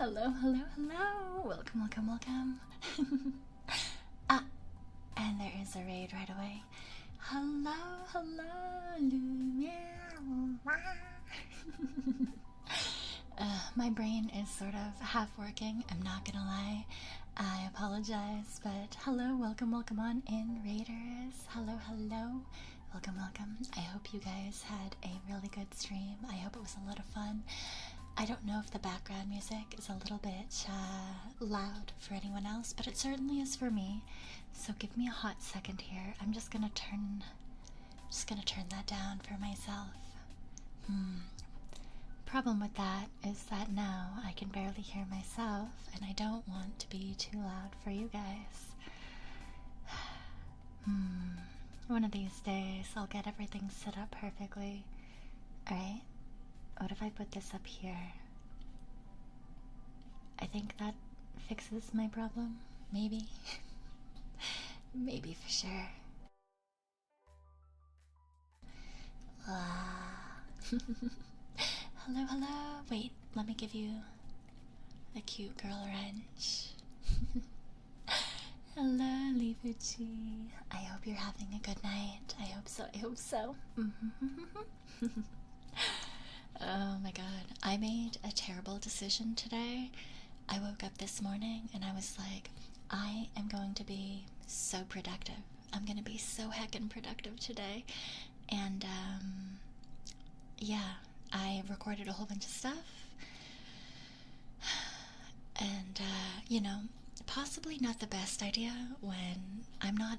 Hello, hello, hello. Welcome, welcome, welcome. And there is a raid right away. Hello, hello. My brain is sort of half working, I'm not gonna lie. I apologize, but hello, welcome, welcome on in, raiders. Hello, hello. Welcome, welcome. I hope you guys had a really good stream. I hope it was a lot of fun. I don't know if the background music is a little bit loud for anyone else, but it certainly is for me. So give me a hot second here. I'm just gonna turn that down for myself. Problem with that is that now I can barely hear myself, and I don't want to be too loud for you guys. One of these days I'll get everything set up perfectly. Alright, what if I put this up here? I think that fixes my problem, maybe. Maybe for sure. Hello, hello. Wait, let me give you the cute girl wrench. Hello, Lifuchi. I hope you're having a good night. I hope so. I hope so. Oh my god. I made a terrible decision today. I woke up this morning and I was like, I am going to be so productive. I'm going to be so heckin' productive today. And, yeah, I recorded a whole bunch of stuff. And, you know, possibly not the best idea when I'm not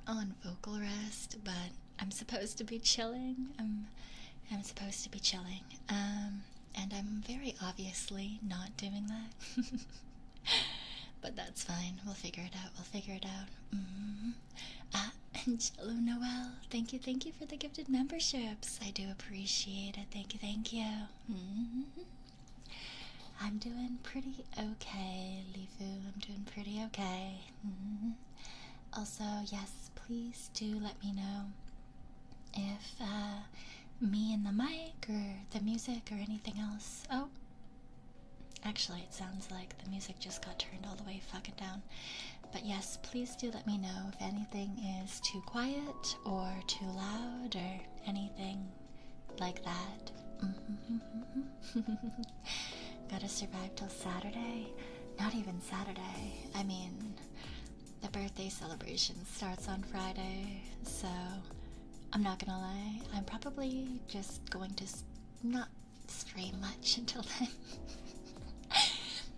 on vocal rest, but I'm supposed to be chilling. I'm supposed to be chilling. And I'm very obviously not doing that. But that's fine. We'll figure it out. We'll figure it out. Angelo Noel, thank you for the gifted memberships. I do appreciate it. Thank you. I'm doing pretty okay, Lifu. I'm doing pretty okay. Also, yes, please do let me know if me and the mic or the music or anything else. Oh, actually, it sounds like the music just got turned all the way fucking down. But yes, please do let me know if anything is too quiet or too loud or anything like that. Gotta survive till Saturday. Not even Saturday. I mean, the birthday celebration starts on Friday, so I'm not gonna lie, I'm probably just going to not stream much until then.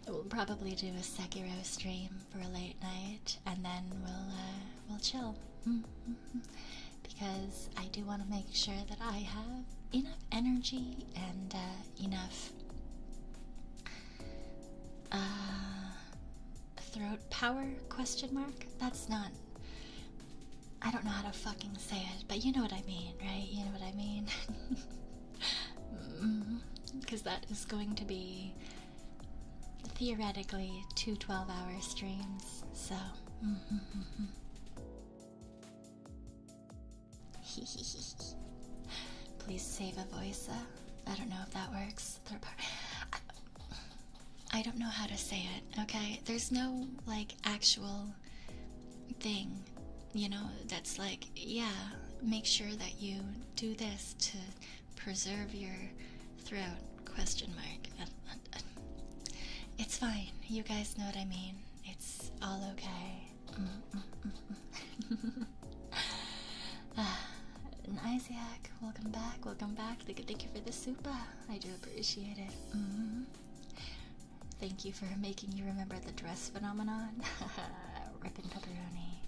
We'll probably do a Sekiro stream for a late night, and then we'll chill. Because I do want to make sure that I have enough energy and enough throat power, question mark? That's not, I don't know how to fucking say it, but you know what I mean, right? You know what I mean? Because that is going to be theoretically 2 12-hour streams, so please save a voice. I don't know if that works. I don't know how to say it, okay? There's no, like, actual thing, you know, that's like, yeah, make sure that you do this to preserve your throat, question mark. It's fine. You guys know what I mean. It's all okay. Isaac, welcome back. Welcome back. Thank you for the super. I do appreciate it. Thank you for making you remember the dress phenomenon. Rippin' pepperoni.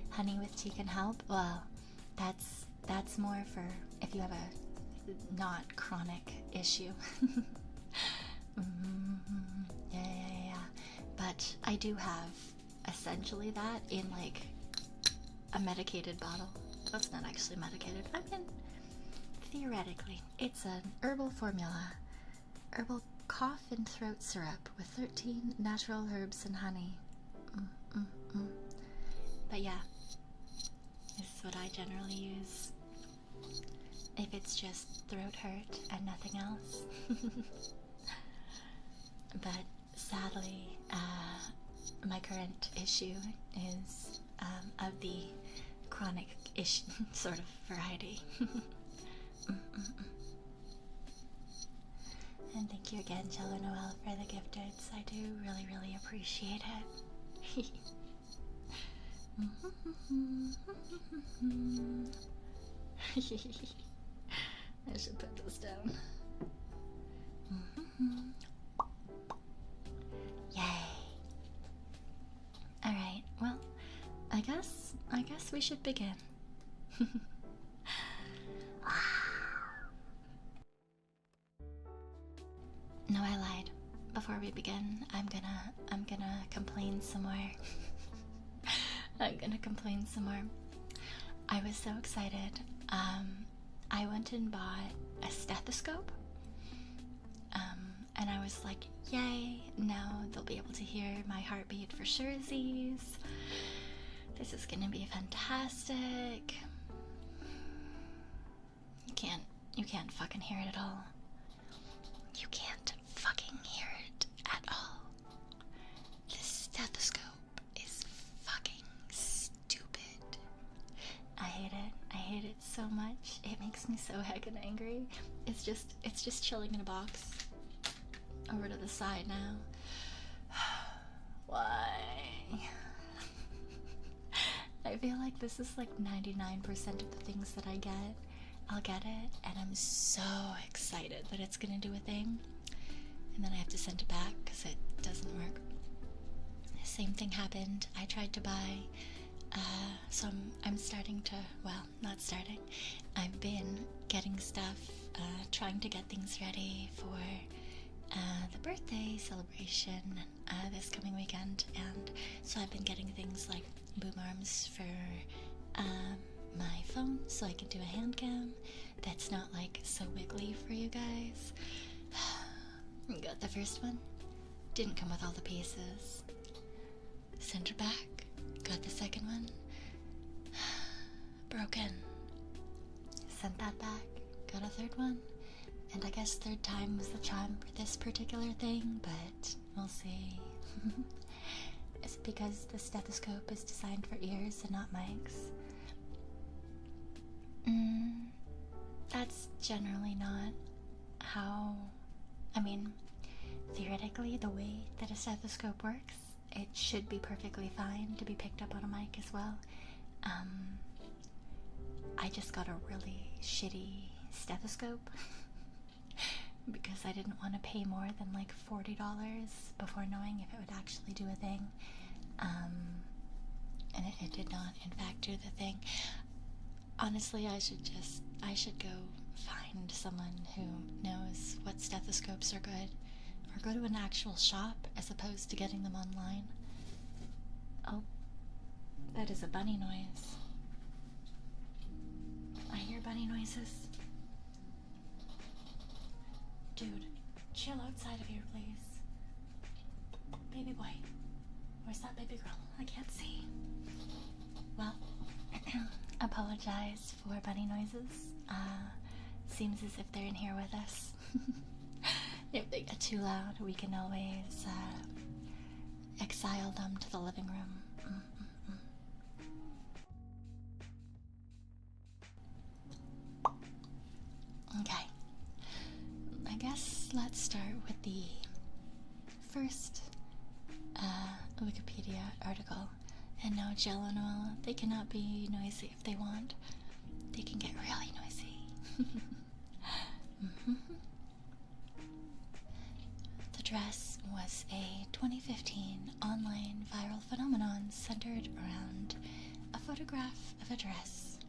Honey with tea can help. Well, that's more for if you have a not chronic issue. Yeah. But I do have essentially that in like a medicated bottle. That's not actually medicated. I mean, theoretically, it's an herbal formula. Herbal cough and throat syrup with 13 natural herbs and honey. But yeah, this is what I generally use if it's just throat hurt and nothing else. but sadly, my current issue is of the chronic ish sort of variety. And thank you again, Jello Noel, for the gifteds. I do really, really appreciate it. I should put this down. Yay. Alright, well, I guess we should begin. No, I lied. Before we begin, I'm gonna complain some more. I'm gonna complain some more. I was so excited. I went and bought a stethoscope. And I was like, yay, now they'll be able to hear my heartbeat for surezies. This is gonna be fantastic. You can't fucking hear it at all. You can't fucking hear it at all. This stethoscope is fucking stupid. I hate it. I hate it so much. It makes me so heckin' angry. It's just chilling in a box. Over to the side now. Why? I feel like this is like 99% of the things that I get. I'll get it, and I'm so excited that it's gonna do a thing. And then I have to send it back because it doesn't work. Same thing happened. I tried to buy, so I'm starting to, well, not starting. I've been getting stuff, trying to get things ready for the birthday celebration this coming weekend, and so I've been getting things like boom arms for my phone so I can do a hand cam that's not like so wiggly for you guys. Got the first one, didn't come with all the pieces, sent it back. Got the second one, broken, sent that back. Got a third one, and I guess third time was the charm for this particular thing, but we'll see. Is it because the stethoscope is designed for ears and not mics? That's generally not how, I mean, theoretically, the way that a stethoscope works, it should be perfectly fine to be picked up on a mic as well. I just got a really shitty stethoscope because I didn't want to pay more than like $40 before knowing if it would actually do a thing. And it did not, in fact, do the thing. Honestly, I should go find someone who knows what stethoscopes are good, or go to an actual shop as opposed to getting them online. Oh, that is a bunny noise. I hear bunny noises. Dude, chill outside of here, please. Baby boy, where's that baby girl? I can't see. Well, apologize for bunny noises. Seems as if they're in here with us. If they get too loud, we can always exile them to the living room. Okay, I guess let's start with the first Wikipedia article. And no, Jello Noel, they cannot be noisy if they want. They can get really noisy. The dress was a 2015 online viral phenomenon centered around a photograph of a dress.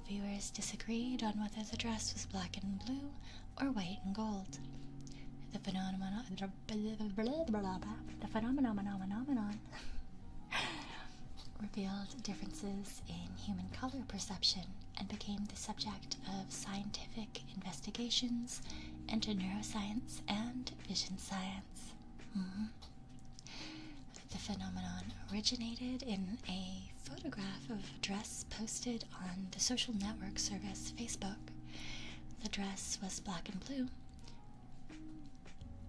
Viewers disagreed on whether the dress was black and blue or white and gold. The phenomenon revealed differences in human color perception and became the subject of scientific investigations into neuroscience and vision science. The phenomenon originated in a photograph of a dress posted on the social network service Facebook. The dress was black and blue.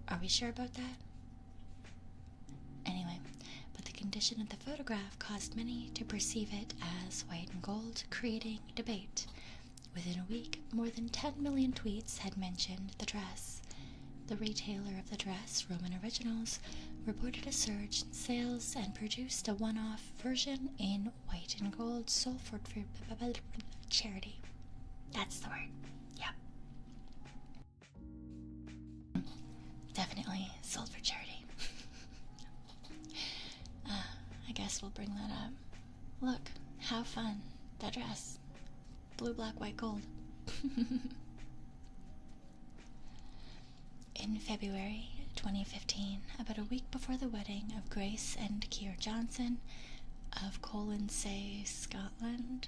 Are we sure about that? Anyway, but the condition of the photograph caused many to perceive it as white and gold, creating debate. Within a week, more than 10 million tweets had mentioned the dress. The retailer of the dress, Roman Originals, reported a surge in sales and produced a one-off version in white and gold sold for charity. That's the word. Yep. Definitely sold for charity. I guess we'll bring that up. Look, how fun. That dress. Blue, black, white, gold. In February 2015, about a week before the wedding of Grace and Keir Johnson of Colonsay, Scotland,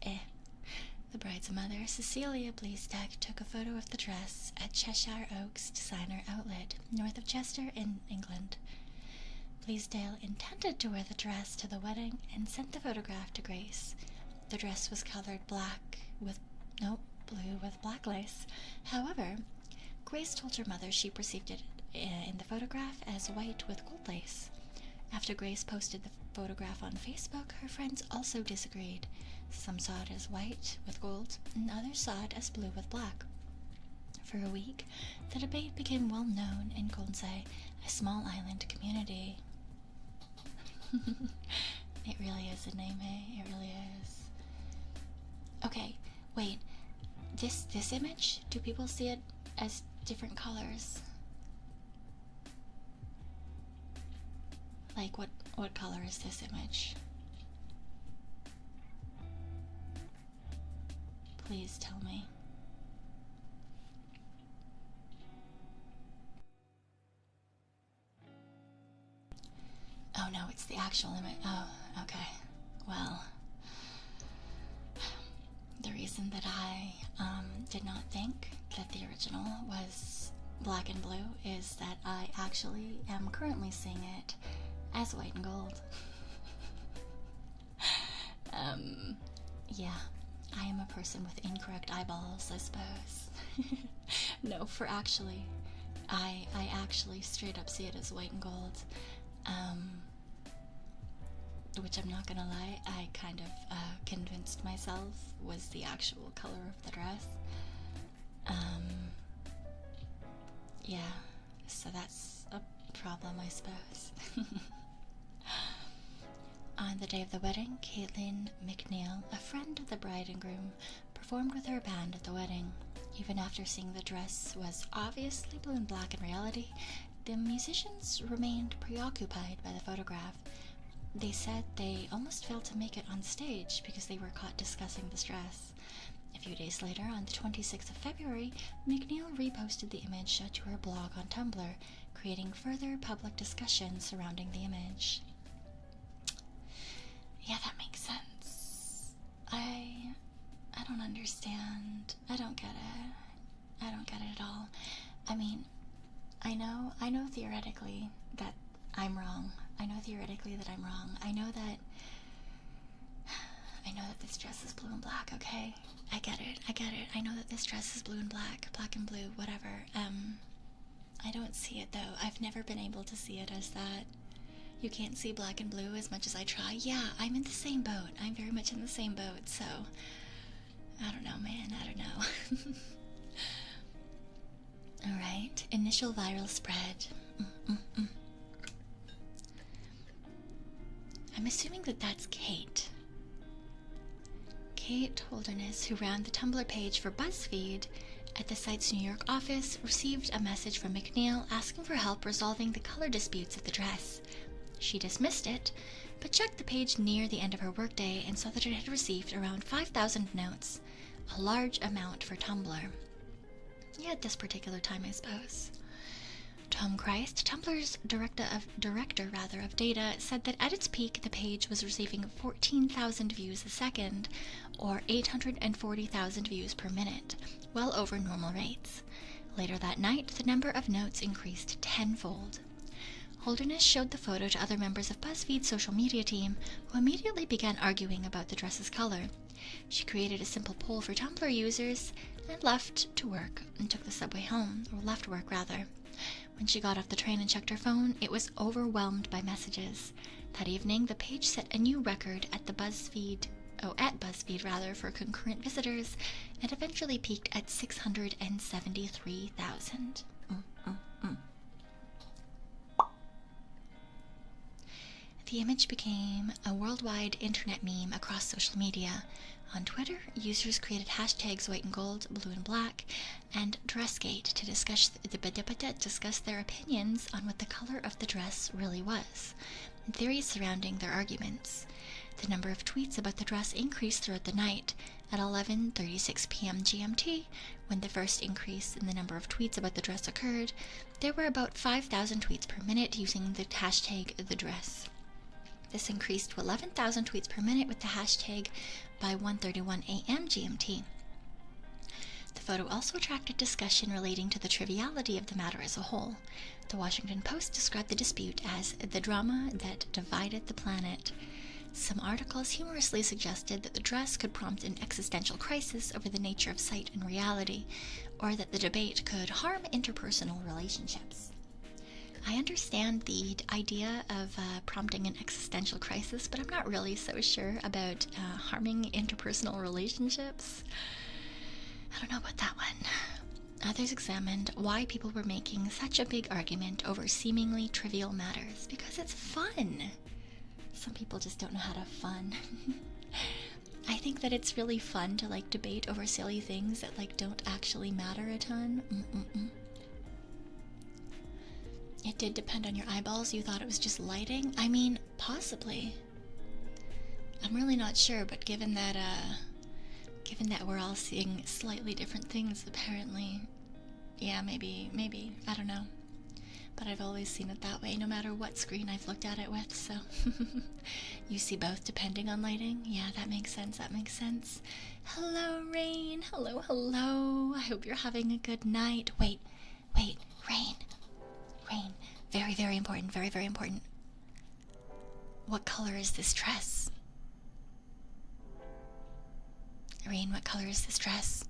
the bride's mother, Cecilia Bleasdeck, took a photo of the dress at Cheshire Oaks Designer Outlet, north of Chester in England. Bleasdale intended to wear the dress to the wedding and sent the photograph to Grace. The dress was colored blue with black lace. However, Grace told her mother she perceived it in the photograph as white with gold lace. After Grace posted the photograph on Facebook, her friends also disagreed. Some saw it as white with gold, and others saw it as blue with black. For a week, the debate became well known in Colonsay, a small island community. It really is a name, eh? It really is. Okay, wait. This image? Do people see it as different colors? Like, what color is this image? Please tell me. Oh no, it's the actual image. Oh, okay. Well, the reason that I did not think that the original was black and blue is that I actually am currently seeing it as white and gold. Yeah, I am a person with incorrect eyeballs, I suppose. No, I actually straight up see it as white and gold. Which I'm not gonna lie, I kind of convinced myself was the actual color of the dress. Yeah, so that's a problem, I suppose. On the day of the wedding, Caitlin McNeil, a friend of the bride and groom, performed with her band at the wedding. Even after seeing the dress was obviously blue and black in reality, the musicians remained preoccupied by the photograph. They said they almost failed to make it on stage because they were caught discussing this dress. A few days later, on the 26th of February, McNeil reposted the image to her blog on Tumblr, creating further public discussion surrounding the image. Yeah, that makes sense. I don't understand. I don't get it. I don't get it at all. I mean, I know theoretically that I'm wrong. I know that this dress is blue and black, okay? I get it. I know that this dress is blue and black and blue, whatever. I don't see it though. I've never been able to see it as that. You can't see black and blue as much as I try. Yeah, I'm in the same boat. I'm very much in the same boat, so I don't know, man. I don't know. Alright, initial viral spread. I'm assuming that that's Kate. Kate Holderness, who ran the Tumblr page for BuzzFeed at the site's New York office, received a message from McNeil asking for help resolving the color disputes of the dress. She dismissed it, but checked the page near the end of her workday and saw that it had received around 5,000 notes, a large amount for Tumblr. Yeah, at this particular time, I suppose. Tom Christ, Tumblr's director of data, said that at its peak, the page was receiving 14,000 views a second, or 840,000 views per minute, well over normal rates. Later that night, the number of notes increased tenfold. Holderness showed the photo to other members of BuzzFeed's social media team, who immediately began arguing about the dress's color. She created a simple poll for Tumblr users and left work rather. When she got off the train and checked her phone, it was overwhelmed by messages. That evening, the page set a new record at BuzzFeed for concurrent visitors, and eventually peaked at 673,000. The image became a worldwide internet meme across social media. On Twitter, users created hashtags white and gold, blue and black, and Dressgate to discuss their opinions on what the color of the dress really was, and theories surrounding their arguments. The number of tweets about the dress increased throughout the night. At 11:36 p.m. GMT, when the first increase in the number of tweets about the dress occurred, there were about 5,000 tweets per minute using the hashtag the dress. This increased to 11,000 tweets per minute with the hashtag by 1:31 a.m. GMT. The photo also attracted discussion relating to the triviality of the matter as a whole. The Washington Post described the dispute as the drama that divided the planet. Some articles humorously suggested that the dress could prompt an existential crisis over the nature of sight and reality, or that the debate could harm interpersonal relationships. I understand the idea of prompting an existential crisis, but I'm not really so sure about harming interpersonal relationships. I don't know about that one. Others examined why people were making such a big argument over seemingly trivial matters, because it's fun. Some people just don't know how to have fun. I think that it's really fun to like debate over silly things that like don't actually matter a ton. It did depend on your eyeballs. You thought it was just lighting? I mean, possibly. I'm really not sure, but given that we're all seeing slightly different things, apparently, yeah, maybe, I don't know. But I've always seen it that way, no matter what screen I've looked at it with, so. You see both depending on lighting? Yeah, that makes sense. Hello, Rain. Hello. I hope you're having a good night. Wait, Rain. Very, very important, very important. What color is this dress? Rain, what color is this dress?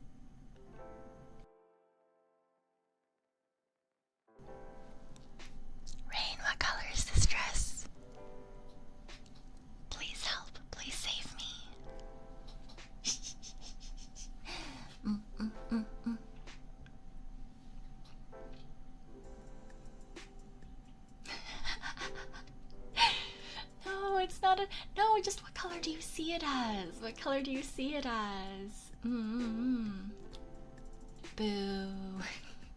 Rain, what color is this dress? Please help. Please save me. No, it's not a... No, just what color do you see it as? Boo.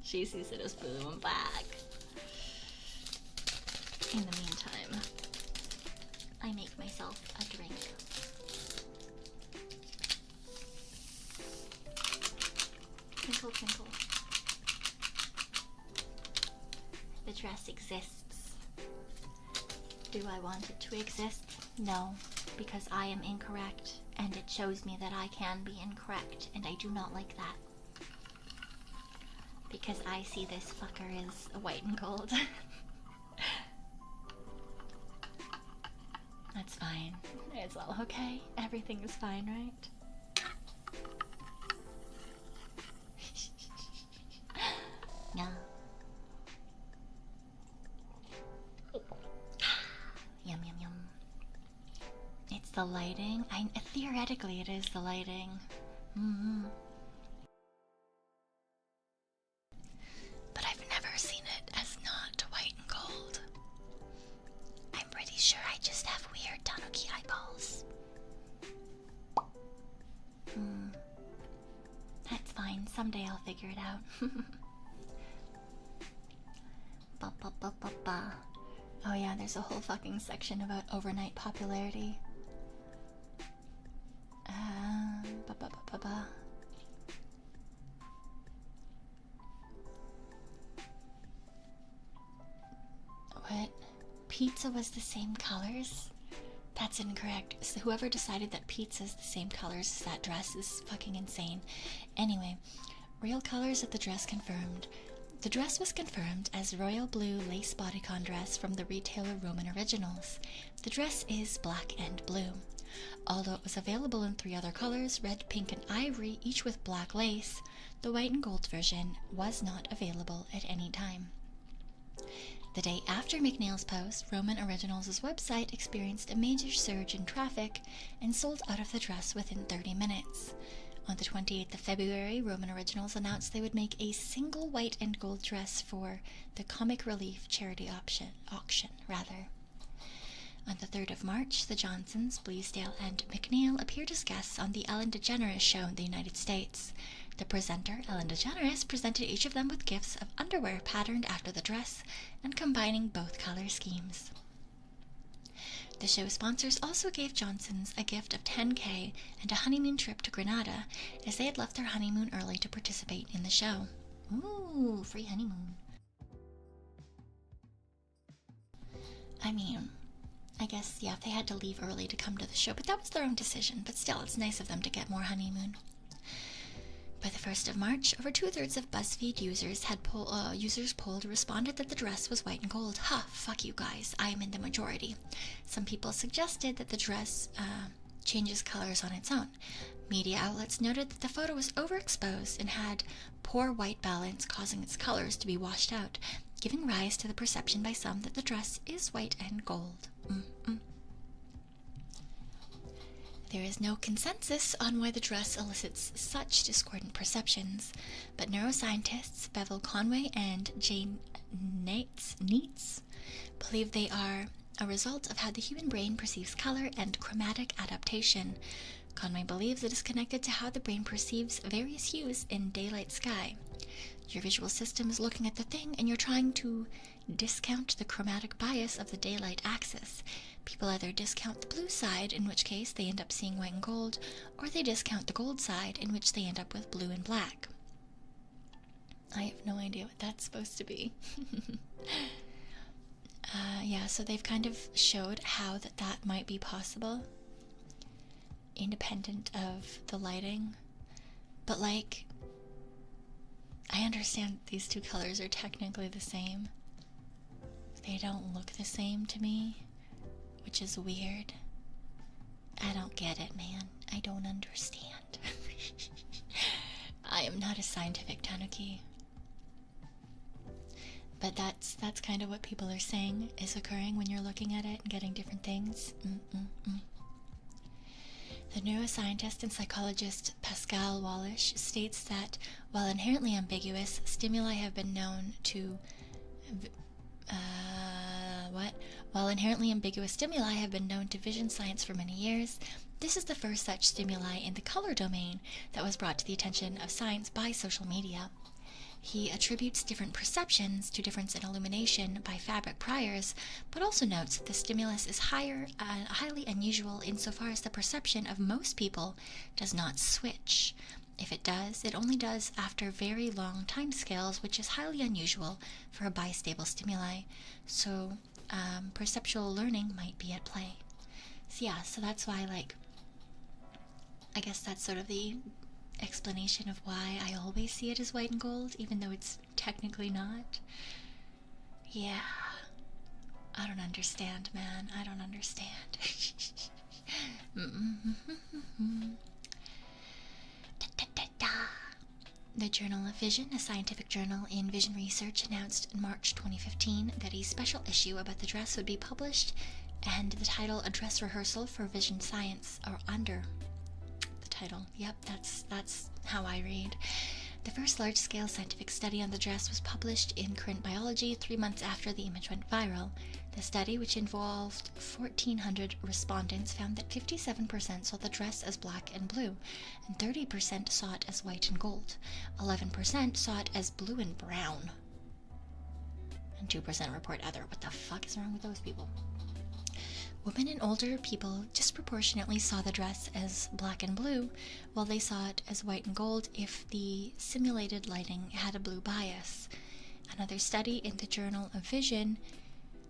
She sees it as blue and black. In the meantime, I make myself a drink. Twinkle, twinkle. The dress exists. Do I want it to exist? No, because I am incorrect, and it shows me that I can be incorrect, and I do not like that. Because I see this fucker as white and gold. That's fine. It's all okay. Everything is fine, right? No. Yum, yum, yum. It's the lighting. Theoretically, it is the lighting. But I've never seen it as not white and gold. I'm pretty sure I just have weird Tanuki eyeballs. That's fine. Someday I'll figure it out. Oh yeah, there's a whole fucking section about overnight popularity. What? Pizza was the same colors? That's incorrect. So whoever decided that pizza is the same colors as that dress is fucking insane. Anyway, real colors of the dress confirmed. The dress was confirmed as royal blue lace bodycon dress from the retailer Roman Originals. The dress is black and blue. Although it was available in 3 other colors, red, pink, and ivory, each with black lace, the white and gold version was not available at any time. The day after McNeil's post, Roman Originals' website experienced a major surge in traffic and sold out of the dress within 30 minutes. On the 28th of February, Roman Originals announced they would make a single white and gold dress for the Comic Relief charity auction. On the 3rd of March, the Johnsons, Bleasdale, and McNeil appeared as guests on the Ellen DeGeneres show in the United States. The presenter, Ellen DeGeneres, presented each of them with gifts of underwear patterned after the dress and combining both color schemes. The show sponsors also gave Johnsons a gift of $10,000 and a honeymoon trip to Grenada, as they had left their honeymoon early to participate in the show. Ooh, free honeymoon. I mean, I guess, yeah, they had to leave early to come to the show, but that was their own decision. But still, it's nice of them to get more honeymoon. By the 1st of March, over 2/3 of BuzzFeed users polled responded that the dress was white and gold. Ha, fuck you guys, I am in the majority. Some people suggested that the dress changes colors on its own. Media outlets noted that the photo was overexposed and had poor white balance, causing its colors to be washed out, giving rise to the perception by some that the dress is white and gold. There is no consensus on why the dress elicits such discordant perceptions, but neuroscientists Bevel Conway and Jane Neitz believe they are a result of how the human brain perceives color and chromatic adaptation. Conway believes it is connected to how the brain perceives various hues in daylight sky. Your visual system is looking at the thing, and you're trying to discount the chromatic bias of the daylight axis. People either discount the blue side, in which case they end up seeing white and gold, or they discount the gold side, in which they end up with blue and black. I have no idea what that's supposed to be. Yeah, so they've kind of showed how that might be possible, independent of the lighting. But, like, I understand these two colors are technically the same. They don't look the same to me, which is weird. I don't get it, man. I don't understand. I am not a scientific Tanuki. But that's kind of what people are saying is occurring when you're looking at it and getting different things. The neuroscientist and psychologist Pascal Wallish states that while inherently ambiguous, stimuli have been known to vision science for many years, this is the first such stimuli in the color domain that was brought to the attention of science by social media. He attributes different perceptions to difference in illumination by fabric priors, but also notes that the stimulus is highly unusual insofar as the perception of most people does not switch. If it does, it only does after very long timescales, which is highly unusual for a bistable stimuli. So, perceptual learning might be at play. So yeah, so that's why, like, I guess that's sort of the explanation of why I always see it as white and gold, even though it's technically not. Yeah. I don't understand, man. I don't understand. The Journal of Vision, a scientific journal in vision research, announced in March 2015 that a special issue about the dress would be published, and the title, A Dress Rehearsal for Vision Science, are under the title. Yep, that's how I read. The first large-scale scientific study on the dress was published in Current Biology 3 months after the image went viral. The study, which involved 1,400 respondents, found that 57% saw the dress as black and blue, and 30% saw it as white and gold. 11% saw it as blue and brown, and 2% report other. What the fuck is wrong with those people? Women and older people disproportionately saw the dress as black and blue, while they saw it as white and gold if the simulated lighting had a blue bias. Another study in the Journal of Vision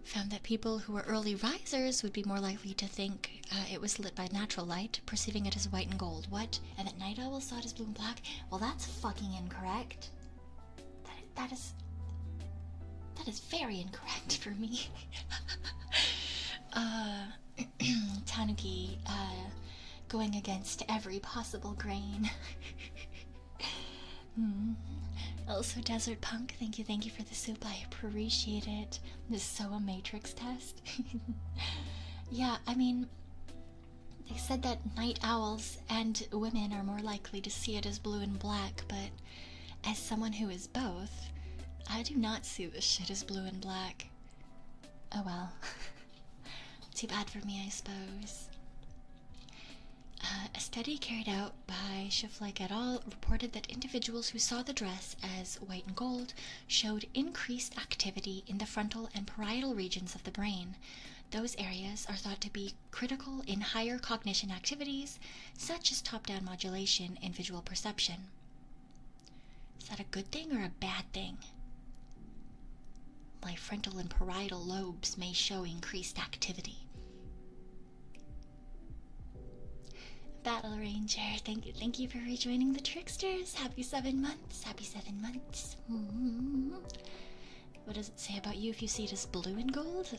found that people who were early risers would be more likely to think it was lit by natural light, perceiving it as white and gold. What? And that night owls saw it as blue and black? Well, that's fucking incorrect. That is very incorrect for me. Tanuki, going against every possible grain. Also, Desert Punk, thank you for the soup. I appreciate it. This is so a Matrix test. Yeah, I mean, they said that night owls and women are more likely to see it as blue and black, but as someone who is both, I do not see this shit as blue and black. Oh well. Too bad for me, I suppose. A study carried out by Schifflik et al. Reported that individuals who saw the dress as white and gold showed increased activity in the frontal and parietal regions of the brain. Those areas are thought to be critical in higher cognition activities, such as top-down modulation and visual perception. Is that a good thing or a bad thing? My frontal and parietal lobes may show increased activity. Battle Ranger, thank you for rejoining the Tricksters. Happy 7 months. Happy 7 months. What does it say about you if you see it as blue and gold?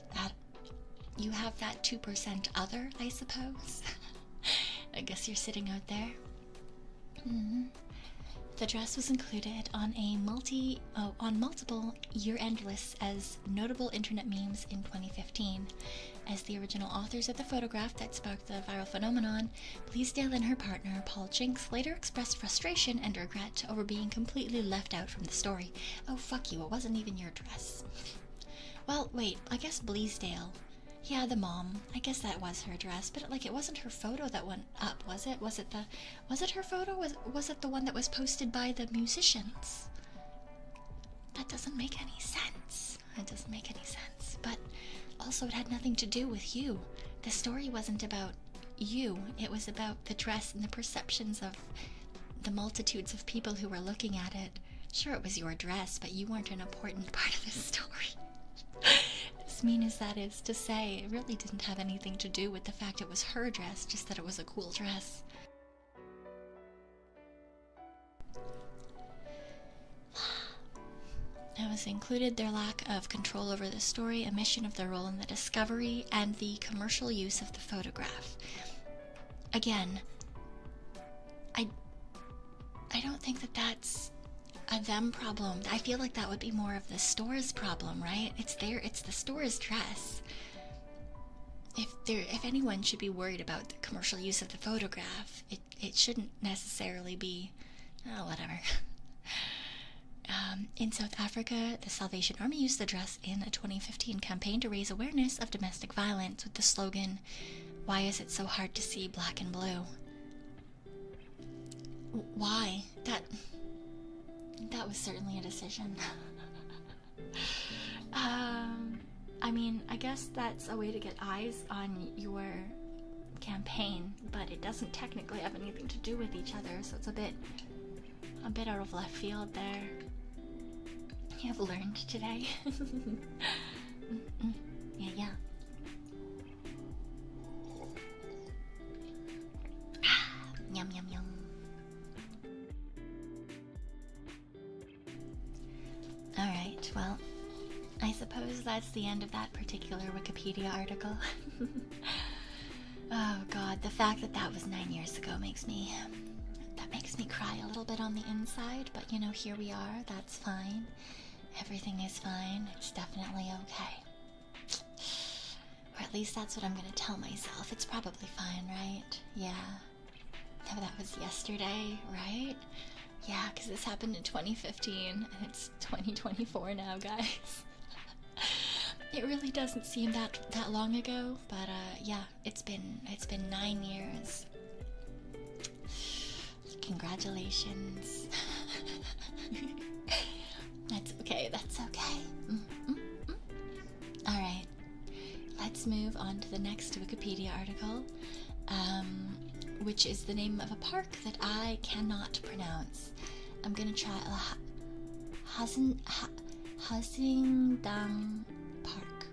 You have that 2% other, I suppose. I guess you're sitting out there. The dress was included on multiple year-end lists as notable internet memes in 2015. As the original authors of the photograph that sparked the viral phenomenon, Bleasdale and her partner, Paul Jinks, later expressed frustration and regret over being completely left out from the story. Oh, fuck you, it wasn't even your dress. Well, wait, I guess Bleasdale. Yeah, the mom. I guess that was her dress, but like it wasn't her photo that went up, was it? Was it her photo? Was it the one that was posted by the musicians? That doesn't make any sense. It doesn't make any sense. But also, it had nothing to do with you. The story wasn't about you. It was about the dress and the perceptions of the multitudes of people who were looking at it. Sure, it was your dress, but you weren't an important part of the story. As mean as that is to say, it really didn't have anything to do with the fact it was her dress, just that it was a cool dress. It was included their lack of control over the story, omission of their role in the discovery, and the commercial use of the photograph. Again, I don't think that that's a them problem. I feel like that would be more of the store's problem, right? It's the store's dress. If anyone should be worried about the commercial use of the photograph, it shouldn't necessarily be, whatever. In South Africa, the Salvation Army used the dress in a 2015 campaign to raise awareness of domestic violence with the slogan, "Why is it so hard to see black and blue?" Why? That was certainly a decision. I mean, I guess that's a way to get eyes on your campaign, but it doesn't technically have anything to do with each other, so it's a bit out of left field there. You have learned today. Yeah. Yum, yum, yum. Alright, well, I suppose that's the end of that particular Wikipedia article. Oh god, the fact that was 9 years ago makes me cry a little bit on the inside, but you know, here we are, that's fine. Everything is fine, it's definitely okay. Or at least that's what I'm gonna tell myself. It's probably fine, right? Yeah. No, that was yesterday, right? Yeah, because this happened in 2015, and it's 2024 now, guys. It really doesn't seem that long ago, but yeah, it's been 9 years. Congratulations. That's okay. Alright, let's move on to the next Wikipedia article, which is the name of a park that I cannot pronounce. I'm gonna try Hasingdang Park.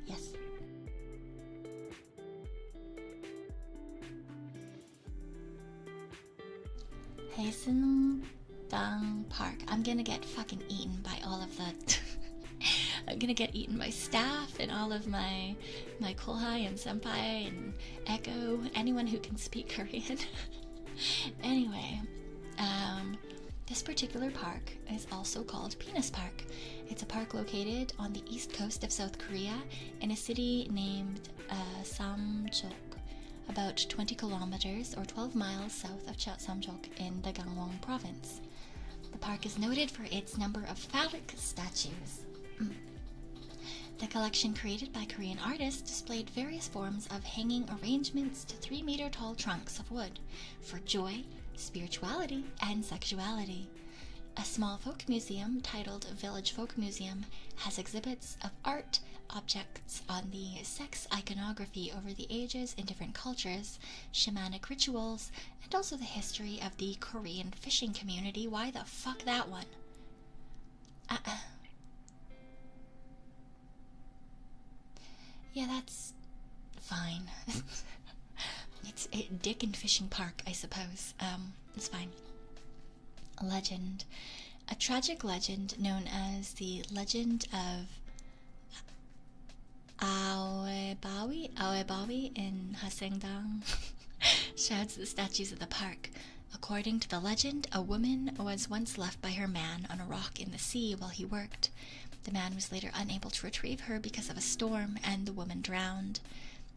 Yes. Hasingdang Park. I'm gonna get fucking eaten by all of the I'm gonna get eaten by staff and all of my Kolhai and Senpai and Echo, anyone who can speak Korean. Anyway, particular park is also called Penis Park. It's a park located on the east coast of South Korea in a city named Samcheok, about 20 kilometers or 12 miles south of Samcheok in the Gangwon province. The park is noted for its number of phallic statues. The collection, created by Korean artists, displayed various forms of hanging arrangements to 3-meter-tall trunks of wood for joy, spirituality, and sexuality. A small folk museum titled Village Folk Museum has exhibits of art, objects on the sex iconography over the ages in different cultures, shamanic rituals, and also the history of the Korean fishing community. Why the fuck that one? Yeah, that's fine. It's a dick and fishing park, I suppose. It's fine. Legend. A tragic legend known as the Legend of Aoebawi in Haseongdang shrouds the statues of the park. According to the legend, a woman was once left by her man on a rock in the sea while he worked. The man was later unable to retrieve her because of a storm, and the woman drowned.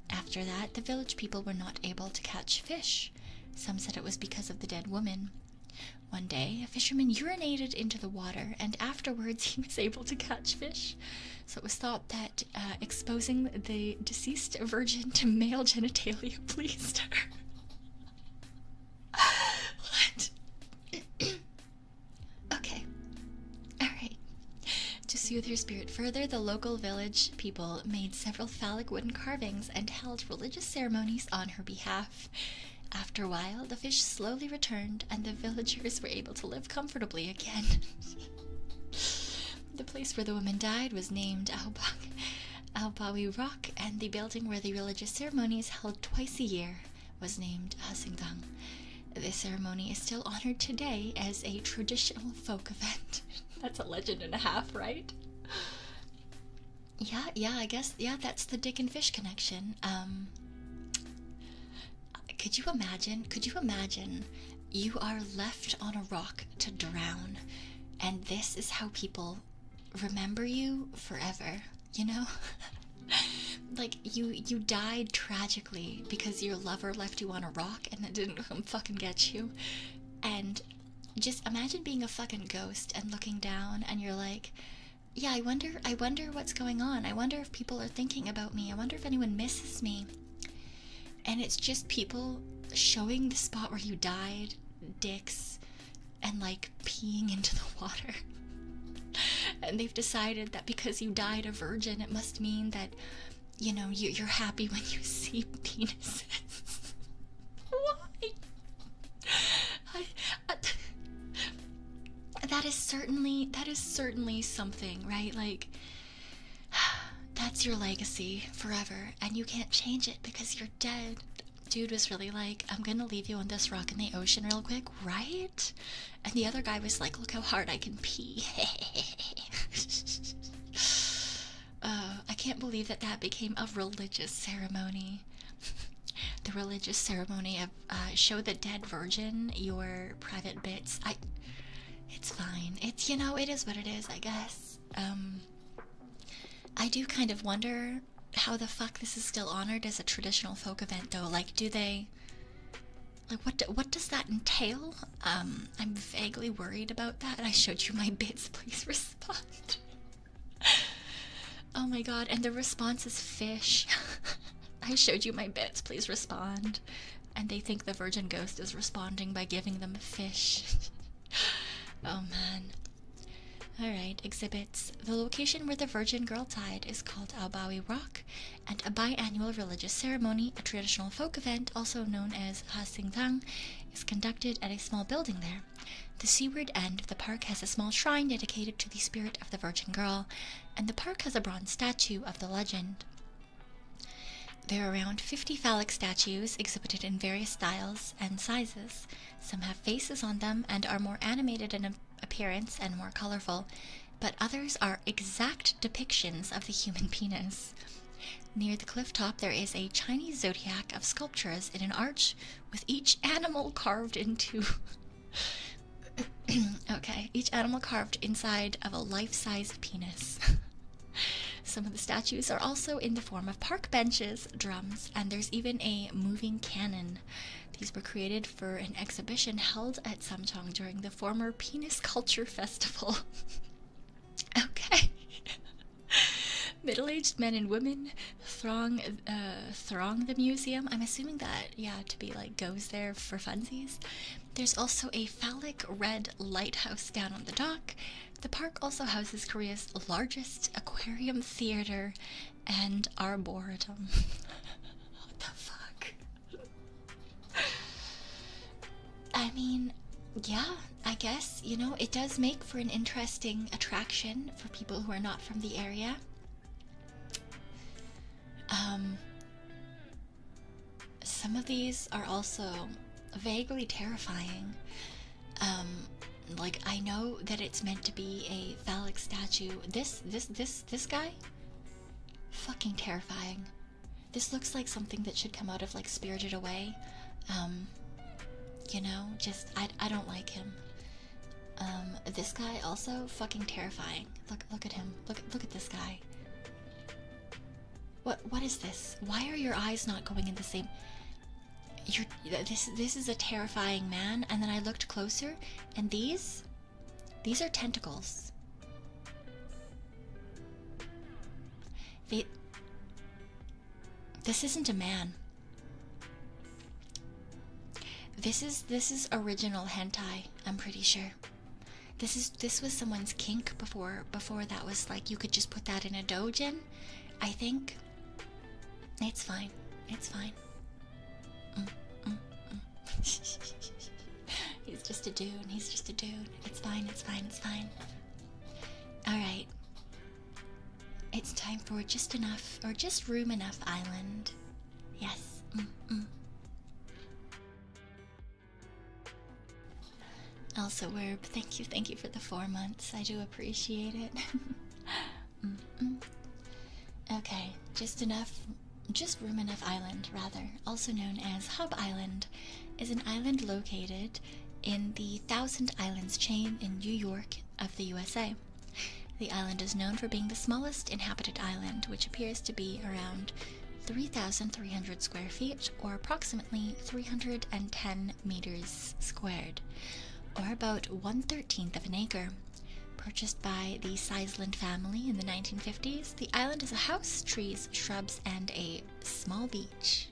After that, the village people were not able to catch fish. Some said it was because of the dead woman. One day, a fisherman urinated into the water, and afterwards he was able to catch fish. So it was thought that exposing the deceased virgin to male genitalia pleased her. What? Okay. Alright. To soothe her spirit further, the local village people made several phallic wooden carvings and held religious ceremonies on her behalf. After a while, the fish slowly returned, and the villagers were able to live comfortably again. The place where the woman died was named Aobawi Rock, and the building where the religious ceremonies held twice a year was named Haseongdang. This ceremony is still honored today as a traditional folk event. That's a legend and a half, right? Yeah, I guess, that's the dick and fish connection. Could you imagine you are left on a rock to drown, and this is how people remember you forever, you know? Like, you died tragically because your lover left you on a rock and that didn't come fucking get you. And just imagine being a fucking ghost and looking down and you're like, yeah, I wonder what's going on. I wonder if people are thinking about me. I wonder if anyone misses me. And it's just people showing the spot where you died, dicks, and like peeing into the water. And they've decided that because you died a virgin, it must mean that, you know, you're happy when you see penises. Why? That is certainly something, right? Like, that's your legacy forever, and you can't change it because you're dead. Dude was really like, I'm gonna leave you on this rock in the ocean real quick, right? And the other guy was like, look how hard I can pee. I can't believe that became a religious ceremony. The religious ceremony of show the dead virgin your private bits. It's fine. It's, you know, it is what it is, I guess. I do kind of wonder how the fuck this is still honored as a traditional folk event, though. Like, do they... Like, what does that entail? I'm vaguely worried about that. I showed you my bits, please respond. Oh my god, and the response is fish. I showed you my bits, please respond. And they think the virgin ghost is responding by giving them fish. Oh man. Alright, exhibits. The location where the virgin girl died is called Aobawi Rock, and a biannual religious ceremony, a traditional folk event also known as Haseongdang, is conducted at a small building there. The seaward end of the park has a small shrine dedicated to the spirit of the virgin girl, and the park has a bronze statue of the legend. There are around 50 phallic statues exhibited in various styles and sizes. Some have faces on them and are more animated in appearance and more colorful, but others are exact depictions of the human penis. Near the cliff top there is a Chinese zodiac of sculptures in an arch with each animal carved into Okay, each animal carved inside of a life-size penis. Some of the statues are also in the form of park benches, drums, and there's even a moving cannon. These were created for an exhibition held at Samcheong during the former Penis Culture Festival. Okay. Middle-aged men and women throng the museum. I'm assuming that, yeah, to be like goes there for funsies. There's also a phallic red lighthouse down on the dock. The park also houses Korea's largest aquarium theater and arboretum. What the fuck? I mean, yeah, I guess, you know, it does make for an interesting attraction for people who are not from the area. Some of these are also vaguely terrifying. Like, I know that it's meant to be a phallic statue. This guy? Fucking terrifying. This looks like something that should come out of, like, Spirited Away. You know, just, I don't like him. This guy also fucking terrifying. Look at him. Look at this guy. What is this? Why are your eyes not going in the same... This is a terrifying man, and then I looked closer, and these are tentacles. This isn't a man. This is original hentai, I'm pretty sure. This was someone's kink before that was like you could just put that in a doujin, I think. It's fine. It's fine. He's just a dude. He's just a dude. It's fine. It's fine. It's fine. Alright. It's time for just enough, or just room enough island. Yes. Also, Werb, thank you for the 4 months. I do appreciate it. Okay, just room enough island, rather, also known as Hub Island, is an island located in the Thousand Islands chain in New York of the USA. The island is known for being the smallest inhabited island, which appears to be around 3,300 square feet, or approximately 310 meters squared, or about 1/13 of an acre. Purchased by the Sizeland family in the 1950s, the island is a house, trees, shrubs, and a small beach.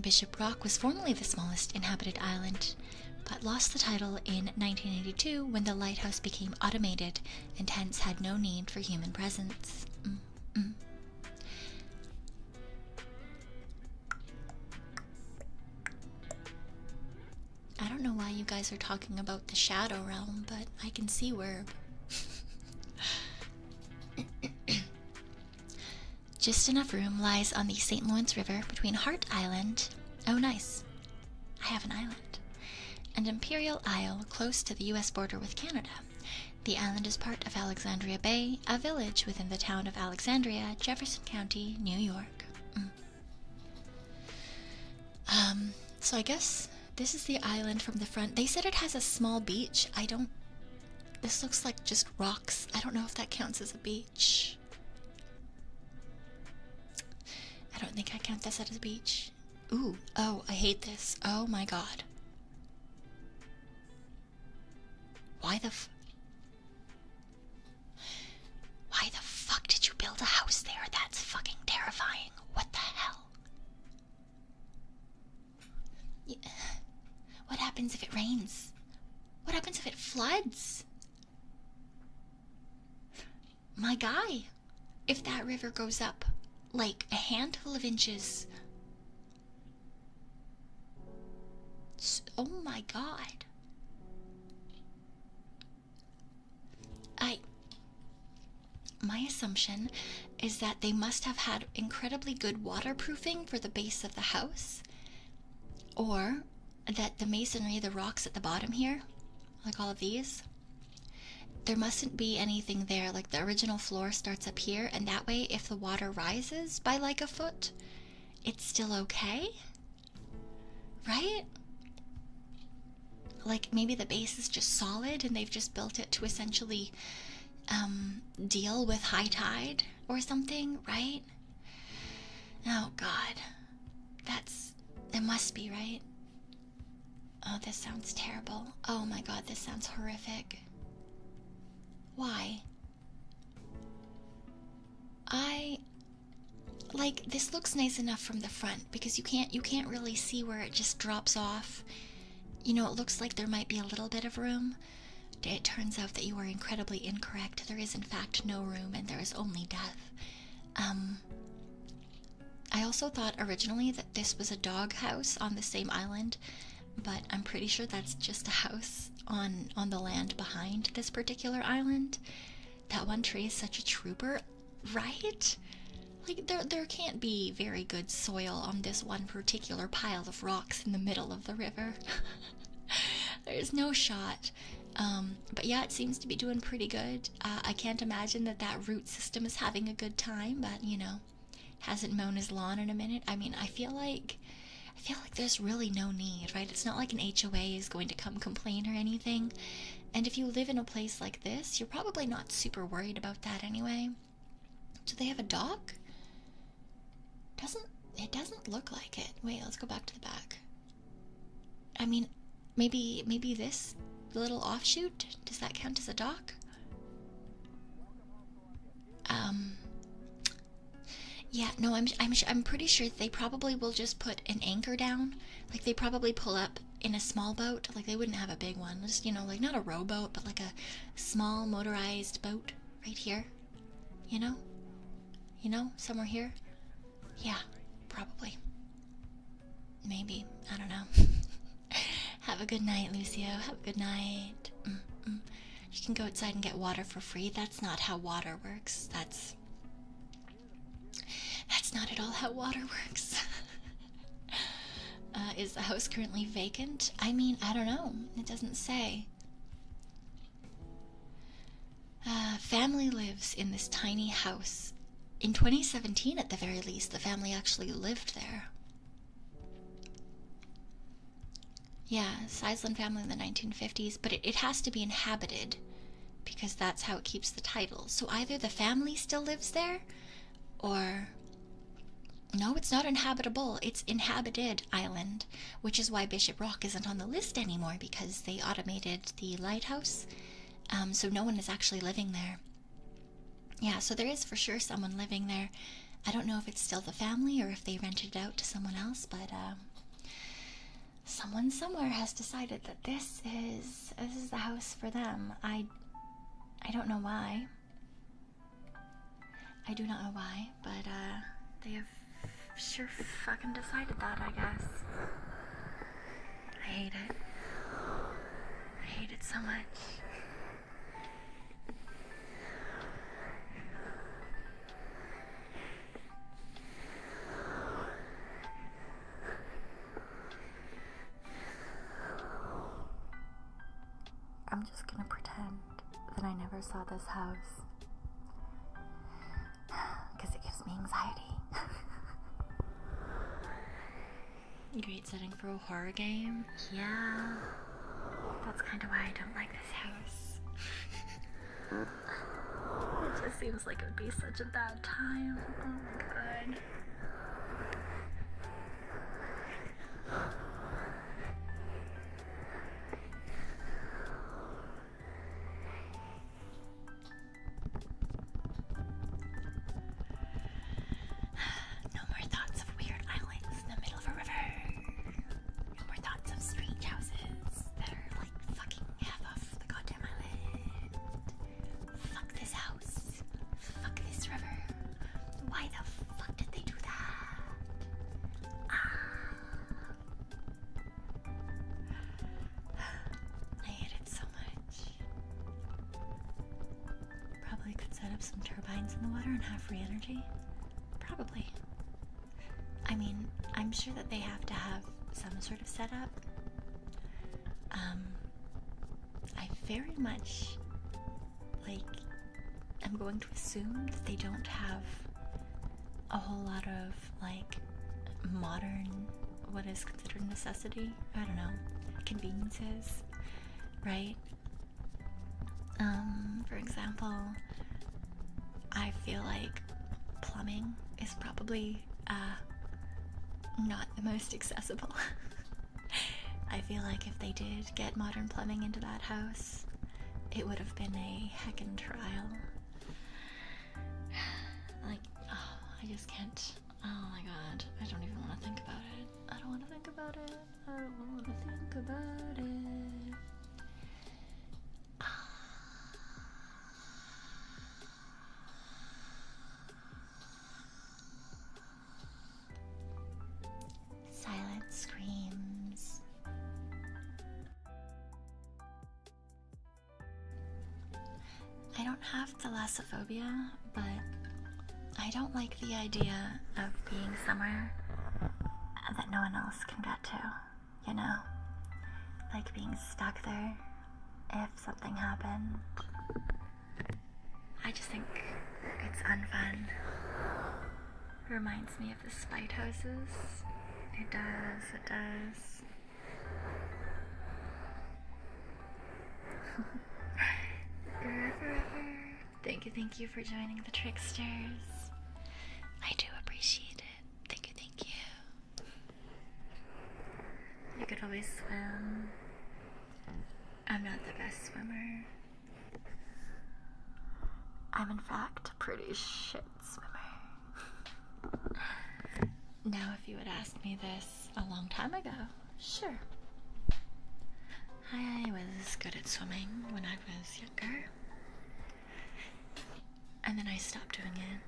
Bishop Rock was formerly the smallest inhabited island, but lost the title in 1982 when the lighthouse became automated and hence had no need for human presence. I don't know why you guys are talking about the Shadow Realm, but I can see where. Just Enough Room lies on the St. Lawrence River between Hart Island, oh nice, I have an island, and Imperial Isle, close to the US border with Canada. The island is part of Alexandria Bay, a village within the town of Alexandria, Jefferson County, New York. So I guess this is the island from the front. They said it has a small beach. This looks like just rocks. I don't know if that counts as a beach. I don't think I count this as a beach. Ooh, oh, I hate this. Oh my god. Why the fuck did you build a house there? That's fucking terrifying. What the hell? What happens if it rains? What happens if it floods? My guy, if that river goes up like a handful of inches. Oh my god. My assumption is that they must have had incredibly good waterproofing for the base of the house, or that the masonry, the rocks at the bottom here, like all of these, there mustn't be anything there. Like the original floor starts up here, and that way if the water rises by like a foot, it's still okay, right? Like maybe the base is just solid and they've just built it to essentially deal with high tide or something, right? Oh god, it must be, right? Oh, this sounds terrible. Oh my god, this sounds horrific. Why? Like, this looks nice enough from the front because you can't really see where it just drops off. You know, it looks like there might be a little bit of room. It turns out that you are incredibly incorrect. There is in fact no room and there is only death. I also thought originally that this was a dog house on the same island, but I'm pretty sure that's just a house on the land behind this particular island. That one tree is such a trooper, right? Like, there can't be very good soil on this one particular pile of rocks in the middle of the river. There's no shot. But yeah, it seems to be doing pretty good. I can't imagine that root system is having a good time, but you know, hasn't mown his lawn in a minute. I mean, I feel like there's really no need, right? It's not like an HOA is going to come complain or anything. And if you live in a place like this, you're probably not super worried about that anyway. Do they have a dock? It doesn't look like it. Wait, let's go back to the back. I mean, maybe this little offshoot, does that count as a dock? Yeah, no, I'm pretty sure they probably will just put an anchor down. Like, they probably pull up in a small boat. Like, they wouldn't have a big one. Just, you know, like, not a rowboat, but like a small motorized boat right here. You know? You know? Somewhere here? Yeah, probably. Maybe. I don't know. Have a good night, Lucio. Have a good night. You can go outside and get water for free. That's not how water works. That's not at all how water works. Is the house currently vacant? I mean, I don't know. It doesn't say. Family lives in this tiny house. In 2017, at the very least, the family actually lived there. Yeah, Sizeland family in the 1950s, but it has to be inhabited because that's how it keeps the title. So either the family still lives there, or no, it's not inhabitable. It's inhabited island, which is why Bishop Rock isn't on the list anymore, because they automated the lighthouse, so no one is actually living there. Yeah, so there is for sure someone living there. I don't know if it's still the family or if they rented it out to someone else, but someone somewhere has decided that this is the house for them. I don't know why. I do not know why, but they have sure fucking decided that, I guess. I hate it. I hate it so much. I'm just gonna pretend that I never saw this house, because it gives me anxiety. Great setting for a horror game. Yeah, that's kind of why I don't like this house. It just seems like it would be such a bad time. Oh my god. No more thoughts of weird islands in the middle of a river. No more thoughts of strange houses that are like fucking half off the goddamn island. Fuck this house. Fuck this river. Why the fuck did they do that? I hate it so much. Probably could set up some turbines in the water and have free energy. Probably. I mean, I'm sure that they have to have some sort of setup. I very much like, I'm going to assume that they don't have a whole lot of, like, modern, what is considered necessity? I don't know, conveniences, right? For example, I feel like plumbing is probably not the most accessible. I feel like if they did get modern plumbing into that house, it would have been a heckin' trial. Like, oh, I just can't. Oh my god, I don't even want to think about it. I don't want to think about it. I don't want to think about it. Silent screams. I don't have thalassophobia, but I don't like the idea of being somewhere that no one else can get to, you know? Like being stuck there if something happened. I just think it's unfun. Reminds me of the spite houses. It does, it does. Thank you for joining the Tricksters. I do appreciate it. Thank you. You could always swim. I'm not the best swimmer. I'm in fact a pretty shit swimmer. Now, if you had asked me this a long time ago, sure. I was good at swimming when I was younger. And then I stopped doing it.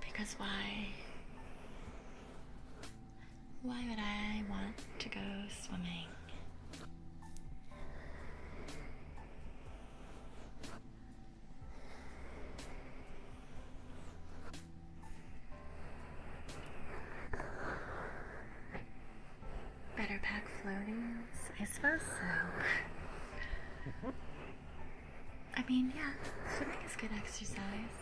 Because why? Why would I want to go swimming? Better pack floaties? I suppose so. I mean, yeah, swimming is good exercise.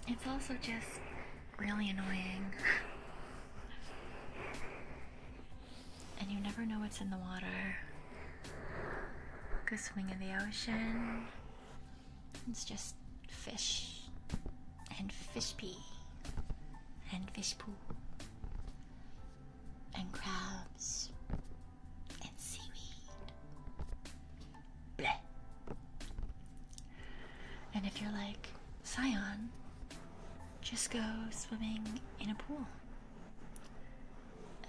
It's also just really annoying. And you never know what's in the water. Go swimming in the ocean. It's just fish. And fish pee. And fish poo. And crabs. And seaweed. Bleh. And if you're like, Cyon, just go swimming in a pool.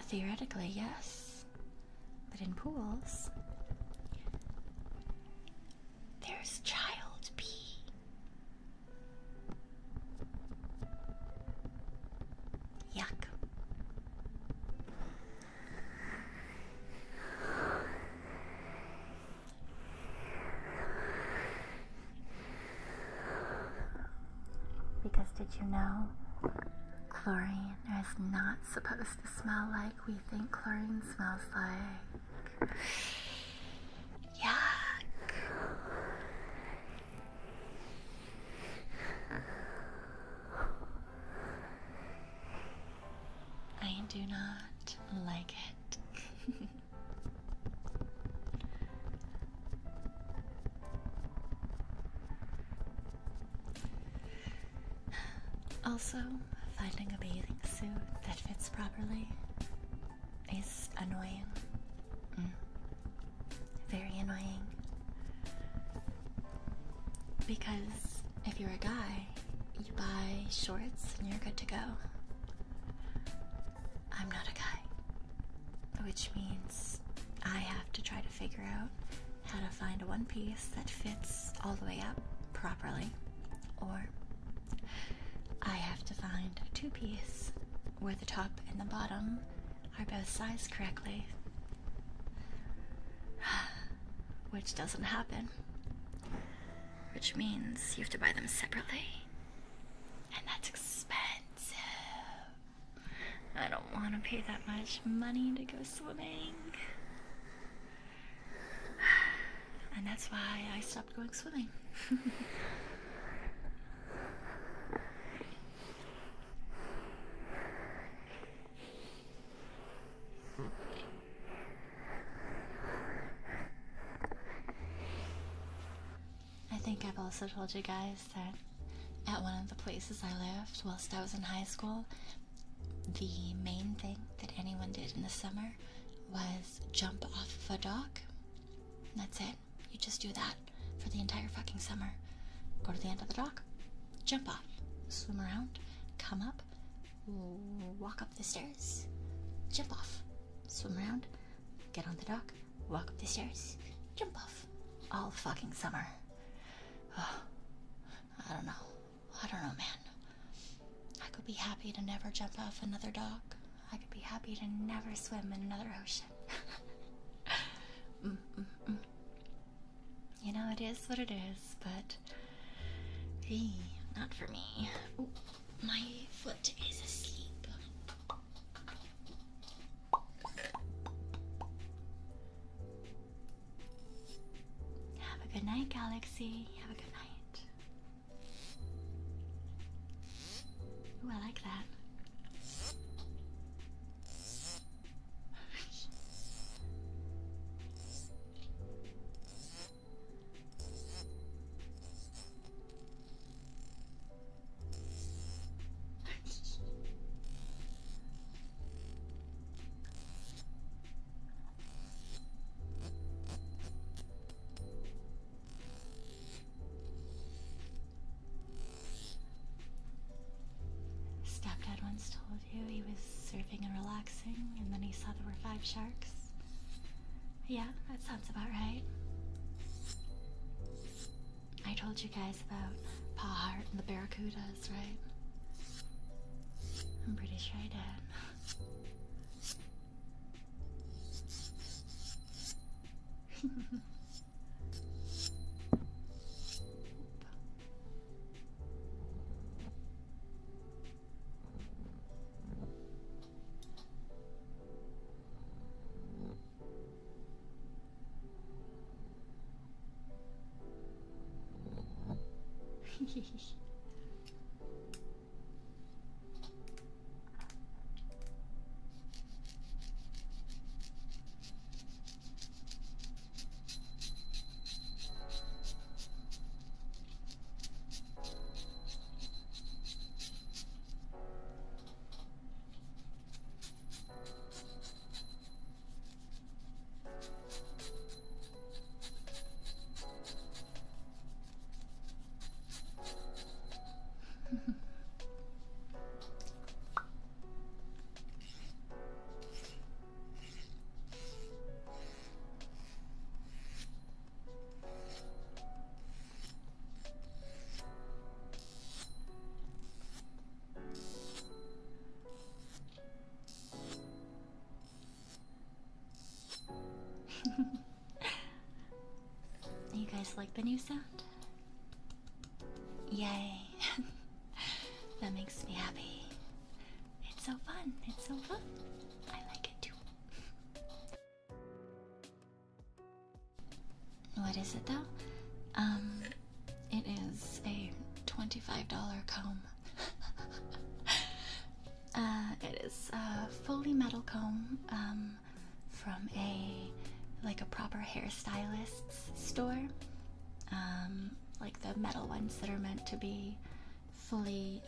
Theoretically, yes. But in pools, there's child pee. Yuck. Because did you know chlorine is not supposed to smell like we think chlorine smells like? Yuck. I do not like it. Also, finding a bathing suit that fits properly is annoying. Very annoying. Because if you're a guy, you buy shorts and you're good to go. I'm not a guy, which means I have to try to figure out how to find a one piece that fits all the way up properly, or I have to find a two-piece where the top and the bottom are both sized correctly, which doesn't happen, which means you have to buy them separately, and that's expensive. I don't want to pay that much money to go swimming. And that's why I stopped going swimming. I think I've also told you guys that at one of the places I lived whilst I was in high school, the main thing that anyone did in the summer was jump off of a dock. That's it. You just do that for the entire fucking summer. Go to the end of the dock, jump off, swim around, come up, walk up the stairs, jump off, swim around, get on the dock, walk up the stairs, jump off. All fucking summer. Oh, I don't know, man. I could be happy to never jump off another dock. I could be happy to never swim in another ocean. You know, it is what it is, but not for me. Ooh, my foot is asleep. Have a good night, Galaxy. Have a good night. Ooh, I like that. Stepdad once told you he was surfing and relaxing, and then he saw there were 5 sharks. Yeah, that sounds about right. I told you guys about Pa Hart and the barracudas, right? I'm pretty sure I did. You guys like the new sound? Yay. That makes me happy. It's so fun. It's so fun. I like it too. What is it though? It is a $25 comb. It is a fully metal comb from a proper hairstylist's store. Like the metal ones that are meant to be fully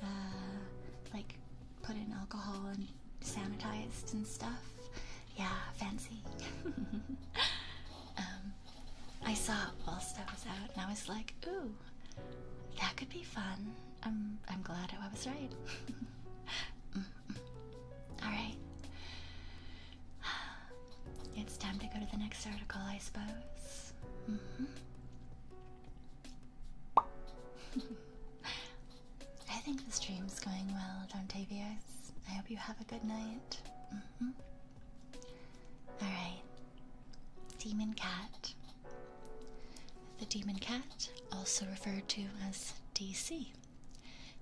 put in alcohol and sanitized and stuff. Yeah, fancy. I saw it whilst I was out and I was like, ooh, that could be fun. I'm glad I was right. Alright. It's time to go to the next article, I suppose. I think the stream's going well, don't I, viewers? I hope you have a good night. Alright. Demon Cat. The Demon Cat, also referred to as DC,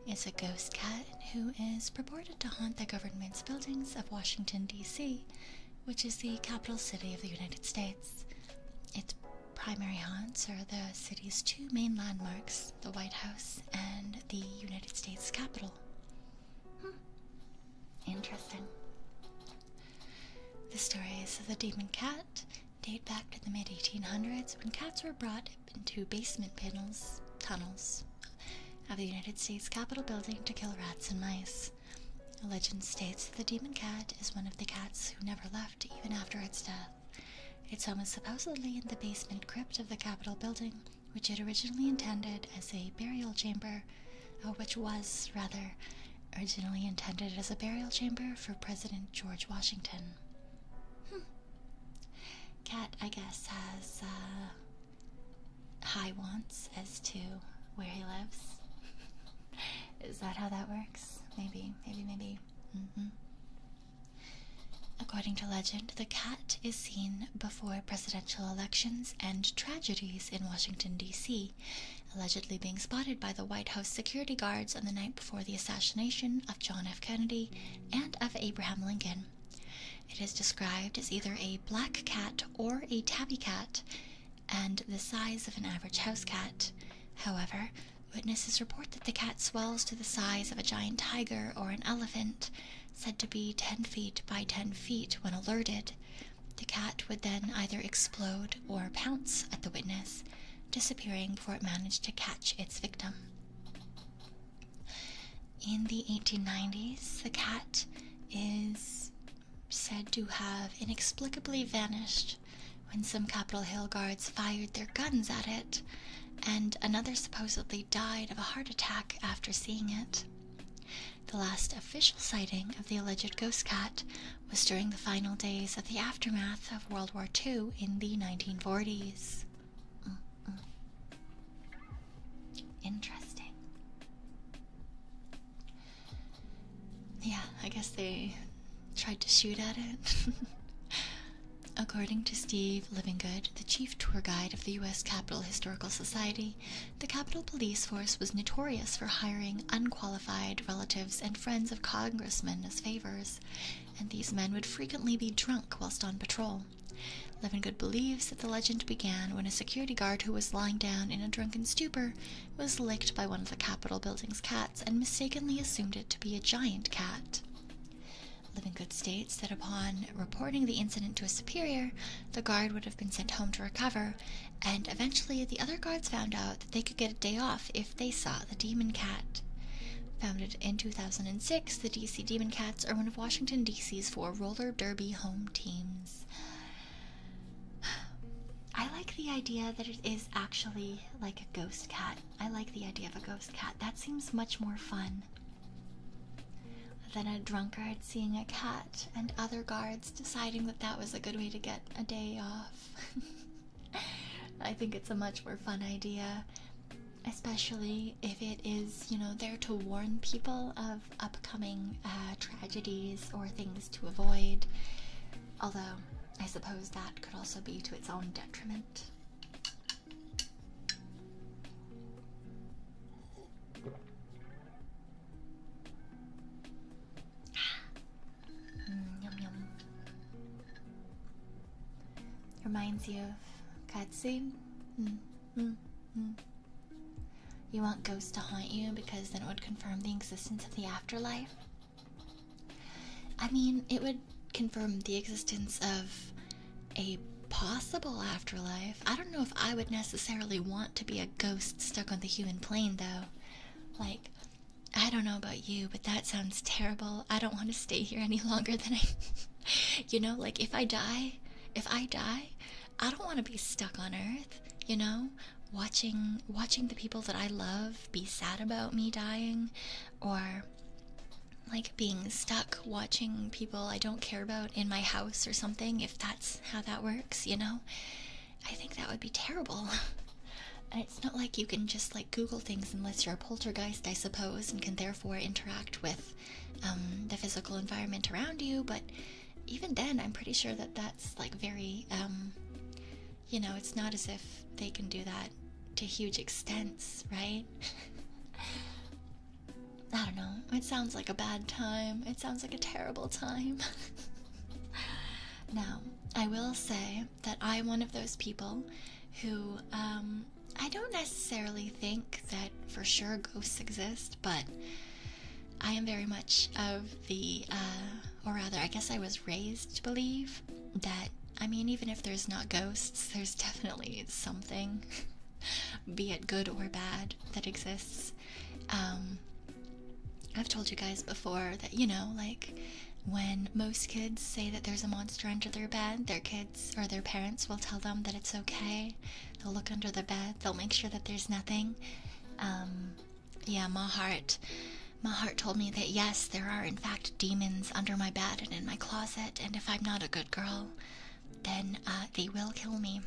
is a ghost cat who is purported to haunt the government's buildings of Washington, D.C., which is the capital city of the United States. It's primary haunts are the city's two main landmarks, the White House and the United States Capitol. Interesting. The stories of the demon cat date back to the mid-1800s when cats were brought into basement tunnels of the United States Capitol building to kill rats and mice. A legend states that the demon cat is one of the cats who never left even after its death. Its home is supposedly in the basement crypt of the Capitol building, which it originally intended as a burial chamber, originally intended as a burial chamber for President George Washington. Cat, I guess, has high wants as to where he lives. Is that how that works? Maybe. According to legend, the cat is seen before presidential elections and tragedies in Washington, D.C., allegedly being spotted by the White House security guards on the night before the assassination of John F. Kennedy and of Abraham Lincoln. It is described as either a black cat or a tabby cat, and the size of an average house cat. However, witnesses report that the cat swells to the size of a giant tiger or an elephant, said to be 10 feet by 10 feet when alerted. The cat would then either explode or pounce at the witness, disappearing before it managed to catch its victim. In the 1890s, the cat is said to have inexplicably vanished when some Capitol Hill guards fired their guns at it, and another supposedly died of a heart attack after seeing it. The last official sighting of the alleged ghost cat was during the final days of the aftermath of World War II in the 1940s. Interesting. Yeah, I guess they tried to shoot at it. According to Steve Livingood, the chief tour guide of the U.S. Capitol Historical Society, the Capitol Police Force was notorious for hiring unqualified relatives and friends of congressmen as favors, and these men would frequently be drunk whilst on patrol. Livingood believes that the legend began when a security guard who was lying down in a drunken stupor was licked by one of the Capitol building's cats and mistakenly assumed it to be a giant cat. Livingood states that upon reporting the incident to a superior, the guard would have been sent home to recover, and eventually the other guards found out that they could get a day off if they saw the demon cat. Founded in 2006, the DC Demon Cats are one of Washington, D.C.'s 4 roller derby home teams. I like the idea that it is actually like a ghost cat. I like the idea of a ghost cat. That seems much more fun than a drunkard seeing a cat and other guards deciding that that was a good way to get a day off. I think it's a much more fun idea, especially if it is, there to warn people of upcoming tragedies or things to avoid. Although, I suppose that could also be to its own detriment. Yum yum. Reminds you of cutscene. You want ghosts to haunt you because then it would confirm the existence of the afterlife? I mean, it would confirm the existence of a possible afterlife. I don't know if I would necessarily want to be a ghost stuck on the human plane, though. Like, I don't know about you, but that sounds terrible. I don't want to stay here any longer than like, if I die, I don't want to be stuck on Earth, watching the people that I love be sad about me dying, or like being stuck watching people I don't care about in my house or something, if that's how that works, I think that would be terrible. And it's not like you can just Google things unless you're a poltergeist, I suppose, and can therefore interact with the physical environment around you. But even then, I'm pretty sure that that's very, it's not as if they can do that to huge extents, right? I don't know. It sounds like a bad time. It sounds like a terrible time. Now, I will say that I'm one of those people who, I don't necessarily think that for sure ghosts exist, but I am very much of the, or rather, I guess I was raised to believe that, I mean, even if there's not ghosts, there's definitely something, be it good or bad, that exists. I've told you guys before that, you know, like, when most kids say that there's a monster under their bed, their kids or their parents will tell them that it's okay. They'll look under the bed, they'll make sure that there's nothing. Yeah, my heart told me that yes, there are in fact demons under my bed and in my closet, and if I'm not a good girl, then they will kill me.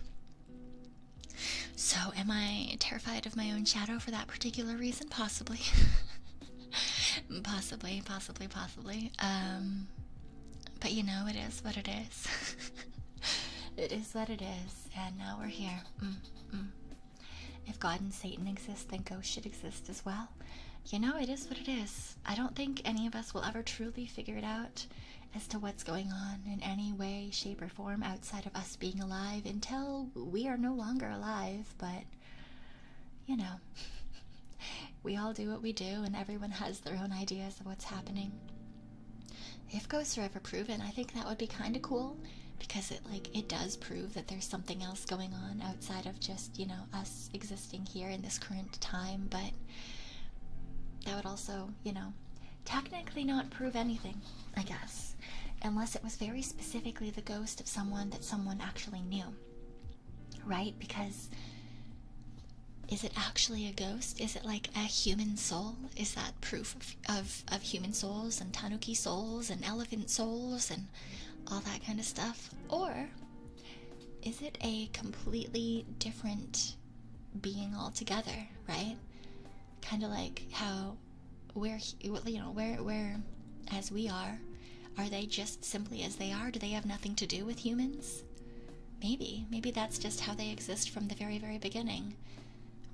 So am I terrified of my own shadow for that particular reason? Possibly. Possibly. But you know, it is what it is. It is what it is, and now we're here. If God and Satan exist, then ghosts should exist as well. You know, it is what it is. I don't think any of us will ever truly figure it out as to what's going on in any way, shape, or form outside of us being alive until we are no longer alive, but, you know, we all do what we do, and everyone has their own ideas of what's happening. If ghosts are ever proven, I think that would be kind of cool, because it does prove that there's something else going on outside of just, you know, us existing here in this current time, but that would also, you know, technically not prove anything, I guess, unless it was very specifically the ghost of someone that someone actually knew, right? Because is it actually a ghost? Is it like a human soul? Is that proof of human souls and Tanuki souls and elephant souls and all that kind of stuff? Or is it a completely different being altogether, right? Kind of like how we're, you know, we're as we are they just simply as they are? Do they have nothing to do with humans? Maybe that's just how they exist from the very, very beginning.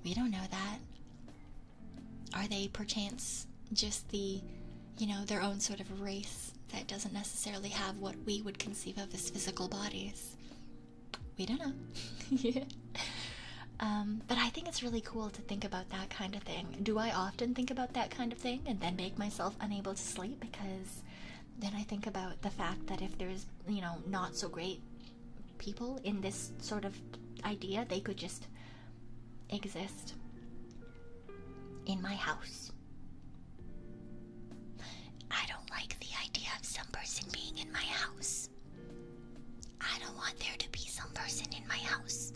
We don't know that. Are they perchance just the, you know, their own sort of race that doesn't necessarily have what we would conceive of as physical bodies? We don't know. Yeah. But I think it's really cool to think about that kind of thing. Do I often think about that kind of thing and then make myself unable to sleep? Because then I think about the fact that if there's, you know, not so great people in this sort of idea, they could just exist in my house. I don't like the idea of some person being in my house. I don't want there to be some person in my house.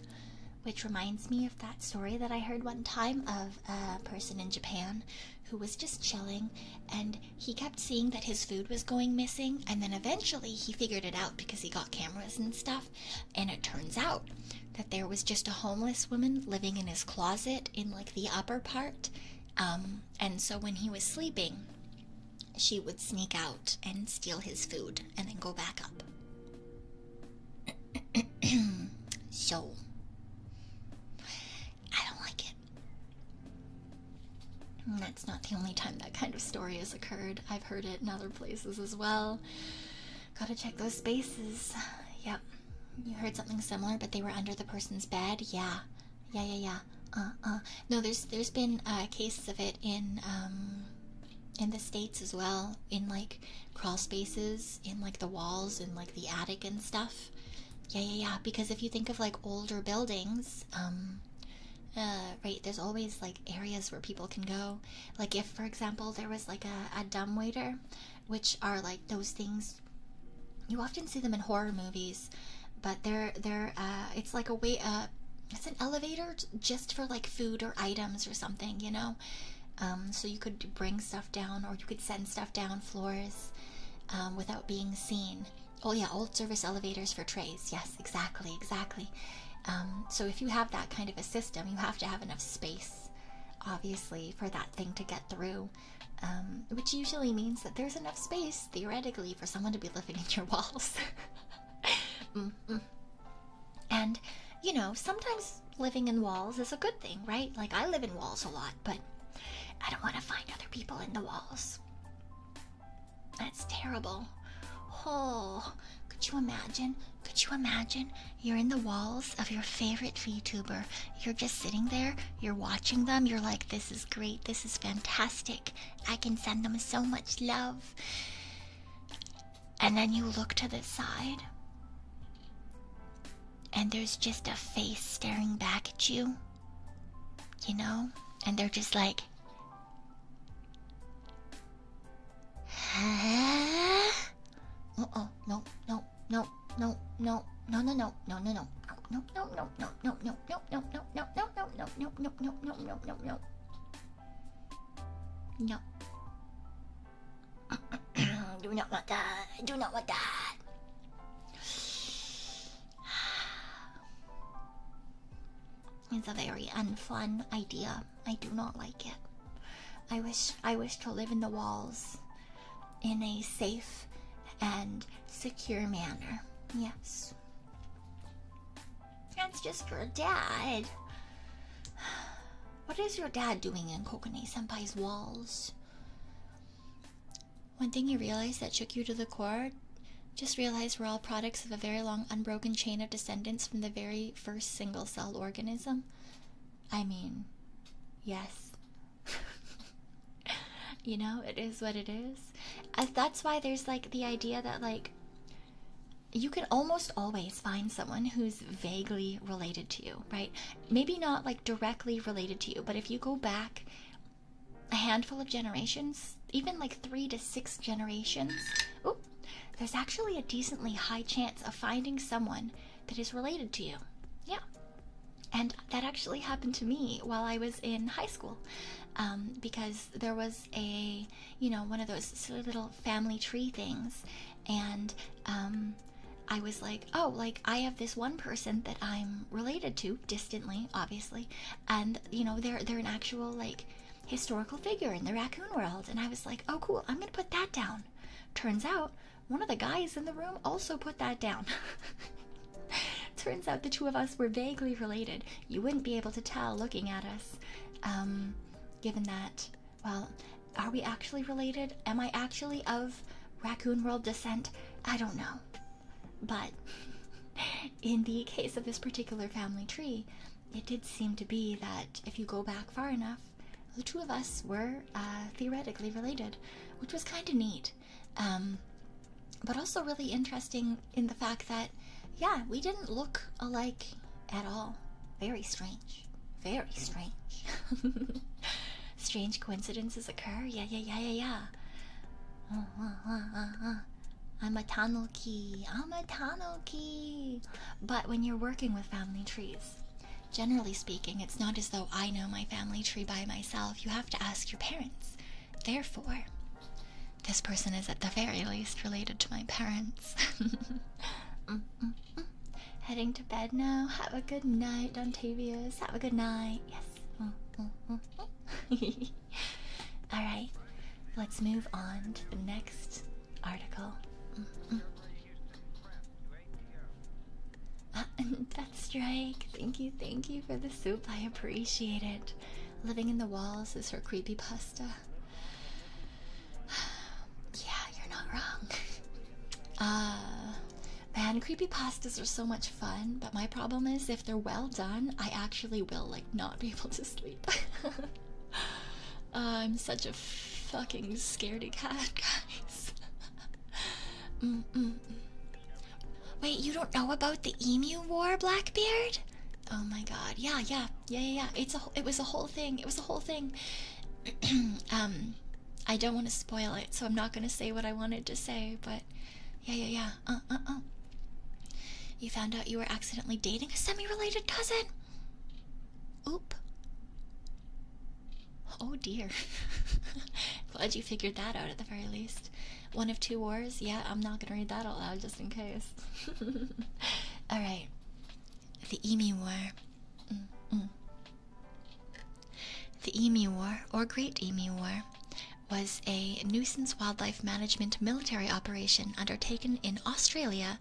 Which reminds me of that story that I heard one time of a person in Japan who was just chilling, and he kept seeing that his food was going missing, and then eventually he figured it out because he got cameras and stuff, and it turns out that there was just a homeless woman living in his closet in like the upper part, and so when he was sleeping, she would sneak out and steal his food and then go back up. So I don't like it. And that's not the only time that kind of story has occurred. I've heard it in other places as well. Gotta check those spaces. Yep. You heard something similar, but they were under the person's bed? Yeah. No, there's been cases of it in the States as well, in like crawl spaces, in like the walls, in like the attic and stuff. Yeah, because if you think of like older buildings, right, there's always like areas where people can go. Like if, for example, there was like a dumbwaiter, which are like those things, you often see them in horror movies, but they're it's like a way, it's an elevator just for like food or items or something, you know? So you could bring stuff down, or you could send stuff down floors without being seen. Oh yeah, old service elevators for trays. Yes, exactly. So if you have that kind of a system, you have to have enough space, obviously, for that thing to get through, which usually means that there's enough space, theoretically, for someone to be living in your walls. And, you know, sometimes living in walls is a good thing, right? Like, I live in walls a lot, but I don't want to find other people in the walls. That's terrible. Oh, Could you imagine? Could you imagine? You're in the walls of your favorite VTuber. You're just sitting there, you're watching them, you're like, this is great, this is fantastic. I can send them so much love. And then you look to the side, and there's just a face staring back at you, you know? And they're just like, huh? Uh-oh, no, no, no, no, no, no, no, no, no, no, no. No, no, no, no, no, no, no, no, no, no, no, no, no, no, no, no, no, no, no, no. No. Do not want that. Do not want that. It's a very unfun idea. I do not like it. I wish to live in the walls in a safe and secure manner. Yes. That's just your dad. What is your dad doing in Kokone-senpai's walls? One thing you realize that shook you to the core, just realize we're all products of a very long unbroken chain of descendants from the very first single-celled organism. I mean, yes. You know, it is what it is. That's why there's like the idea that like you can almost always find someone who's vaguely related to you, right? Maybe not like directly related to you, but if you go back a handful of generations, even like 3 to 6 generations, there's actually a decently high chance of finding someone that is related to you. Yeah. And that actually happened to me while I was in high school, because there was a, you know, one of those sort of little family tree things, and I was like, oh, like I have this one person that I'm related to, distantly, obviously, and you know, they're an actual like historical figure in the raccoon world, and I was like, oh cool, I'm gonna put that down. Turns out one of the guys in the room also put that down. Turns out the two of us were vaguely related. You wouldn't be able to tell looking at us, given that, well, are we actually related? Am I actually of raccoon world descent? I don't know. But in the case of this particular family tree, it did seem to be that if you go back far enough, the two of us were theoretically related, which was kind of neat. But also really interesting in the fact that, yeah, we didn't look alike at all. Very strange. Very strange. Strange coincidences occur. Yeah. I'm a Tanuki. I'm a Tanuki. But when you're working with family trees, generally speaking, it's not as though I know my family tree by myself. You have to ask your parents. Therefore, this person is at the very least related to my parents. Heading to bed now. Have a good night, Dontavius. Have a good night. Yes. Alright, let's move on to the next article. That's Strike. Thank you for the soup. I appreciate it. Living in the walls is her creepypasta. Yeah, you're not wrong. Man, creepypastas are so much fun, but my problem is if they're well done, I actually will like not be able to sleep. I'm such a fucking scaredy cat, guys. Wait, you don't know about the Emu War, Blackbeard? Oh my god, yeah. It was a whole thing. I don't want to spoil it, so I'm not gonna say what I wanted to say, but yeah. You found out you were accidentally dating a semi-related cousin? Oop. Oh dear. Glad you figured that out at the very least. One of two wars? Yeah, I'm not gonna read that out loud just in case. Alright. The Emu War. The Emu War, or Great Emu War, was a nuisance wildlife management military operation undertaken in Australia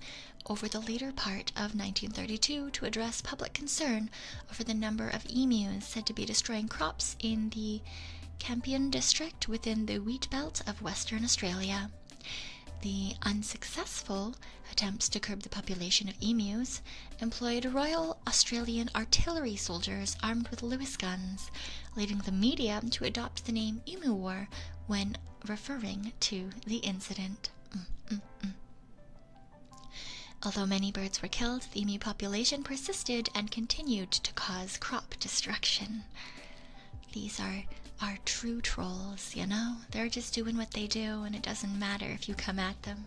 over the later part of 1932 to address public concern over the number of emus said to be destroying crops in the Campion district within the wheat belt of Western Australia. The unsuccessful attempts to curb the population of emus employed Royal Australian Artillery soldiers armed with Lewis guns, leading the media to adopt the name Emu War when referring to the incident. Although many birds were killed, the emu population persisted and continued to cause crop destruction. These are true trolls, you know? They're just doing what they do, and it doesn't matter if you come at them.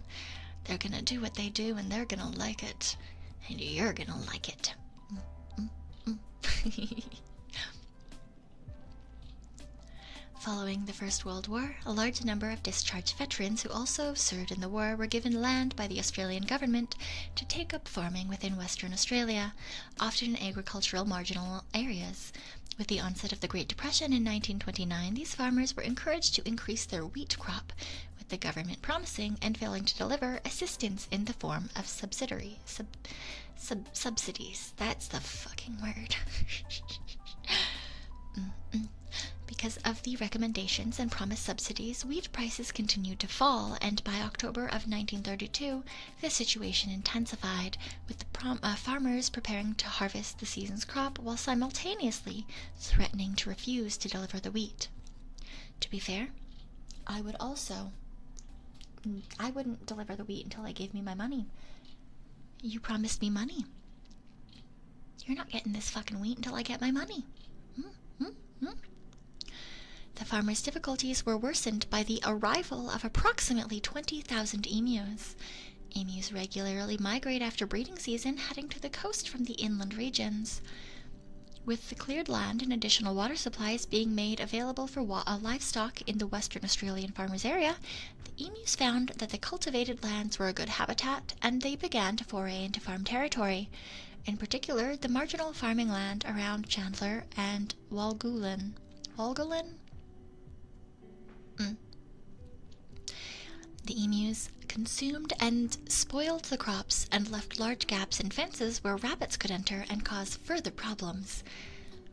They're gonna do what they do, and they're gonna like it. And you're gonna like it. Following the First World War, a large number of discharged veterans who also served in the war were given land by the Australian government to take up farming within Western Australia, often in agricultural marginal areas. With the onset of the Great Depression in 1929, these farmers were encouraged to increase their wheat crop, with the government promising and failing to deliver assistance in the form of subsidies. That's the fucking word. Because of the recommendations and promised subsidies, wheat prices continued to fall, and by October of 1932, the situation intensified, with the farmers preparing to harvest the season's crop while simultaneously threatening to refuse to deliver the wheat. To be fair, I wouldn't deliver the wheat until they gave me my money. You promised me money. You're not getting this fucking wheat until I get my money. The farmers' difficulties were worsened by the arrival of approximately 20,000 emus. Emus regularly migrate after breeding season, heading to the coast from the inland regions. With the cleared land and additional water supplies being made available for livestock in the Western Australian farmers' area, the emus found that the cultivated lands were a good habitat, and they began to foray into farm territory. In particular, the marginal farming land around Chandler and Walgoolan. The emus consumed and spoiled the crops and left large gaps in fences where rabbits could enter and cause further problems.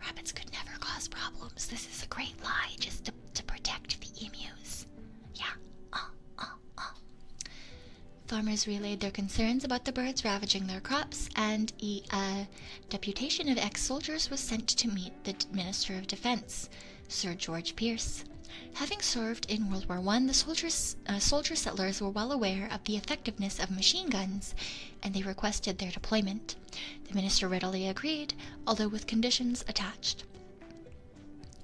Rabbits could never cause problems. This is a great lie, just to protect the emus. Yeah. Farmers relayed their concerns about the birds ravaging their crops, and a deputation of ex-soldiers was sent to meet the Minister of Defense, Sir George Pearce. Having served in World War I, the soldier settlers were well aware of the effectiveness of machine guns, and they requested their deployment. The minister readily agreed, although with conditions attached.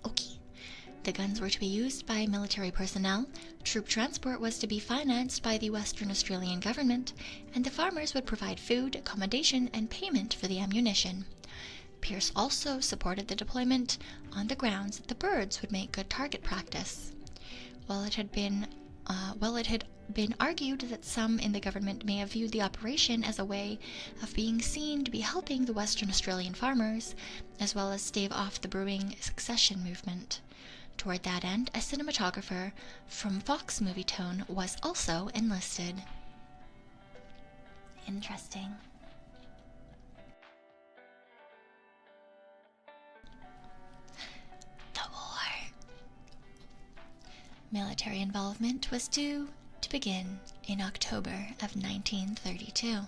Okay. The guns were to be used by military personnel, troop transport was to be financed by the Western Australian government, and the farmers would provide food, accommodation, and payment for the ammunition. Pearce also supported the deployment on the grounds that the birds would make good target practice. While it had been argued that some in the government may have viewed the operation as a way of being seen to be helping the Western Australian farmers, as well as stave off the brewing succession movement. Toward that end, a cinematographer from Fox Movie Tone was also enlisted. Interesting. Military involvement was due to begin in October of 1932.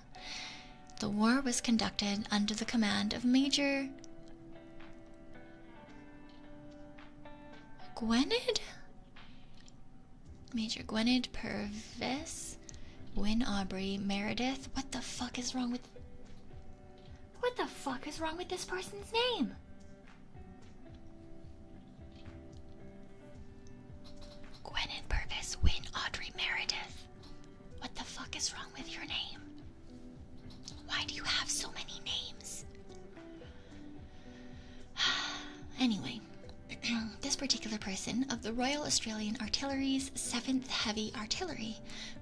The war was conducted under the command of Major Gwynedd Purvis, Wyn Aubrey Meredith. What the fuck is wrong with this person's name? Gwynedd Purvis, Wyn Audrey Meredith. What the fuck is wrong with your name? Why do you have so many names? Anyway, this particular person of the Royal Australian Artillery's 7th Heavy Artillery,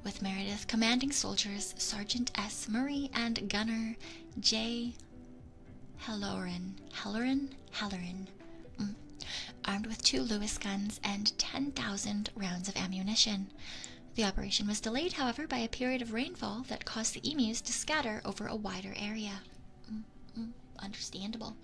with Meredith commanding soldiers Sergeant S. Murray and Gunner J. Halloran, armed with 2 Lewis guns and 10,000 rounds of ammunition. The operation was delayed, however, by a period of rainfall that caused the emus to scatter over a wider area. Understandable.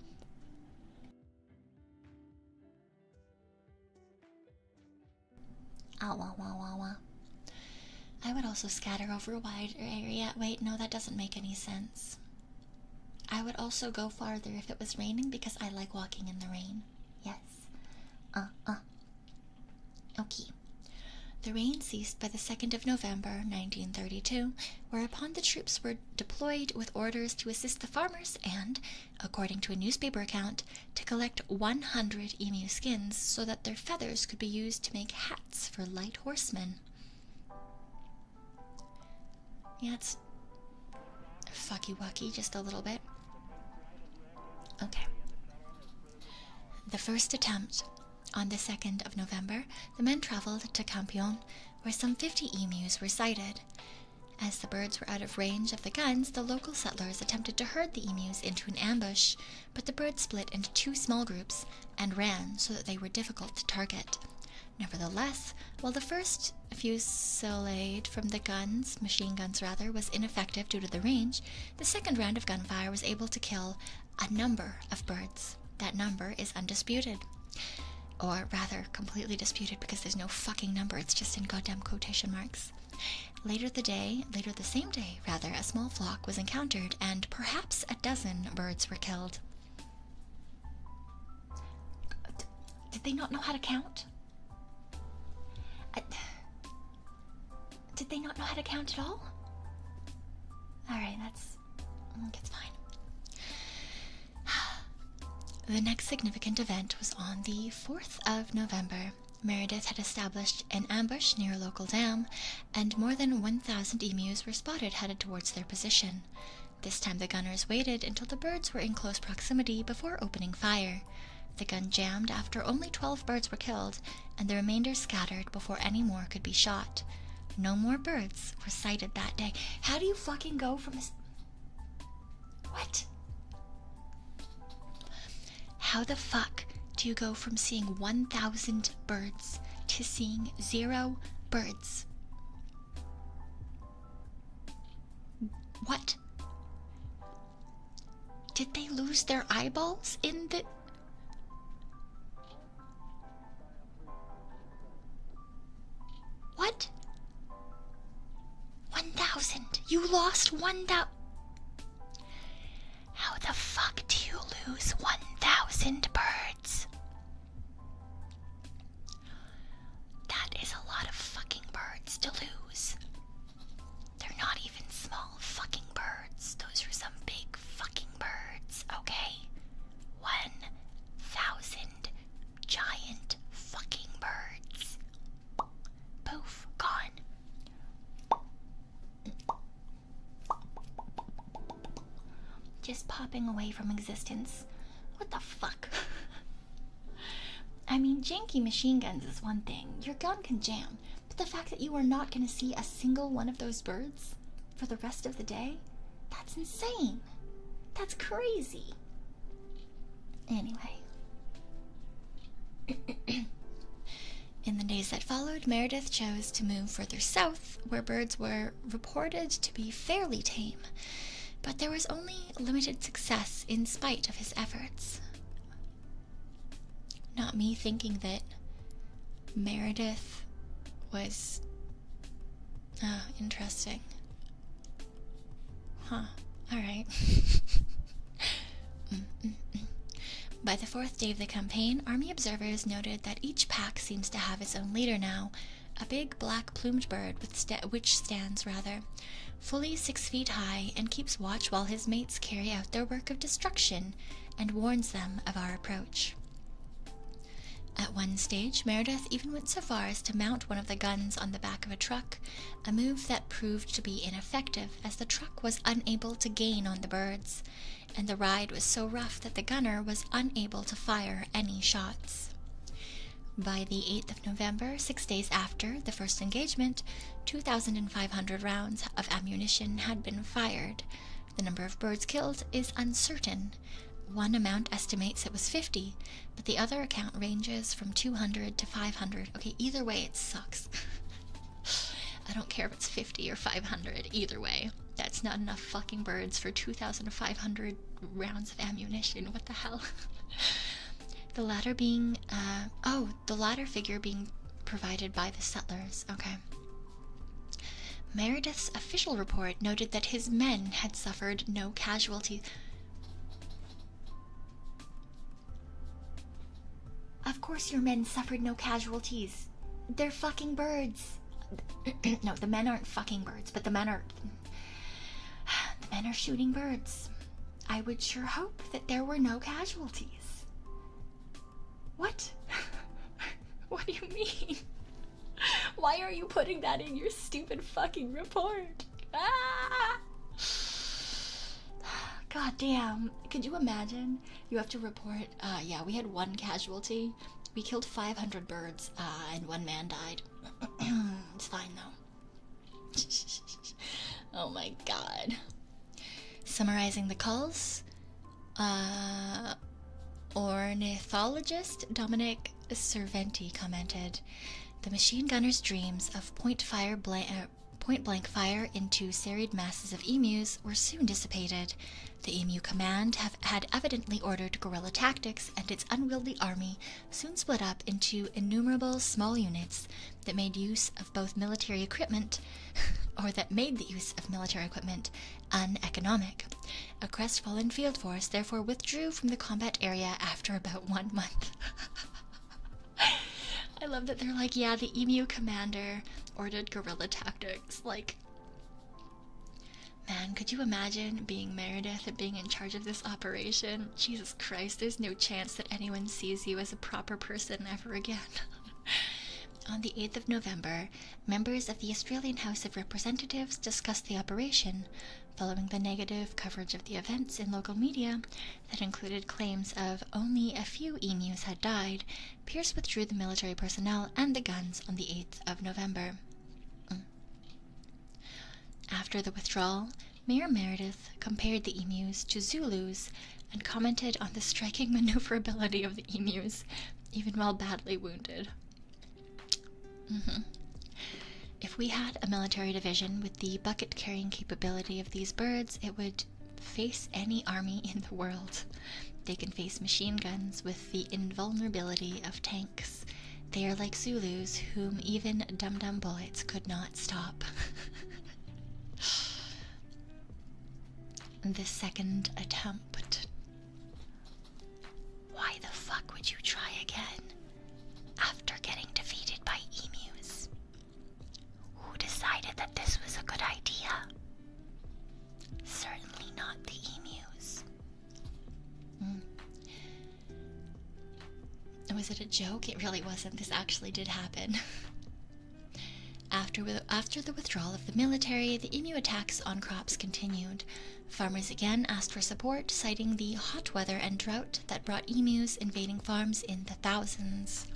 I would also scatter over a wider area. Wait, no, that doesn't make any sense. I would also go farther if it was raining because I like walking in the rain. Yes. Okay. The rain ceased by the 2nd of November, 1932, whereupon the troops were deployed with orders to assist the farmers and, according to a newspaper account, to collect 100 emu skins so that their feathers could be used to make hats for light horsemen. Yeah, it's fucky-wucky just a little bit. Okay. The first attempt. On the 2nd of November, the men traveled to Campion, where some 50 emus were sighted. As the birds were out of range of the guns, the local settlers attempted to herd the emus into an ambush, but the birds split into 2 small groups and ran so that they were difficult to target. Nevertheless, while the first fusillade from the guns, machine guns rather, was ineffective due to the range, the second round of gunfire was able to kill a number of birds. That number is undisputed. Or rather, completely disputed because there's no fucking number, it's just in goddamn quotation marks. Later the same day, a small flock was encountered and perhaps a dozen birds were killed. Did they not know how to count? Did they not know how to count at all? Alright, it's fine. The next significant event was on the 4th of November. Meredith had established an ambush near a local dam, and more than 1,000 emus were spotted headed towards their position. This time the gunners waited until the birds were in close proximity before opening fire. The gun jammed after only 12 birds were killed, and the remainder scattered before any more could be shot. No more birds were sighted that day. How do you fucking go from this? What? How the fuck do you go from seeing 1,000 birds to seeing 0 birds? What? Did they lose their eyeballs in the... What? 1,000. You lost 1,000. How the fuck do you lose 1,000 birds? That is a lot of fucking birds to lose. They're not even small fucking birds. Those are some big fucking birds, okay? 1,000 giant fucking birds. Poof, gone. Just popping away from existence. What the fuck? I mean, janky machine guns is one thing. Your gun can jam. But the fact that you are not going to see a single one of those birds for the rest of the day? That's insane. That's crazy. Anyway. In the days that followed, Meredith chose to move further south, where birds were reported to be fairly tame. But there was only limited success in spite of his efforts. Not me thinking that Meredith was... interesting. Huh, alright. By the 4th day of the campaign, army observers noted that each pack seems to have its own leader now, a big black plumed bird which stands fully 6 feet high and keeps watch while his mates carry out their work of destruction and warns them of our approach. At one stage, Meredith even went so far as to mount one of the guns on the back of a truck, a move that proved to be ineffective as the truck was unable to gain on the birds, and the ride was so rough that the gunner was unable to fire any shots. By the 8th of November, 6 days after the first engagement, 2,500 rounds of ammunition had been fired. The number of birds killed is uncertain. One account estimates it was 50, but the other account ranges from 200 to 500. Okay, either way it sucks. I don't care if it's 50 or 500, either way. That's not enough fucking birds for 2,500 rounds of ammunition. What the hell? The latter being, the latter figure being provided by the settlers. Okay. Meredith's official report noted that his men had suffered no casualties. Of course your men suffered no casualties. They're fucking birds. No, the men aren't fucking birds, but the men are shooting birds. I would sure hope that there were no casualties. What? What do you mean? Why are you putting that in your stupid fucking report? Ah! God damn. Could you imagine? You have to report, yeah, we had 1 casualty. We killed 500 birds, and 1 man died. It's fine, though. Oh my god. Summarizing the calls, ornithologist Dominic Cerventi commented, "The machine gunner's dreams of point-blank fire into serried masses of emus were soon dissipated. The emu command had evidently ordered guerrilla tactics, and its unwieldy army soon split up into innumerable small units that made use of both military equipment, or that made the use of military equipment uneconomic. A crestfallen field force therefore withdrew from the combat area after about 1 month." I love that they're like, yeah, the emu commander ordered guerrilla tactics. Like, man, could you imagine being Meredith and being in charge of this operation? Jesus Christ, there's no chance that anyone sees you as a proper person ever again. On the 8th of November, members of the Australian House of Representatives discussed the operation, following the negative coverage of the events in local media that included claims of only a few emus had died. Pierce withdrew the military personnel and the guns on the 8th of November. After the withdrawal, Mayor Meredith compared the emus to Zulus and commented on the striking maneuverability of the emus, even while badly wounded. If we had a military division with the bucket-carrying capability of these birds, it would face any army in the world. They can face machine guns with the invulnerability of tanks. They are like Zulus, whom even dum-dum bullets could not stop. The second attempt. Why the fuck would you try again after getting defeated by emus? Who decided that this was a good idea? Certainly not the emus. Was it a joke? It really wasn't. This actually did happen. After the withdrawal of the military, the emu attacks on crops continued. Farmers again asked for support, citing the hot weather and drought that brought emus invading farms in the thousands.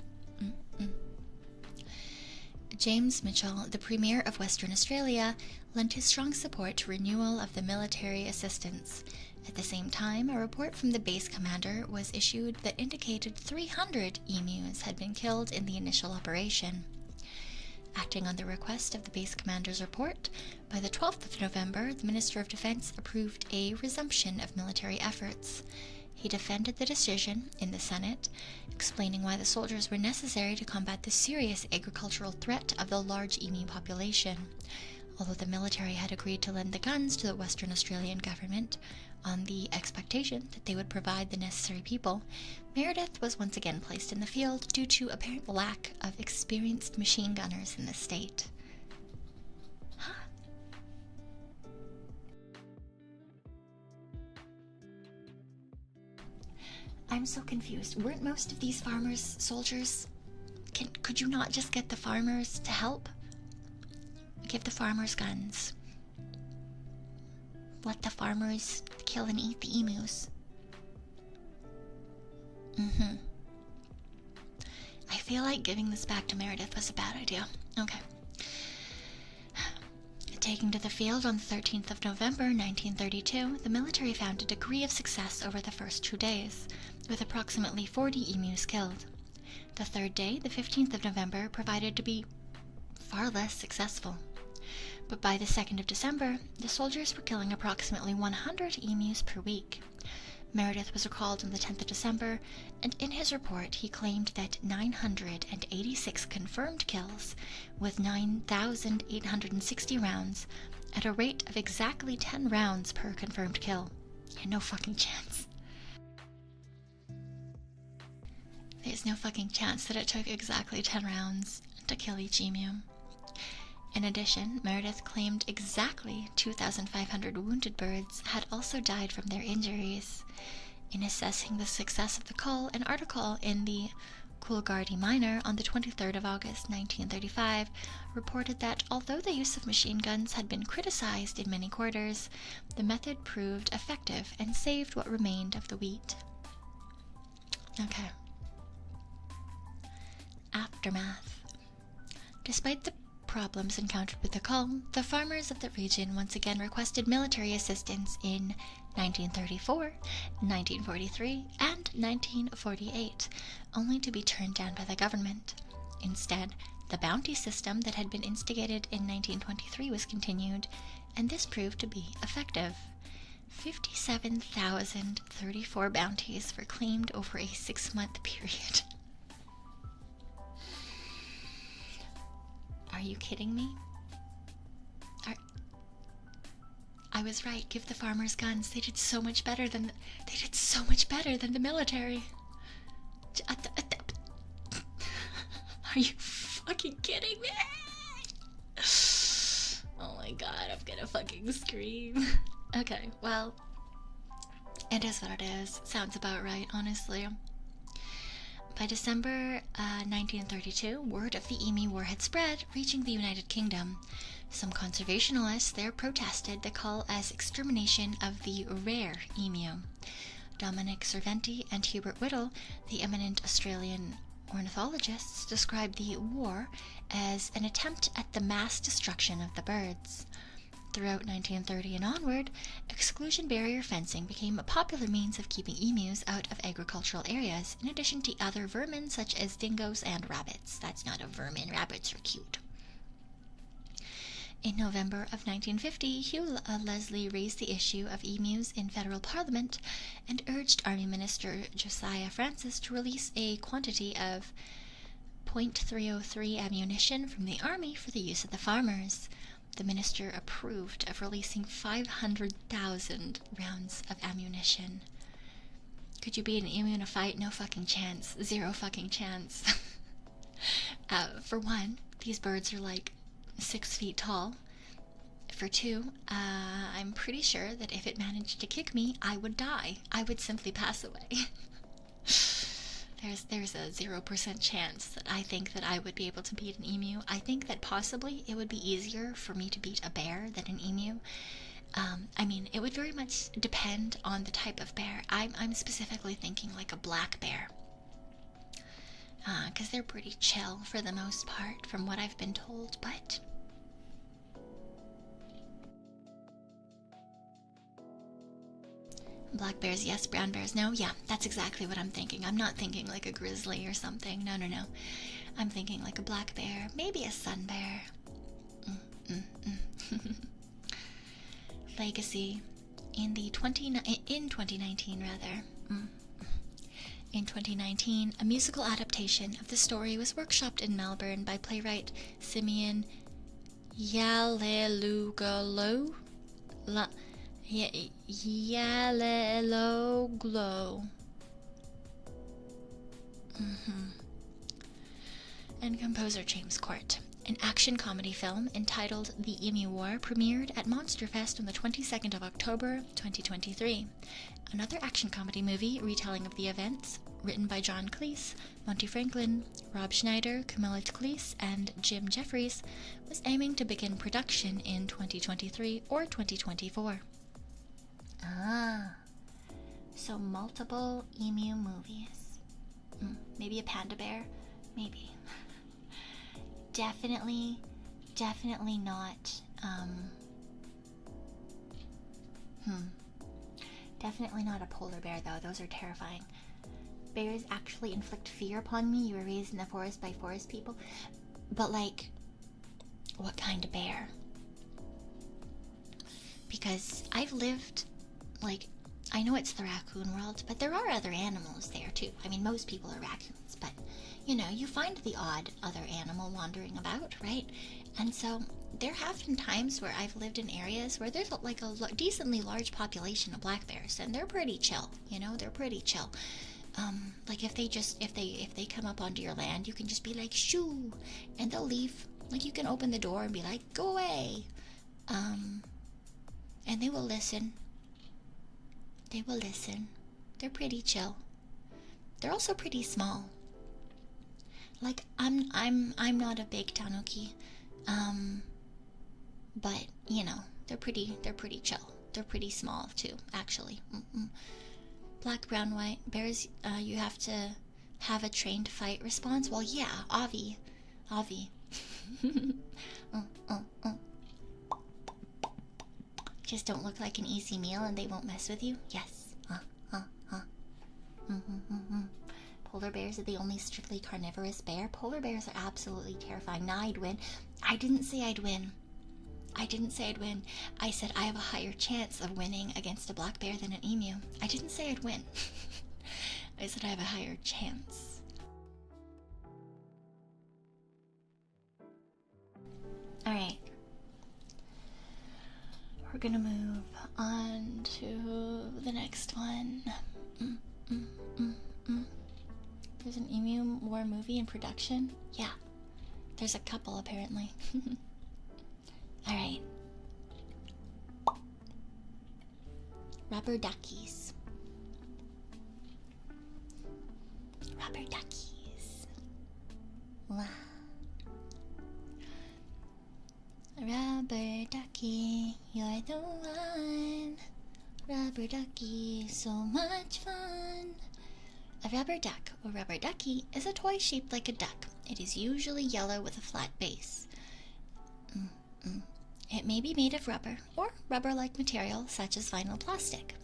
James Mitchell, the Premier of Western Australia, lent his strong support to renewal of the military assistance. At the same time, a report from the base commander was issued that indicated 300 emus had been killed in the initial operation. Acting on the request of the base commander's report, by the 12th of November, the Minister of Defense approved a resumption of military efforts. He defended the decision in the Senate, explaining why the soldiers were necessary to combat the serious agricultural threat of the large emu population. Although the military had agreed to lend the guns to the Western Australian government on the expectation that they would provide the necessary people, Meredith was once again placed in the field due to apparent lack of experienced machine gunners in the state. I'm so confused. Weren't most of these farmers soldiers? Could you not just get the farmers to help? Give the farmers guns. Let the farmers kill and eat the emus. I feel like giving this back to Meredith was a bad idea. Okay. Taking to the field on the 13th of November, 1932, the military found a degree of success over the first 2 days, with approximately 40 emus killed. The third day, the 15th of November, provided to be far less successful. But by the 2nd of December, the soldiers were killing approximately 100 emus per week. Meredith was recalled on the 10th of December, and in his report he claimed that 986 confirmed kills, with 9,860 rounds, at a rate of exactly 10 rounds per confirmed kill. Yeah, no fucking chance. There's no fucking chance that it took exactly 10 rounds to kill each emu. In addition, Meredith claimed exactly 2,500 wounded birds had also died from their injuries. In assessing the success of the cull, an article in the Coolgardie Miner on the 23rd of August 1935 reported that although the use of machine guns had been criticized in many quarters, the method proved effective and saved what remained of the wheat. Okay. Aftermath. Despite the problems encountered with the cull, the farmers of the region once again requested military assistance in 1934, 1943, and 1948, only to be turned down by the government. Instead, the bounty system that had been instigated in 1923 was continued, and this proved to be effective. 57,034 bounties were claimed over a 6-month period. Are you kidding me? I was right. Give the farmers guns. They did so much better than the military. Are you fucking kidding me? Oh my god, I'm gonna fucking scream. Okay, well, it is what it is. Sounds about right, honestly. By December 1932, word of the emu war had spread, reaching the United Kingdom. Some conservationists there protested the call as extermination of the rare emu. Dominic Cerventi and Hubert Whittle, the eminent Australian ornithologists, described the war as an attempt at the mass destruction of the birds. Throughout 1930 and onward, exclusion barrier fencing became a popular means of keeping emus out of agricultural areas, in addition to other vermin such as dingoes and rabbits. That's not a vermin, rabbits are cute. In November of 1950, Hugh Leslie raised the issue of emus in federal parliament and urged Army Minister Josiah Francis to release a quantity of .303 ammunition from the Army for the use of the farmers. The minister approved of releasing 500,000 rounds of ammunition. Could you beat an emu in a fight? No fucking chance. Zero fucking chance. For one, these birds are like 6 feet tall. For two, I'm pretty sure that if it managed to kick me, I would die. I would simply pass away. There's a 0% chance that I think that I would be able to beat an emu. I think that possibly it would be easier for me to beat a bear than an emu. I mean, it would very much depend on the type of bear. I'm specifically thinking like a black bear. Because they're pretty chill for the most part, from what I've been told, but... Black bears, yes. Brown bears, no. Yeah, that's exactly what I'm thinking. I'm not thinking like a grizzly or something. No. I'm thinking like a black bear. Maybe a sun bear. Legacy. In 2019, rather. In 2019, a musical adaptation of the story was workshopped in Melbourne by playwright Simeon Yalelugalo. Yaleloglo. And composer James Court. An action comedy film entitled The Emu War premiered at Monsterfest on the 22nd of October 2023. Another action comedy movie retelling of the events, written by John Cleese, Monty Franklin, Rob Schneider, Camilla Cleese, and Jim Jeffries, was aiming to begin production in 2023 or 2024. So multiple emu movies. Maybe a panda bear? Maybe. Definitely not, Definitely not a polar bear, though. Those are terrifying. Bears actually inflict fear upon me. You were raised in the forest by forest people. But, like, what kind of bear? Because I've lived I know it's the raccoon world, but there are other animals there too. I mean, most people are raccoons, but you know, you find the odd other animal wandering about, right? And so there have been times where I've lived in areas where there's like a decently large population of black bears, and they're pretty chill. You know, they're pretty chill. Like if they come up onto your land, you can just be like shoo, and they'll leave. Like you can open the door and be like, go away. And they will listen. They will listen. They're pretty chill. They're also pretty small. Like I'm not a big Tanuki, but you know they're pretty chill. They're pretty small too, actually. Black, brown, white bears. You have to have a trained fight response. Well, yeah, Avi. Just don't look like an easy meal and they won't mess with you? Yes. Polar bears are the only strictly carnivorous bear. Polar bears are absolutely terrifying. Nah, I'd win. I didn't say I'd win. I said I have a higher chance of winning against a black bear than an emu. I didn't say I'd win. I said I have a higher chance. Alright. We're gonna move on to the next one. There's an emu war movie in production? Yeah. There's a couple, apparently. Alright. Rubber duckies. Rubber duckies. Wow. Rubber ducky, you're the one. Rubber ducky, so much fun. A rubber duck or rubber ducky is a toy shaped like a duck. It is usually yellow with a flat base. It may be made of rubber or rubber-like material such as vinyl plastic.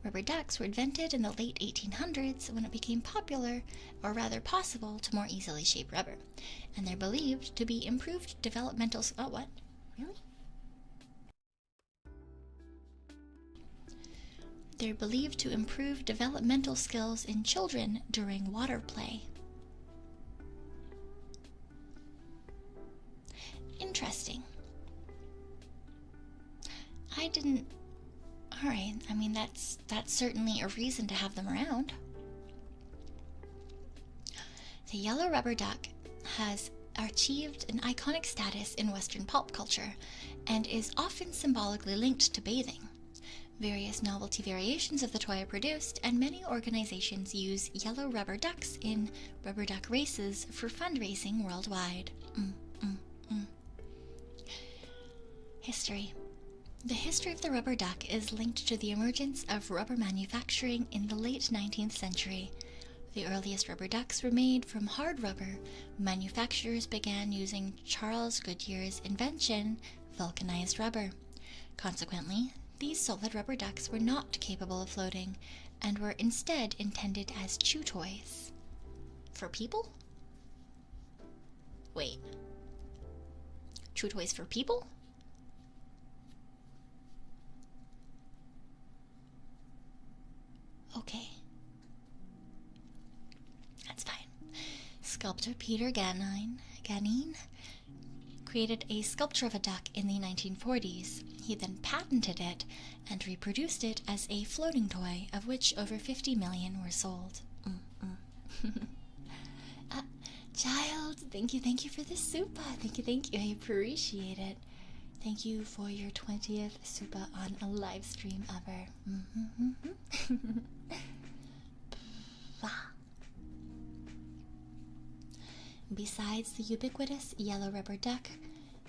Rubber ducks were invented in the late 1800s when it became popular, or rather possible, to more easily shape rubber, and they're believed to be improved developmental... Oh, what? Really? They're believed to improve developmental skills in children during water play. Interesting. I didn't... Alright, I mean, that's certainly a reason to have them around. The yellow rubber duck has achieved an iconic status in Western pulp culture and is often symbolically linked to bathing. Various novelty variations of the toy are produced, and many organizations use yellow rubber ducks in rubber duck races for fundraising worldwide. History. The history of the rubber duck is linked to the emergence of rubber manufacturing in the late 19th century. The earliest rubber ducks were made from hard rubber. Manufacturers began using Charles Goodyear's invention, vulcanized rubber. Consequently, these solid rubber ducks were not capable of floating and were instead intended as chew toys. For people? Wait. Chew toys for people? Okay. That's fine. Sculptor Peter Ganin created a sculpture of a duck in the 1940s. He then patented it and reproduced it as a floating toy, of which over 50 million were sold. Child, thank you for the super. Thank you. I appreciate it. Thank you for your 20th super on a live stream ever. Besides the ubiquitous yellow rubber duck,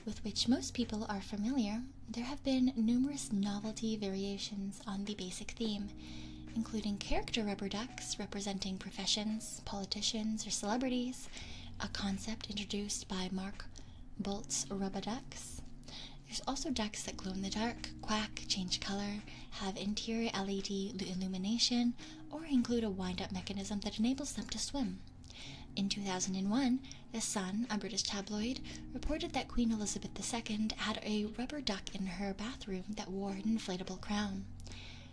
with which most people are familiar, there have been numerous novelty variations on the basic theme, including character rubber ducks representing professions, politicians, or celebrities, a concept introduced by Mark Bolt's Rubber Ducks. There's also ducks that glow in the dark, quack, change color, have interior LED illumination, or include a wind-up mechanism that enables them to swim. In 2001, The Sun, a British tabloid, reported that Queen Elizabeth II had a rubber duck in her bathroom that wore an inflatable crown.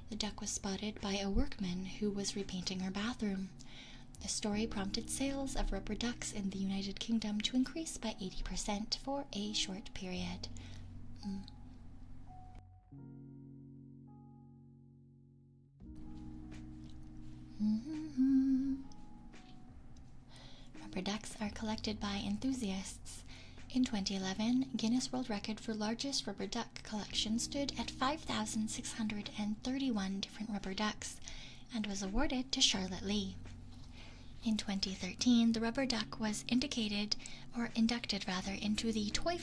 the duck was spotted by a workman who was repainting her bathroom. The story prompted sales of rubber ducks in the United Kingdom to increase by 80% for a short period. Rubber ducks are collected by enthusiasts. In 2011, Guinness World Record for largest rubber duck collection stood at 5,631 different rubber ducks and was awarded to Charlotte Lee. In 2013, the rubber duck was inducted into the Toy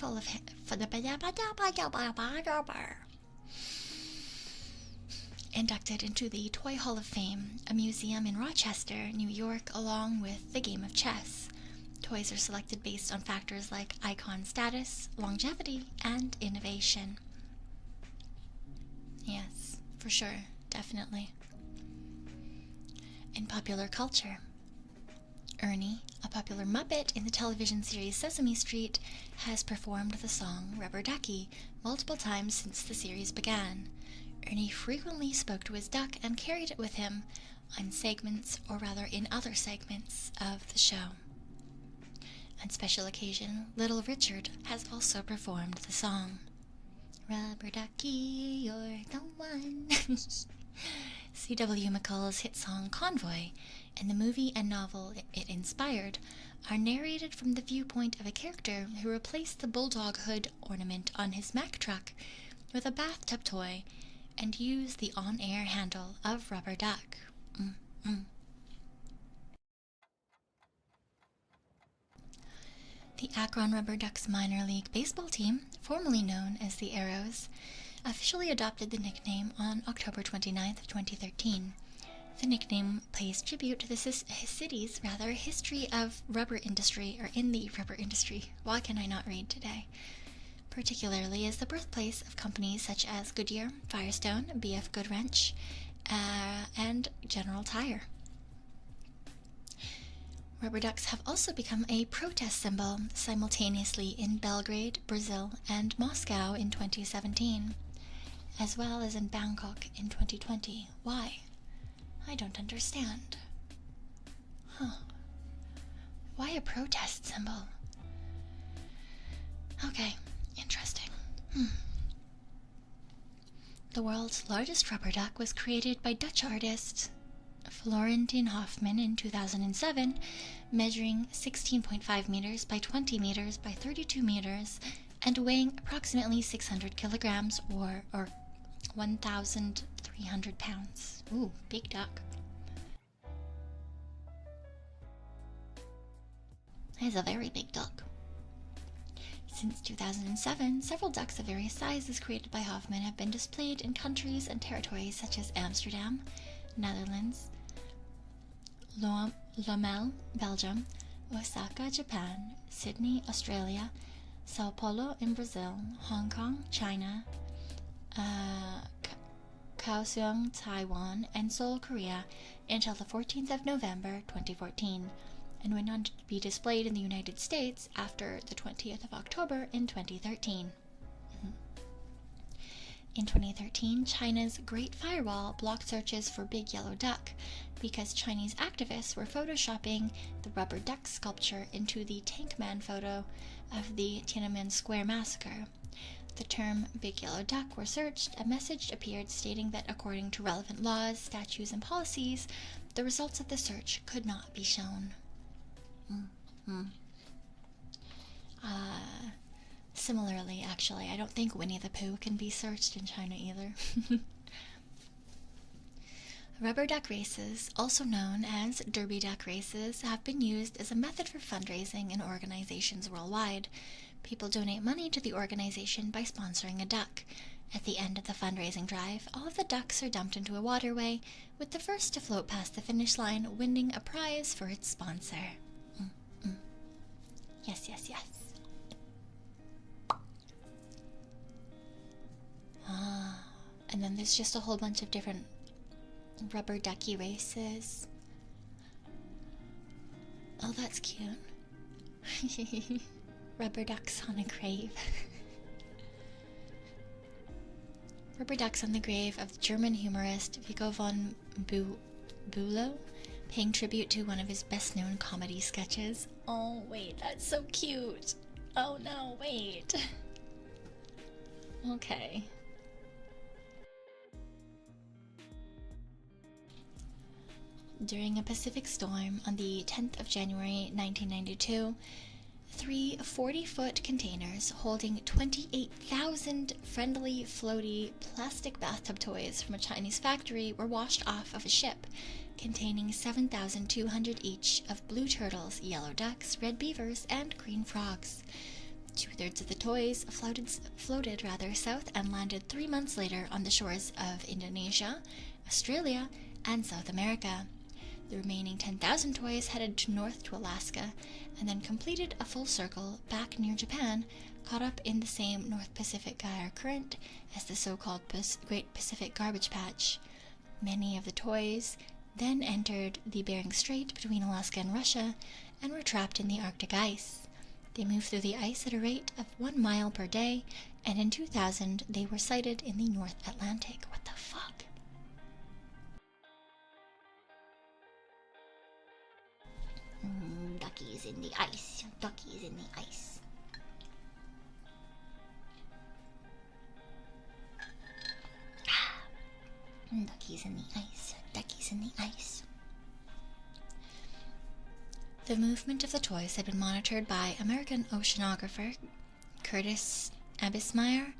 Hall of Fame, a museum in Rochester, New York, along with the game of chess. Toys are selected based on factors like icon status, longevity, and innovation. Yes, for sure, definitely. In popular culture, Ernie, a popular Muppet in the television series Sesame Street, has performed the song Rubber Ducky multiple times since the series began. Ernie frequently spoke to his duck and carried it with him in other segments of the show. On special occasion, Little Richard has also performed the song. Rubber Ducky, you're the one. C.W. McCall's hit song Convoy and the movie and novel it inspired are narrated from the viewpoint of a character who replaced the bulldog hood ornament on his Mack truck with a bathtub toy and used the on-air handle of Rubber Duck. The Akron Rubber Ducks minor league baseball team, formerly known as the Arrows, officially adopted the nickname on October 29, 2013. The nickname pays tribute to the city's history of rubber industry, or in the rubber industry. Why can I not read today? Particularly as the birthplace of companies such as Goodyear, Firestone, BF Goodwrench, and General Tire. Rubber ducks have also become a protest symbol simultaneously in Belgrade, Brazil, and Moscow in 2017, as well as in Bangkok in 2020. Why? I don't understand. Why a protest symbol? Okay, interesting. The world's largest rubber duck was created by Dutch artist Florentin Hoffman in 2007, measuring 16.5 meters by 20 meters by 32 meters and weighing approximately 600 kilograms or 1,300 pounds. Ooh, big duck. It's a very big duck. Since 2007, several ducks of various sizes created by Hoffman have been displayed in countries and territories such as Amsterdam, Netherlands, Lommel, Belgium, Osaka, Japan, Sydney, Australia, Sao Paulo in Brazil, Hong Kong, China, Kaohsiung, Taiwan, and Seoul, Korea until the 14th of November 2014, and went on to be displayed in the United States after the 20th of October in 2013. In 2013, China's Great Firewall blocked searches for big yellow duck because Chinese activists were photoshopping the rubber duck sculpture into the Tank Man photo of the Tiananmen Square massacre. The term big yellow duck were searched, a message appeared stating that according to relevant laws, statutes, and policies, the results of the search could not be shown. Similarly, actually, I don't think Winnie the Pooh can be searched in China either. Rubber duck races, also known as derby duck races, have been used as a method for fundraising in organizations worldwide. People donate money to the organization by sponsoring a duck. At the end of the fundraising drive, all of the ducks are dumped into a waterway, with the first to float past the finish line winning a prize for its sponsor. Yes, yes, yes. And then there's just a whole bunch of different rubber ducky races. Oh, that's cute. Rubber ducks on a grave. Rubber ducks on the grave of German humorist Vico von Bülow, paying tribute to one of his best-known comedy sketches. Oh, wait, that's so cute. Oh, no, wait. Okay. During a Pacific storm on the 10th of January 1992, 3 40-foot containers holding 28,000 friendly, floaty, plastic bathtub toys from a Chinese factory were washed off of a ship containing 7,200 each of blue turtles, yellow ducks, red beavers, and green frogs. 2/3 of the toys floated south and landed 3 months later on the shores of Indonesia, Australia, and South America. The remaining 10,000 toys headed north to Alaska and then completed a full circle back near Japan, caught up in the same North Pacific Gyre Current as the so-called Great Pacific Garbage Patch. Many of the toys then entered the Bering Strait between Alaska and Russia and were trapped in the Arctic ice. They moved through the ice at a rate of 1 mile per day, and in 2000 they were sighted in the North Atlantic. What the fuck? Duckies in the ice. Duckies in the ice. Duckies in the ice. Duckies in the ice. The movement of the toys had been monitored by American oceanographer Curtis Abismeyer.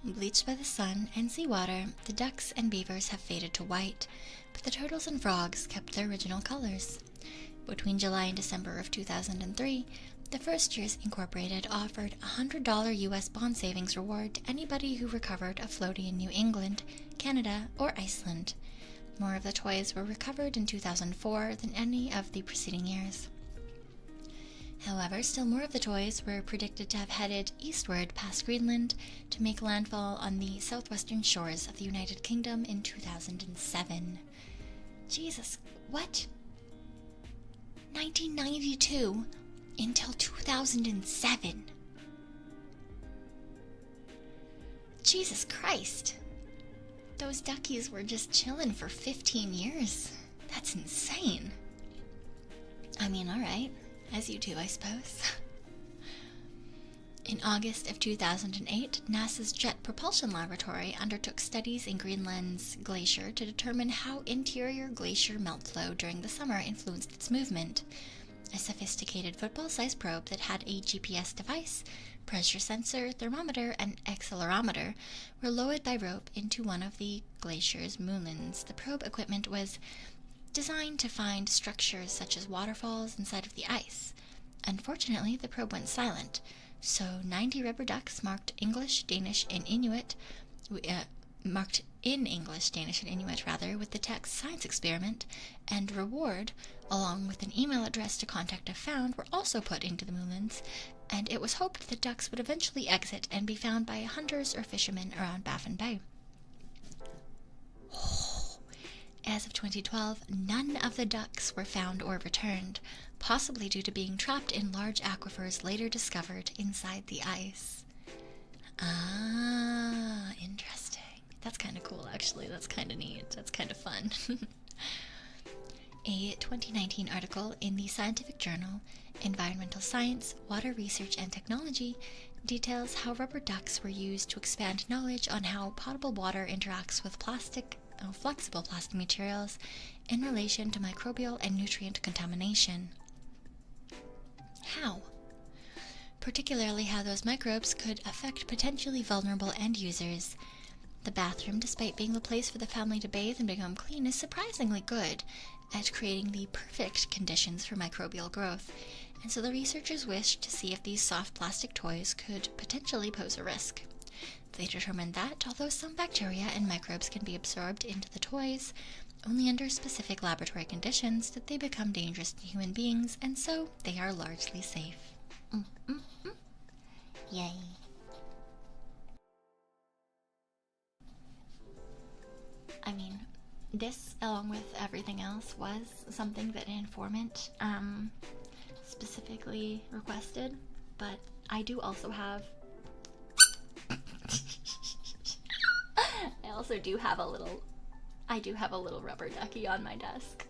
Bleached by the sun and seawater, the ducks and beavers have faded to white, but the turtles and frogs kept their original colors. Between July and December of 2003, the First Years Incorporated offered a $100 U.S. bond savings reward to anybody who recovered a floaty in New England, Canada, or Iceland. More of the toys were recovered in 2004 than any of the preceding years. However, still more of the toys were predicted to have headed eastward past Greenland to make landfall on the southwestern shores of the United Kingdom in 2007. Jesus, what? 1992 until 2007. Jesus Christ. Those duckies were just chilling for 15 years. That's insane. I mean, alright. As you do, I suppose. In August of 2008, NASA's Jet Propulsion Laboratory undertook studies in Greenland's glacier to determine how interior glacier meltflow during the summer influenced its movement. A sophisticated football-sized probe that had a GPS device, pressure sensor, thermometer, and accelerometer were lowered by rope into one of the glacier's moulins. The probe equipment was designed to find structures such as waterfalls inside of the ice. Unfortunately, the probe went silent, so 90 rubber ducks marked in English, Danish, and Inuit with the text "Science Experiment" and "Reward," along with an email address to contact if found, were also put into the moulins, and it was hoped the ducks would eventually exit and be found by hunters or fishermen around Baffin Bay. As of 2012, none of the ducks were found or returned, possibly due to being trapped in large aquifers later discovered inside the ice. Ah, interesting. That's kind of cool, actually. That's kind of neat. That's kind of fun. A 2019 article in the scientific journal Environmental Science, Water Research and Technology details how rubber ducks were used to expand knowledge on how potable water interacts with flexible plastic materials in relation to microbial and nutrient contamination. How? Particularly how those microbes could affect potentially vulnerable end users. The bathroom, despite being the place for the family to bathe and become clean, is surprisingly good at creating the perfect conditions for microbial growth, and so the researchers wished to see if these soft plastic toys could potentially pose a risk. They determined that, although some bacteria and microbes can be absorbed into the toys, only under specific laboratory conditions that they become dangerous to human beings, and so they are largely safe. Yay. I mean, this, along with everything else, was something that an informant specifically requested, but I do also have I also do have a little, I do have a little rubber ducky on my desk.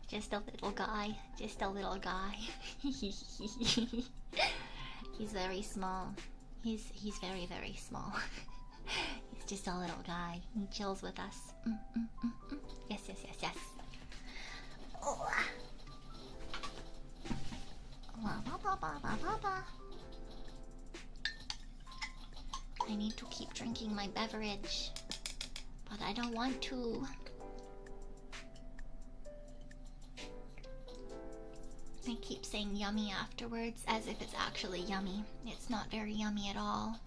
Just a little guy, just a little guy. He's very small. He's very, very small. He's just a little guy. He chills with us. Yes, yes, yes, yes. Oh. I need to keep drinking my beverage, but I don't want to. I keep saying yummy afterwards as if it's actually yummy. It's not very yummy at all.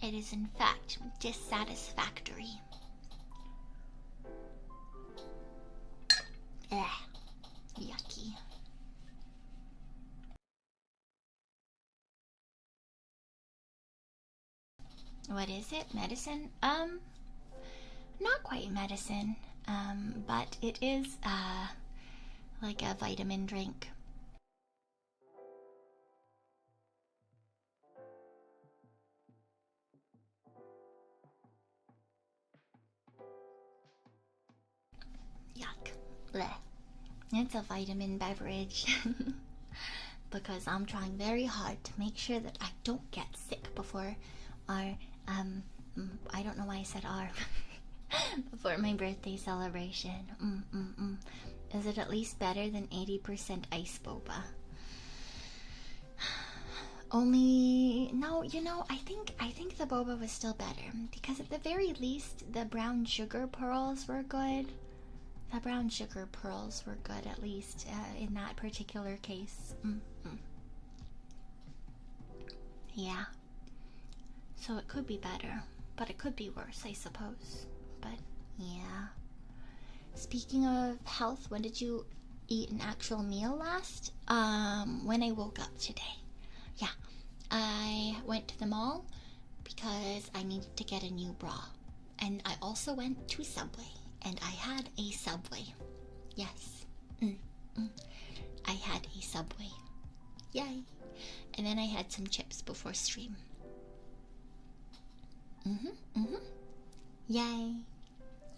It is in fact dissatisfactory. Yucky. What is it? Medicine? Not quite medicine, but it is, like a vitamin drink. Yuck. Blech. It's a vitamin beverage. Because I'm trying very hard to make sure that I don't get sick before our, I don't know why I said our, before my birthday celebration. Is it at least better than 80% ice boba? Only, no, you know, I think the boba was still better, because at the very least, the brown sugar pearls were good. The brown sugar pearls were good, at least, in that particular case. Yeah. So it could be better, but it could be worse, I suppose. But, yeah. Speaking of health, when did you eat an actual meal last? When I woke up today. Yeah. I went to the mall because I needed to get a new bra. And I also went to Subway. And I had a Subway. Yes. I had a Subway. Yay. And then I had some chips before stream. Yay.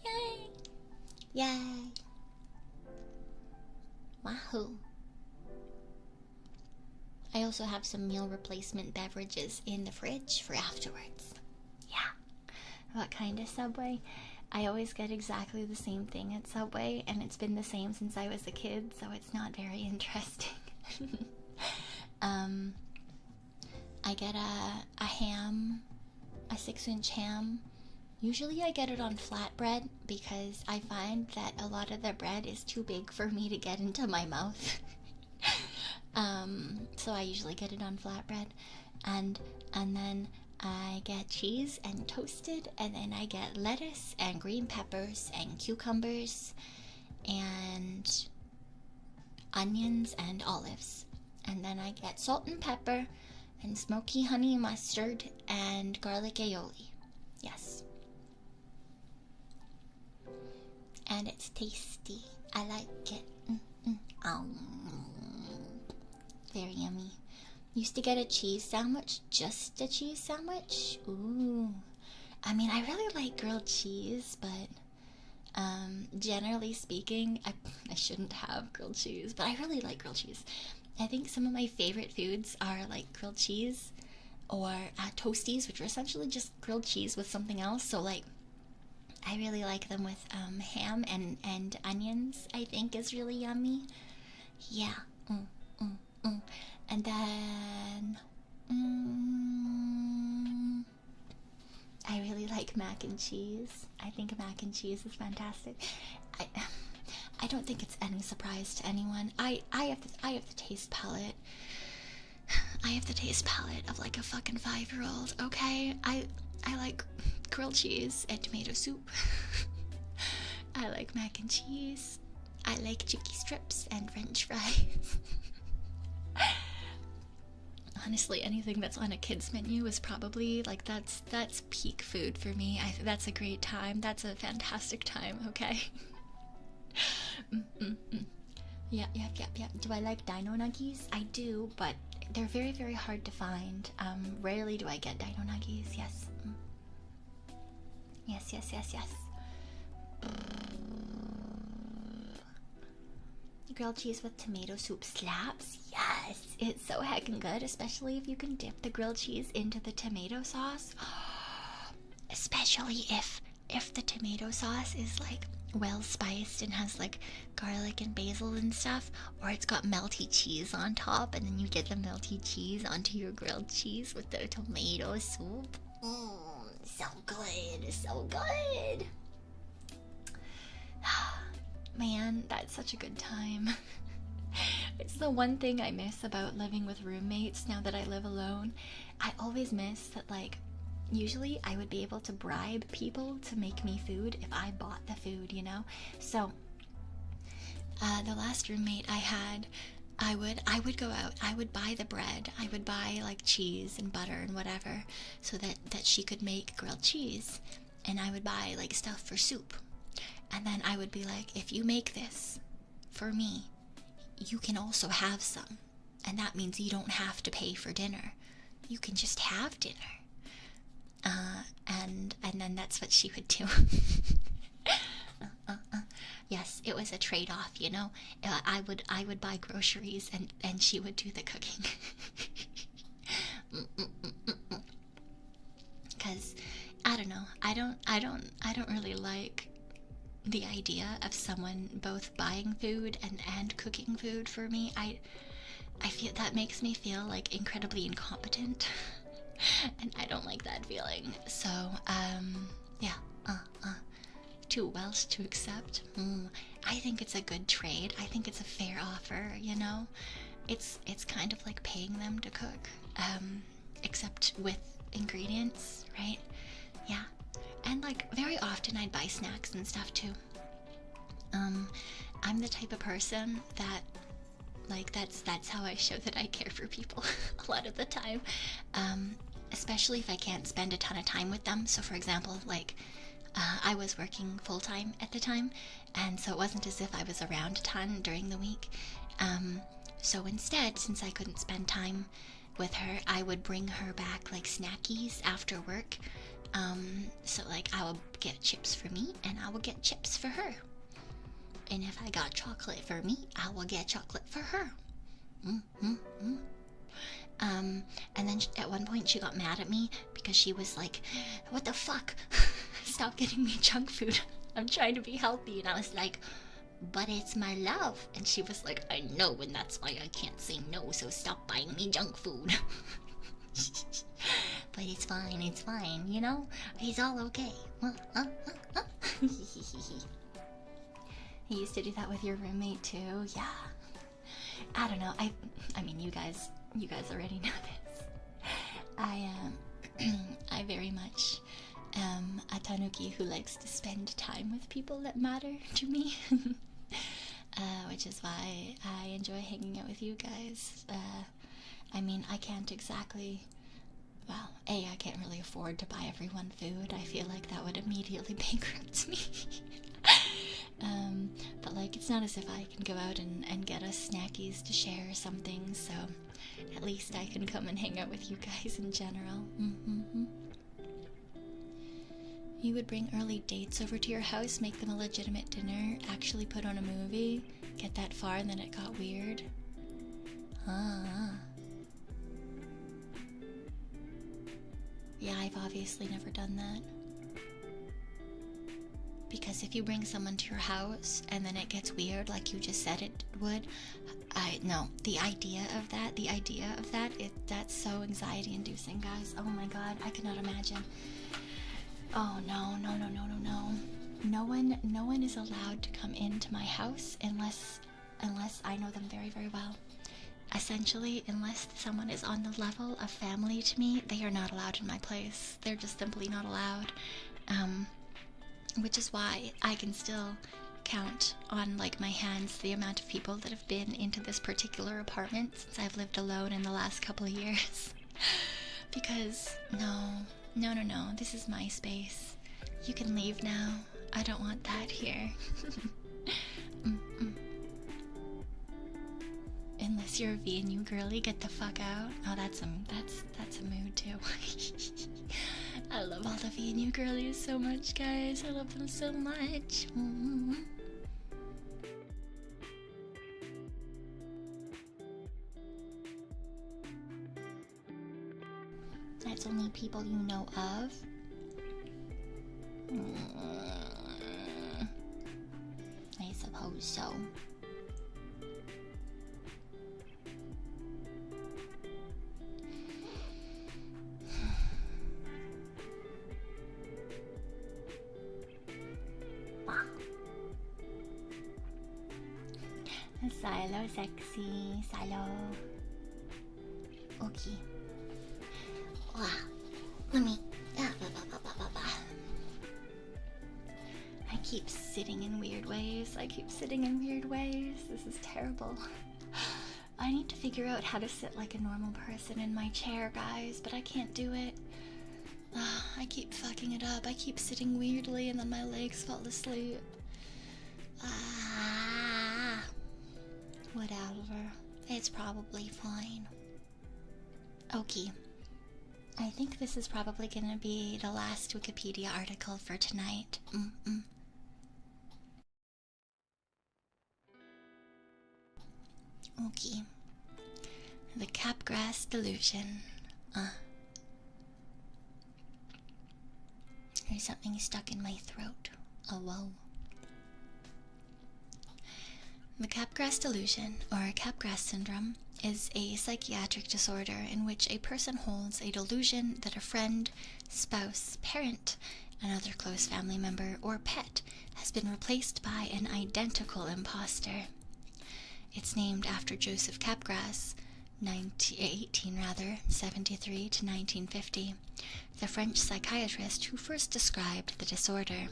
Yay. Yay. Wahoo. I also have some meal replacement beverages in the fridge for afterwards. Yeah. What kind of Subway? I always get exactly the same thing at Subway, and it's been the same since I was a kid, so it's not very interesting. I get a ham, a 6-inch ham. Usually I get it on flatbread because I find that a lot of the bread is too big for me to get into my mouth. So I usually get it on flatbread, and then I get cheese and toasted, and then I get lettuce and green peppers and cucumbers and onions and olives, and then I get salt and pepper and smoky honey mustard and garlic aioli. Yes. And it's tasty. I like it. Very yummy. Used to get a cheese sandwich, just a cheese sandwich. Ooh. I mean, I really like grilled cheese, but generally speaking, I shouldn't have grilled cheese, but I really like grilled cheese. I think some of my favorite foods are like grilled cheese or toasties, which are essentially just grilled cheese with something else. So like, I really like them with ham and onions, I think is really yummy. Yeah. And then I really like mac and cheese. I think mac and cheese is fantastic. I don't think it's any surprise to anyone. I have the taste palette. I have the taste palette of like a fucking 5-year-old, okay? I like grilled cheese and tomato soup. I like mac and cheese. I like chicky strips and french fries. Honestly, anything that's on a kid's menu is probably like that's peak food for me. That's a great time. That's a fantastic time, okay? Yep. Do I like dino nuggies? I do, but they're very, very hard to find. Rarely do I get dino nuggies. Yes. Yes. Grilled cheese with tomato soup slaps. Yes, it's so heckin' good, especially if you can dip the grilled cheese into the tomato sauce. Especially if the tomato sauce is like well spiced and has like garlic and basil and stuff, or it's got melty cheese on top, and then you get the melty cheese onto your grilled cheese with the tomato soup. So good, so good. Man, that's such a good time. It's the one thing I miss about living with roommates now that I live alone. I always miss that, like, usually I would be able to bribe people to make me food if I bought the food, you know? So, the last roommate I had, I would go out, I would buy the bread, I would buy like cheese and butter and whatever, so that she could make grilled cheese, and I would buy like stuff for soup. And then I would be like, if you make this for me, you can also have some. And that means you don't have to pay for dinner. You can just have dinner. And then that's what she would do. Yes, it was a trade-off, you know. I would buy groceries and she would do the cooking. Because I don't know. I don't really like the idea of someone both buying food and cooking food for me. I feel that makes me feel like incredibly incompetent. And I don't like that feeling. So, yeah, too Welsh to accept. I think it's a good trade. I think it's a fair offer, you know? It's kind of like paying them to cook, except with ingredients, right? Yeah. And like very often I'd buy snacks and stuff too. I'm the type of person that, like, that's how I show that I care for people a lot of the time. Especially if I can't spend a ton of time with them. So for example, like, I was working full-time at the time, and so it wasn't as if I was around a ton during the week. So instead, since I couldn't spend time with her, I would bring her back like snackies after work. So like I will get chips for me and I will get chips for her. And if I got chocolate for me, I will get chocolate for her. And then at one point she got mad at me because she was like, what the fuck? Stop getting me junk food. I'm trying to be healthy. And I was like, but it's my love. And she was like, I know, and that's why I can't say no, so stop buying me junk food. But it's fine, you know? It's all okay. You used to do that with your roommate too? Yeah. I don't know. I mean, you guys already know this. I very much am a Tanuki who likes to spend time with people that matter to me. Which is why I enjoy hanging out with you guys. I mean, I can't exactly... Well, I can't really afford to buy everyone food. I feel like that would immediately bankrupt me. But like, it's not as if I can go out and get us snackies to share or something, so at least I can come and hang out with you guys in general. You would bring early dates over to your house, make them a legitimate dinner, actually put on a movie, get that far and then it got weird. Yeah, I've obviously never done that. Because if you bring someone to your house and then it gets weird like you just said it would, no, the idea of that, that's so anxiety inducing, guys. Oh my god, I cannot imagine. Oh no. No one is allowed to come into my house unless I know them very, very well. Essentially, unless someone is on the level of family to me, they are not allowed in my place. They're just simply not allowed. Which is why I can still count on like my hands the amount of people that have been into this particular apartment since I've lived alone in the last couple of years. Because no, this is my space. You can leave now. I don't want that here. Unless you're a V&U girly, get the fuck out. Oh, that's a mood too. I love all the V&U girlies so much, guys. I love them so much. That's only people you know of. I suppose so. Silo sexy, silo. Okay. Let me. I keep sitting in weird ways. This is terrible. I need to figure out how to sit like a normal person in my chair, guys, but I can't do it. I keep fucking it up. I keep sitting weirdly and then my legs fall asleep. Whatever. It's probably fine. Okay. I think this is probably gonna be the last Wikipedia article for tonight. Okay. The Capgrass Delusion. There's something stuck in my throat. Oh, whoa. The Capgrass Delusion, or Capgrass Syndrome, is a psychiatric disorder in which a person holds a delusion that a friend, spouse, parent, another close family member, or pet has been replaced by an identical imposter. It's named after Joseph Capgras, 1873 to 1950, the French psychiatrist who first described the disorder.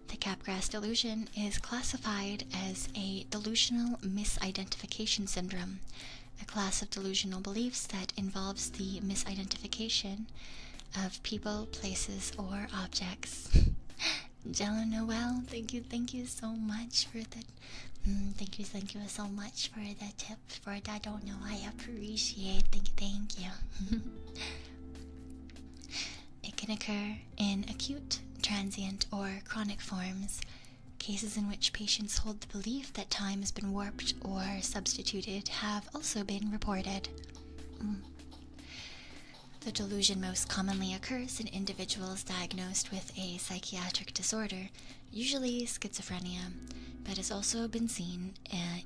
The Capgras delusion is classified as a delusional misidentification syndrome, a class of delusional beliefs that involves the misidentification of people, places, or objects. Jello Noel, thank you so much for the thank you so much for the tip for it. I don't know, I appreciate. Thank you. It can occur in acute, transient, or chronic forms. Cases in which patients hold the belief that time has been warped or substituted have also been reported. The delusion most commonly occurs in individuals diagnosed with a psychiatric disorder, usually schizophrenia, but has also been seen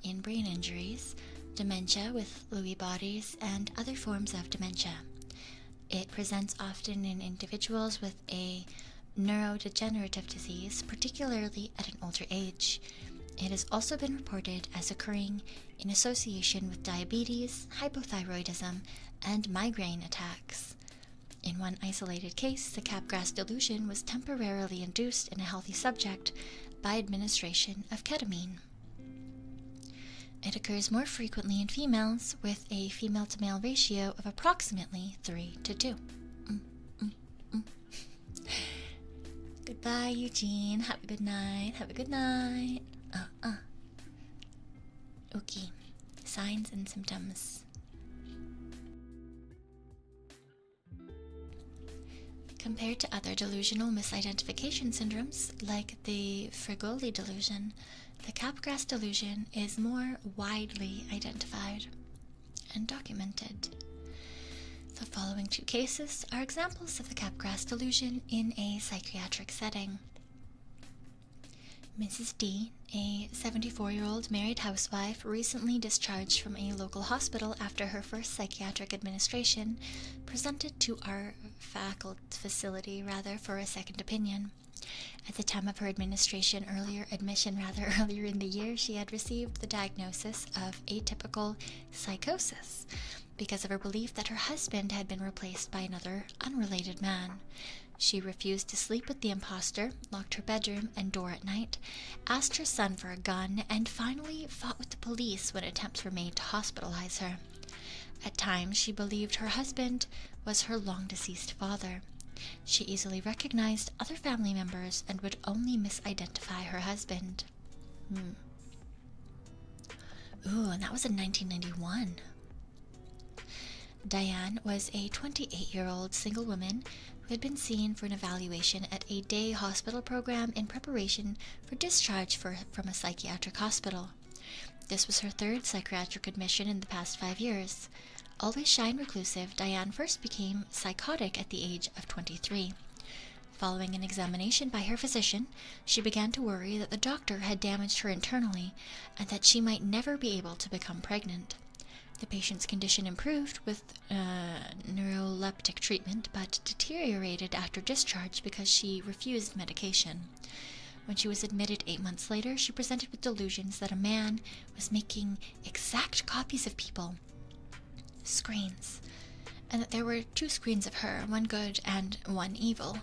in brain injuries, dementia with Lewy bodies, and other forms of dementia. It presents often in individuals with a neurodegenerative disease, particularly at an older age. It has also been reported as occurring in association with diabetes, hypothyroidism, and migraine attacks. In one isolated case, the Capgras delusion was temporarily induced in a healthy subject by administration of ketamine. It occurs more frequently in females, with a female-to-male ratio of approximately 3:2. Goodbye, Eugene. Have a good night. Okay. Signs and symptoms. Compared to other delusional misidentification syndromes, like the Frigoli delusion, the Capgras delusion is more widely identified and documented. The following two cases are examples of the Capgras delusion in a psychiatric setting. Mrs. D, a 74-year-old married housewife, recently discharged from a local hospital after her first psychiatric administration, presented to our facility for a second opinion. At the time of her admission earlier in the year, she had received the diagnosis of atypical psychosis because of her belief that her husband had been replaced by another unrelated man. She refused to sleep with the imposter, locked her bedroom and door at night, asked her son for a gun, and finally fought with the police when attempts were made to hospitalize her. At times, she believed her husband was her long-deceased father. She easily recognized other family members and would only misidentify her husband. Ooh, and that was in 1991. Diane was a 28-year-old single woman who had been seen for an evaluation at a day hospital program in preparation for discharge from a psychiatric hospital. This was her third psychiatric admission in the past 5 years. Always shy and reclusive, Diane first became psychotic at the age of 23. Following an examination by her physician, she began to worry that the doctor had damaged her internally and that she might never be able to become pregnant. The patient's condition improved with neuroleptic treatment, but deteriorated after discharge because she refused medication. When she was admitted 8 months later, she presented with delusions that a man was making exact copies of people, screens, and that there were 2 screens of her, one good and one evil.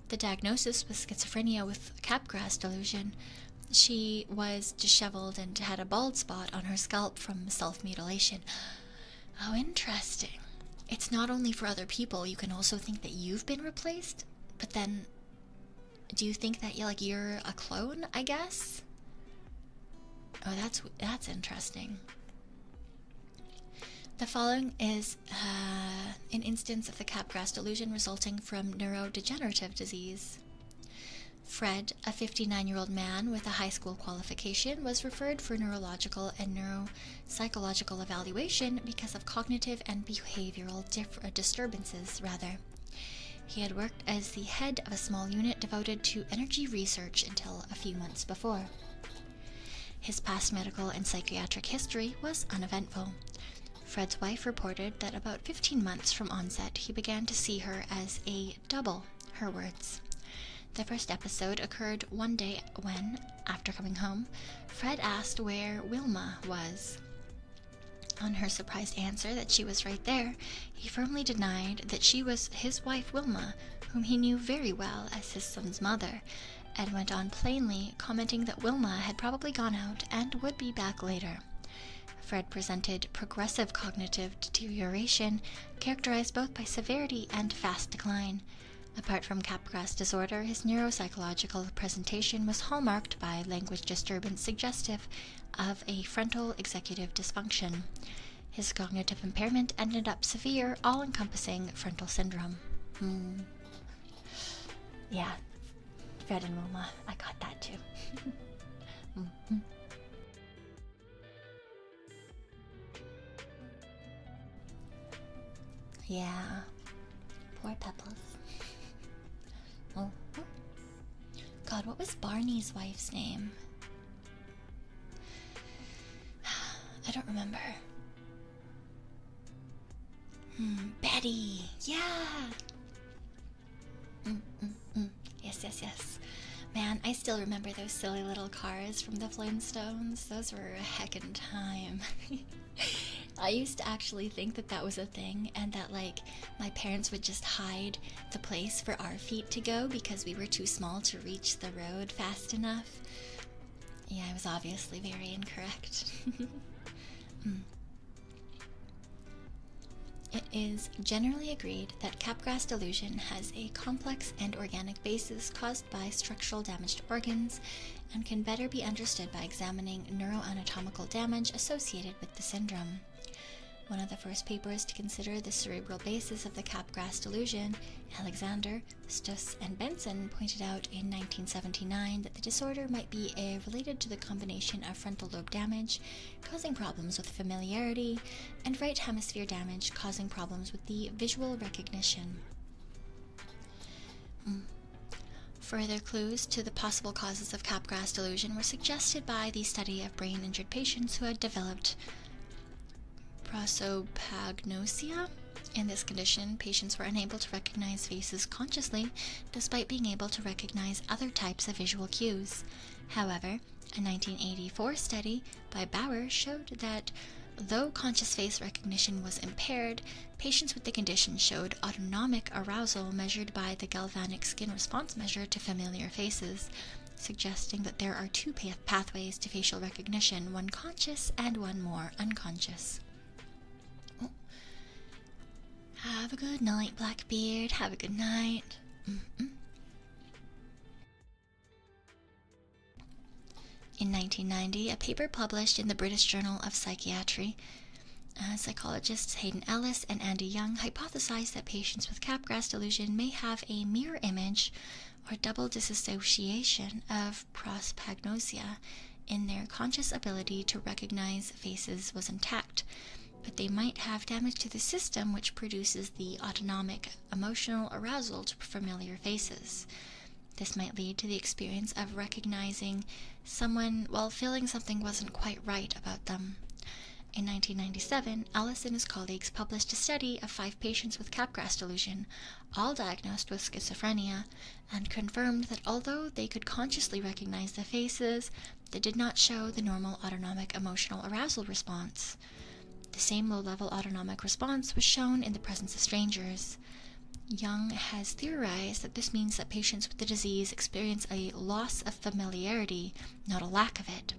The diagnosis was schizophrenia with Capgras delusion. She was disheveled and had a bald spot on her scalp from self-mutilation. Oh, interesting. It's not only for other people, you can also think that you've been replaced, but then do you think that you're a clone, I guess? Oh, that's interesting. The following is an instance of the Capgras delusion resulting from neurodegenerative disease. Fred, a 59-year-old man with a high school qualification, was referred for neurological and neuropsychological evaluation because of cognitive and behavioral disturbances. He had worked as the head of a small unit devoted to energy research until a few months before. His past medical and psychiatric history was uneventful. Fred's wife reported that about 15 months from onset, he began to see her as a double, her words. The first episode occurred one day when, after coming home, Fred asked where Wilma was. On her surprised answer that she was right there, he firmly denied that she was his wife Wilma, whom he knew very well as his son's mother, and went on plainly commenting that Wilma had probably gone out and would be back later. Fred presented progressive cognitive deterioration, characterized both by severity and fast decline. Apart from Capgras disorder, his neuropsychological presentation was hallmarked by language disturbance suggestive of a frontal executive dysfunction. His cognitive impairment ended up severe, all-encompassing frontal syndrome. Yeah, Fred and Wilma, I got that too. Yeah, poor Pebbles. Oh, God, what was Barney's wife's name? I don't remember. Betty. Yeah. Yes. Man, I still remember those silly little cars from the Flintstones. Those were a heckin' time. I used to actually think that that was a thing, and that my parents would just hide the place for our feet to go because we were too small to reach the road fast enough. Yeah, I was obviously very incorrect. It is generally agreed that Capgras delusion has a complex and organic basis caused by structural damage to organs and can better be understood by examining neuroanatomical damage associated with the syndrome. One of the first papers to consider the cerebral basis of the Capgras delusion, Alexander, Stuss, and Benson, pointed out in 1979 that the disorder might be related to the combination of frontal lobe damage, causing problems with familiarity, and right hemisphere damage, causing problems with the visual recognition. Further clues to the possible causes of Capgras delusion were suggested by the study of brain-injured patients who had developed prosopagnosia. In this condition, patients were unable to recognize faces consciously, despite being able to recognize other types of visual cues. However, a 1984 study by Bauer showed that though conscious face recognition was impaired, patients with the condition showed autonomic arousal measured by the galvanic skin response measure to familiar faces, suggesting that there are 2 pathways to facial recognition, one conscious and one more unconscious. Have a good night, Blackbeard. Have a good night. In 1990, a paper published in the British Journal of Psychiatry, psychologists Hayden Ellis and Andy Young hypothesized that patients with Capgras delusion may have a mirror image or double disassociation of prosopagnosia in their conscious ability to recognize faces was intact, but they might have damage to the system which produces the autonomic emotional arousal to familiar faces. This might lead to the experience of recognizing someone while feeling something wasn't quite right about them. In 1997, Ellis and his colleagues published a study of 5 patients with Capgras delusion, all diagnosed with schizophrenia, and confirmed that although they could consciously recognize the faces, they did not show the normal autonomic emotional arousal response. The same low-level autonomic response was shown in the presence of strangers. Young has theorized that this means that patients with the disease experience a loss of familiarity, not a lack of it.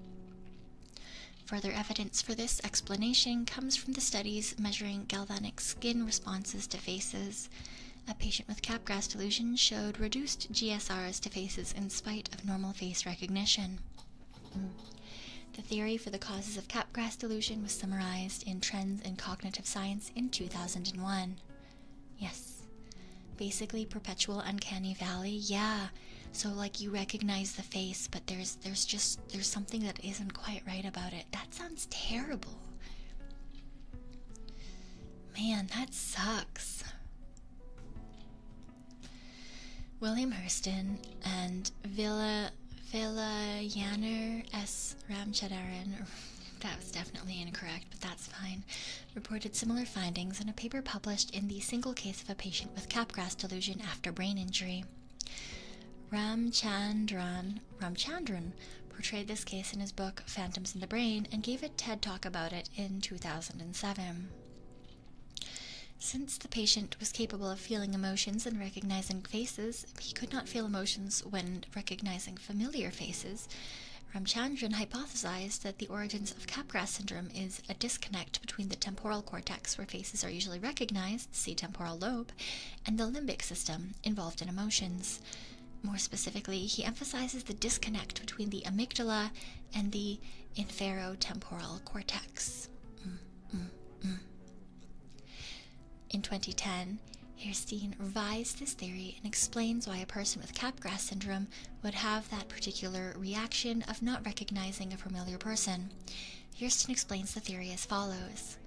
Further evidence for this explanation comes from the studies measuring galvanic skin responses to faces. A patient with Capgras delusion showed reduced GSRs to faces in spite of normal face recognition. The theory for the causes of Capgras delusion was summarized in Trends in Cognitive Science in 2001. Yes, basically perpetual uncanny valley, yeah. So like you recognize the face, but there's something that isn't quite right about it. That sounds terrible. Man, that sucks. William Hurston and Villayaner S. Ramchadaran, that was definitely incorrect, but that's fine, reported similar findings in a paper published in the single case of a patient with Capgras delusion after brain injury. Ramchandran portrayed this case in his book Phantoms in the Brain and gave a TED Talk about it in 2007. Since the patient was capable of feeling emotions and recognizing faces, he could not feel emotions when recognizing familiar faces. Ramchandran hypothesized that the origins of Capgras syndrome is a disconnect between the temporal cortex, where faces are usually recognized, see temporal lobe, and the limbic system, involved in emotions. More specifically, he emphasizes the disconnect between the amygdala and the inferotemporal cortex. In 2010, Hirstein revised this theory and explains why a person with Capgras syndrome would have that particular reaction of not recognizing a familiar person. Hirstein explains the theory as follows.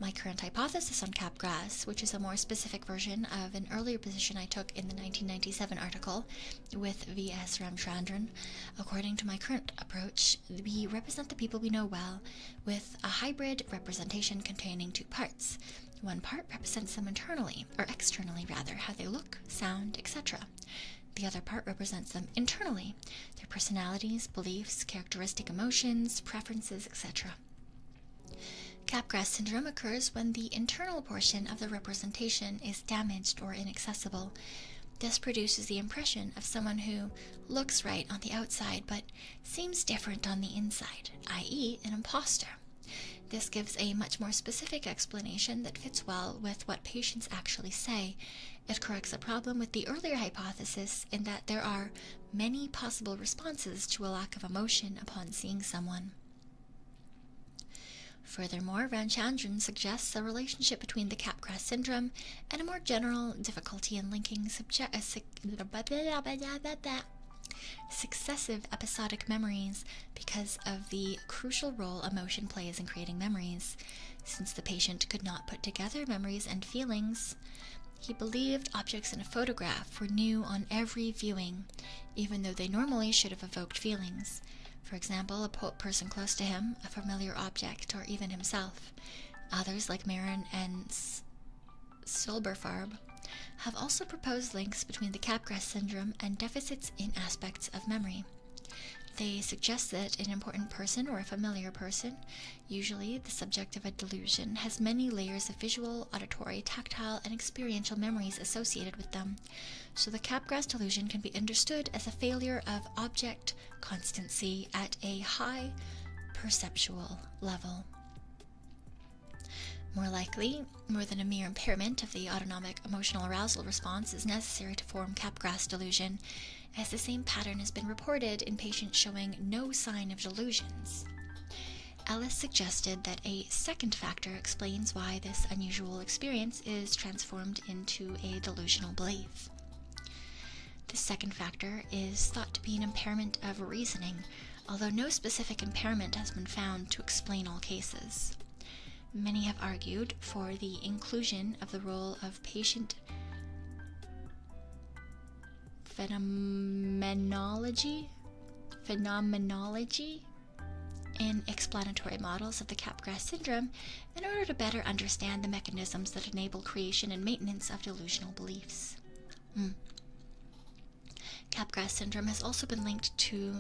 My current hypothesis on Capgras, which is a more specific version of an earlier position I took in the 1997 article with V.S. Ramchandran, according to my current approach, we represent the people we know well with a hybrid representation containing 2 parts. One part represents them internally, or externally rather, how they look, sound, etc. The other part represents them internally, their personalities, beliefs, characteristic emotions, preferences, etc. Capgras syndrome occurs when the internal portion of the representation is damaged or inaccessible. This produces the impression of someone who looks right on the outside but seems different on the inside, i.e. an imposter. This gives a much more specific explanation that fits well with what patients actually say. It corrects a problem with the earlier hypothesis in that there are many possible responses to a lack of emotion upon seeing someone. Furthermore, Ramchandran suggests a relationship between the Capgras syndrome and a more general difficulty in linking successive episodic memories because of the crucial role emotion plays in creating memories. Since the patient could not put together memories and feelings, he believed objects in a photograph were new on every viewing, even though they normally should have evoked feelings. For example, a person close to him, a familiar object, or even himself. Others, like Marin and Silberfarb, have also proposed links between the Capgras syndrome and deficits in aspects of memory. They suggest that an important person or a familiar person, usually the subject of a delusion, has many layers of visual, auditory, tactile, and experiential memories associated with them, so the Capgras delusion can be understood as a failure of object constancy at a high perceptual level. More likely, more than a mere impairment of the autonomic emotional arousal response is necessary to form Capgras delusion, as the same pattern has been reported in patients showing no sign of delusions. Ellis suggested that a second factor explains why this unusual experience is transformed into a delusional belief. The second factor is thought to be an impairment of reasoning, although no specific impairment has been found to explain all cases. Many have argued for the inclusion of the role of patient phenomenology in explanatory models of the Capgras syndrome in order to better understand the mechanisms that enable creation and maintenance of delusional beliefs. Capgras syndrome has also been linked to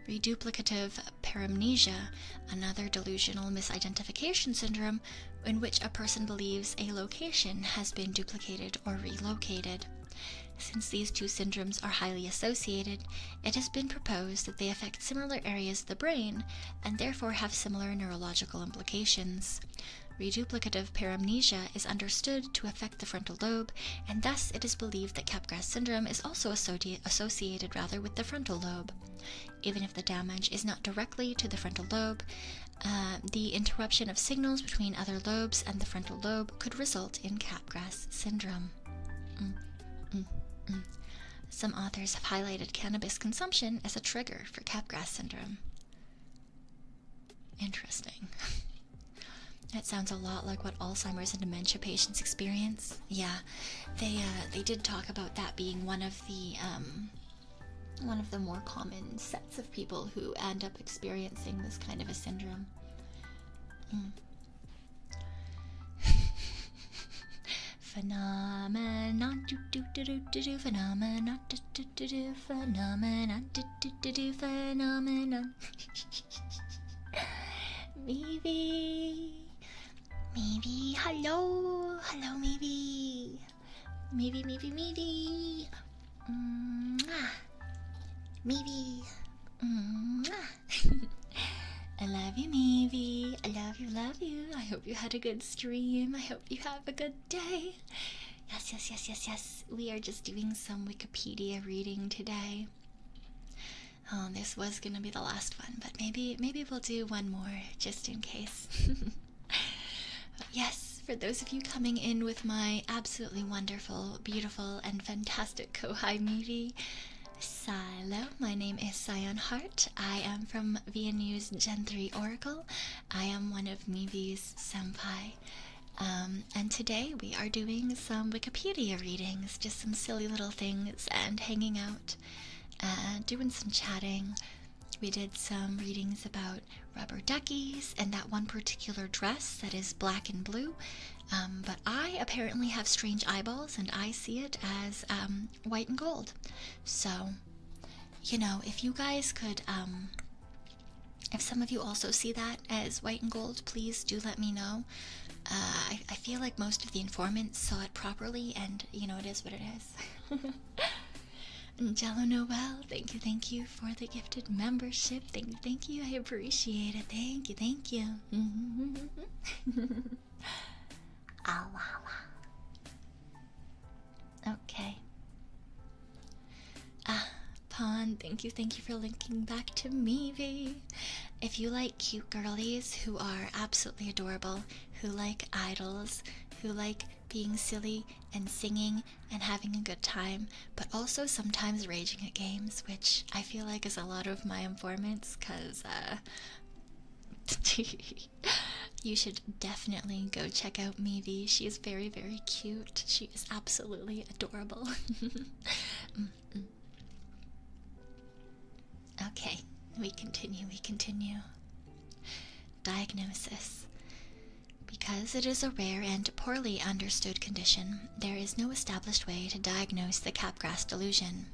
reduplicative paramnesia, another delusional misidentification syndrome in which a person believes a location has been duplicated or relocated. Since these two syndromes are highly associated, it has been proposed that they affect similar areas of the brain and therefore have similar neurological implications. Reduplicative paramnesia is understood to affect the frontal lobe, and thus it is believed that Capgras syndrome is also associated with the frontal lobe. Even if the damage is not directly to the frontal lobe, the interruption of signals between other lobes and the frontal lobe could result in Capgras syndrome. Some authors have highlighted cannabis consumption as a trigger for Capgras syndrome. Interesting. That sounds a lot like what Alzheimer's and dementia patients experience. Yeah, they did talk about that being one of the more common sets of people who end up experiencing this kind of a syndrome. Phenomenon, phenomenon, phenomenon, phenomenon. Maybe, hello, maybe. Maybe. I love you, Maeve. I love you. I hope you had a good stream. I hope you have a good day. Yes. We are just doing some Wikipedia reading today. Oh, this was gonna be the last one, but maybe we'll do one more just in case. But yes, for those of you coming in with my absolutely wonderful, beautiful, and fantastic Kohai Maeve, Silo, my name is Cyon Hart. I am from V&U's Gen 3 Oracle. I am one of Maeve's senpai. And today we are doing some Wikipedia readings, just some silly little things, and hanging out, doing some chatting. We did some readings about rubber duckies and that one particular dress that is black and blue. But I apparently have strange eyeballs and I see it as white and gold. So, you know, if you guys could, if some of you also see that as white and gold, please do let me know. I feel like most of the informants saw it properly, and, you know, it is what it is. Jello Noel, thank you for the gifted membership. Thank you, I appreciate it. Thank you. Okay. Pawn, thank you for linking back to Maeve. If you like cute girlies who are absolutely adorable, who like idols, who like being silly and singing and having a good time, but also sometimes raging at games, which I feel like is a lot of my informants, because you should definitely go check out Maeve. She is very, very cute. She is absolutely adorable. Okay, we continue. Diagnosis. Because it is a rare and poorly understood condition, there is no established way to diagnose the Capgras delusion.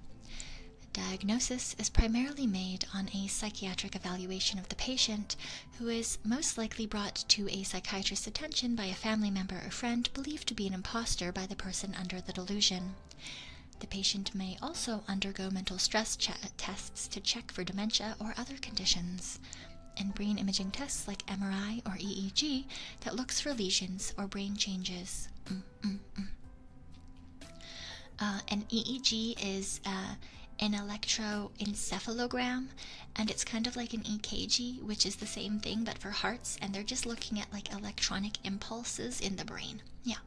Diagnosis is primarily made on a psychiatric evaluation of the patient, who is most likely brought to a psychiatrist's attention by a family member or friend believed to be an imposter by the person under the delusion. The patient may also undergo mental stress tests to check for dementia or other conditions. and brain imaging tests like MRI or EEG that looks for lesions or brain changes. An EEG is an electroencephalogram, and it's kind of like an EKG, which is the same thing but for hearts, and they're just looking at like electronic impulses in the brain. Yeah.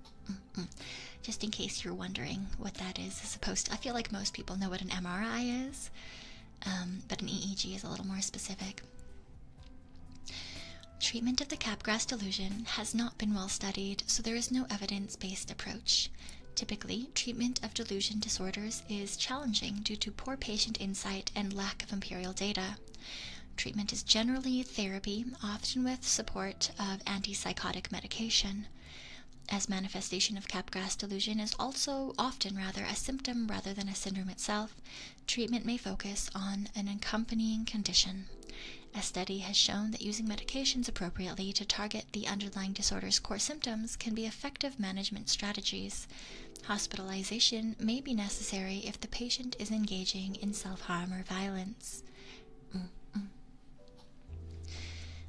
Just in case you're wondering what that is as opposed to, I feel like most people know what an MRI is, but an EEG is a little more specific. Treatment of the Capgras delusion has not been well studied, so there is no evidence-based approach. Typically, treatment of delusion disorders is challenging due to poor patient insight and lack of empirical data. Treatment is generally therapy, often with support of antipsychotic medication. As manifestation of Capgras delusion is also often a symptom rather than a syndrome itself, treatment may focus on an accompanying condition. A study has shown that using medications appropriately to target the underlying disorder's core symptoms can be effective management strategies. Hospitalization may be necessary if the patient is engaging in self-harm or violence.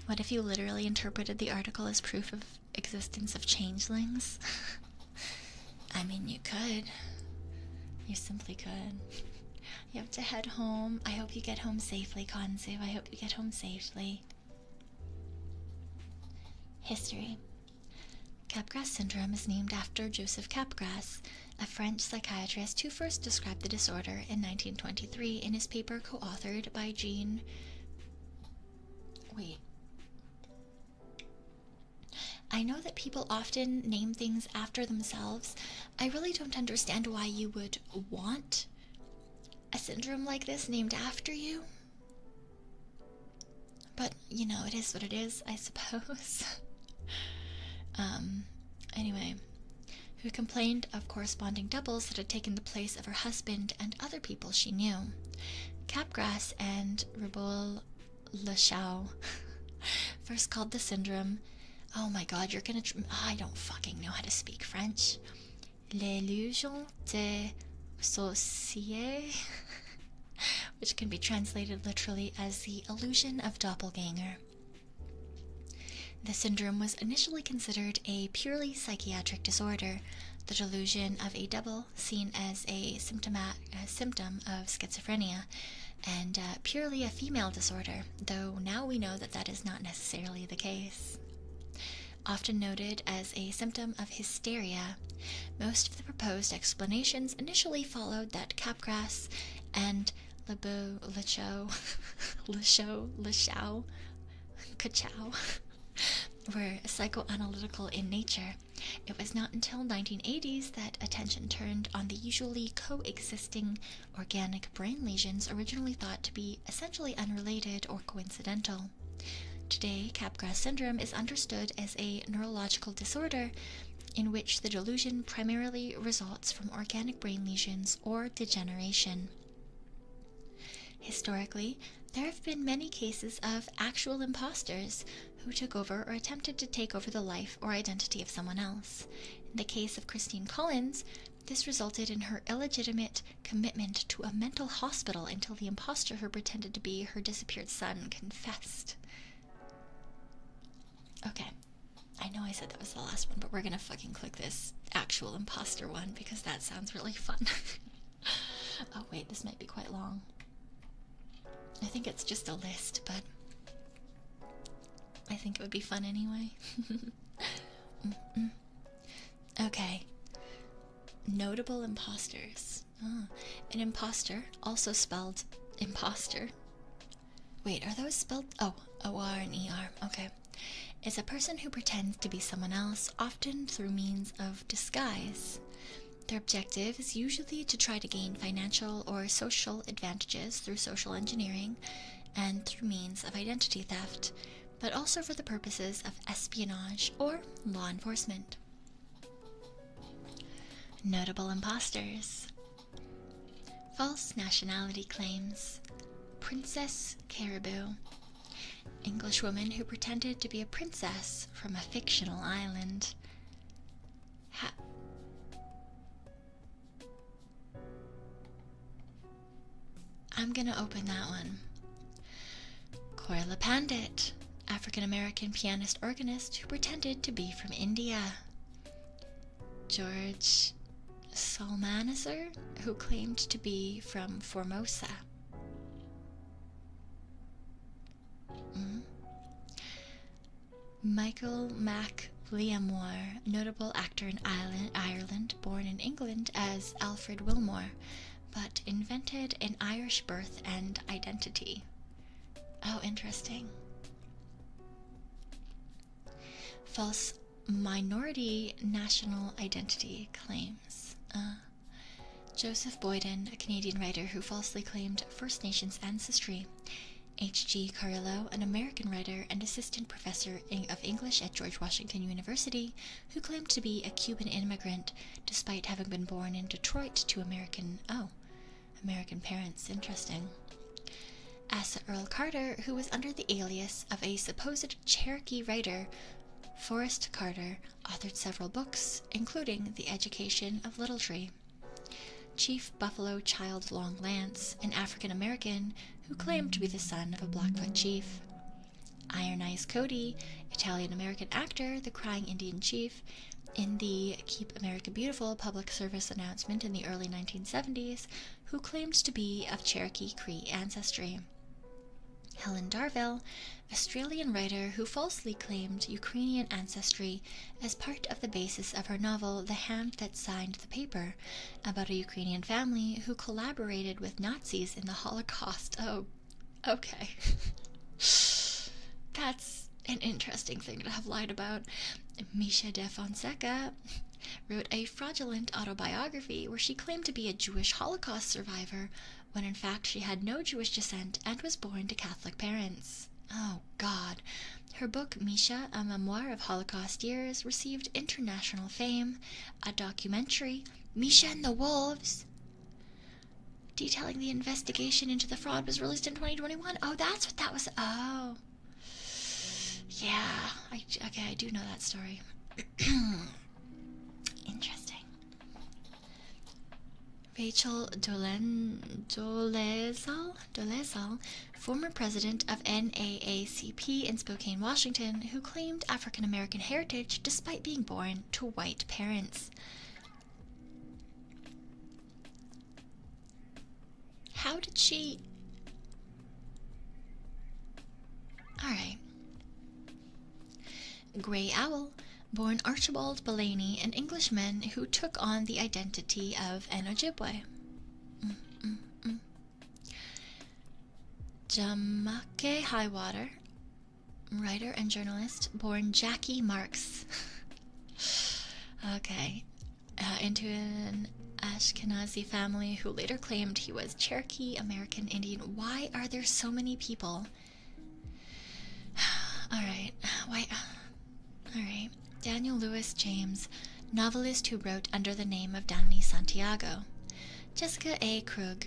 What if you literally interpreted the article as proof of existence of changelings? I mean, you could. You simply could. You have to head home. I hope you get home safely, Kanzu. I hope you get home safely. History. Capgras syndrome is named after Joseph Capgras, a French psychiatrist who first described the disorder in 1923 in his paper co-authored by Jean... Wait. I know that people often name things after themselves. I really don't understand why you would want a syndrome like this named after you. But, you know, it is what it is, I suppose. Anyway, who complained of corresponding doubles that had taken the place of her husband and other people she knew. Capgras and Ribol Lachau first called the syndrome, oh my god, you're gonna, I don't fucking know how to speak French, l'illusion de associé, which can be translated literally as the illusion of doppelganger. The syndrome was initially considered a purely psychiatric disorder, the delusion of a double seen as a symptom of schizophrenia, and purely a female disorder, though now we know that that is not necessarily the case. Often noted as a symptom of hysteria, most of the proposed explanations initially followed that Capgras and Lachau were psychoanalytical in nature. It was not until 1980s that attention turned on the usually coexisting organic brain lesions originally thought to be essentially unrelated or coincidental. Today, Capgras syndrome is understood as a neurological disorder in which the delusion primarily results from organic brain lesions or degeneration. Historically, there have been many cases of actual imposters who took over or attempted to take over the life or identity of someone else. In the case of Christine Collins, this resulted in her illegitimate commitment to a mental hospital until the imposter who pretended to be her disappeared son confessed. Okay, I know I said that was the last one, but we're gonna fucking click this actual imposter one because that sounds really fun. Oh wait, this might be quite long. I think it's just a list, but I think it would be fun anyway. Okay. Notable imposters. An imposter, also spelled imposter. Wait, are those spelled? Oh, O-R and E-R. Okay. Is a person who pretends to be someone else, often through means of disguise. Their objective is usually to try to gain financial or social advantages through social engineering and through means of identity theft, but also for the purposes of espionage or law enforcement. Notable imposters. False nationality claims. Princess Caribou. Englishwoman who pretended to be a princess from a fictional island. I'm gonna open that one. Koila Pandit, African-American pianist-organist who pretended to be from India. George Salmanizer, who claimed to be from Formosa. Michael MacLeamore, notable actor in Ireland, born in England as Alfred Wilmore, but invented an Irish birth and identity. Oh, interesting. False minority national identity claims. Joseph Boyden, a Canadian writer who falsely claimed First Nations ancestry. H.G. Carrillo, an American writer and assistant professor of English at George Washington University, who claimed to be a Cuban immigrant despite having been born in Detroit to American parents. Interesting. Asa Earl Carter, who was under the alias of a supposed Cherokee writer, Forrest Carter, authored several books, including The Education of Little Tree. Chief Buffalo Child Long Lance, an African-American who claimed to be the son of a Blackfoot chief. Iron Eyes Cody, Italian-American actor, the Crying Indian Chief, in the Keep America Beautiful public service announcement in the early 1970s, who claimed to be of Cherokee Cree ancestry. Helen Darville, Australian writer who falsely claimed Ukrainian ancestry as part of the basis of her novel The Hand That Signed the Paper, about a Ukrainian family who collaborated with Nazis in the Holocaust. Oh, okay. That's an interesting thing to have lied about. Misha de Fonseca wrote a fraudulent autobiography where she claimed to be a Jewish Holocaust survivor, when in fact she had no Jewish descent and was born to Catholic parents. Oh, God. Her book, Misha, A Memoir of Holocaust Years, received international fame. A documentary, Misha and the Wolves, detailing the investigation into the fraud, was released in 2021. Oh, that's what that was. Oh. Yeah. I do know that story. Interesting. Rachel Dolezal, former president of NAACP in Spokane, Washington, who claimed African-American heritage despite being born to white parents. How did she... Alright. Grey Owl, born Archibald Bellany, an Englishman who took on the identity of an Ojibwe. Jamake Highwater, writer and journalist, born Jackie Marks. Okay. Into an Ashkenazi family who later claimed he was Cherokee American Indian. Why are there so many people? Alright. Why? Alright. Daniel Lewis James, novelist who wrote under the name of Danny Santiago. Jessica A. Krug,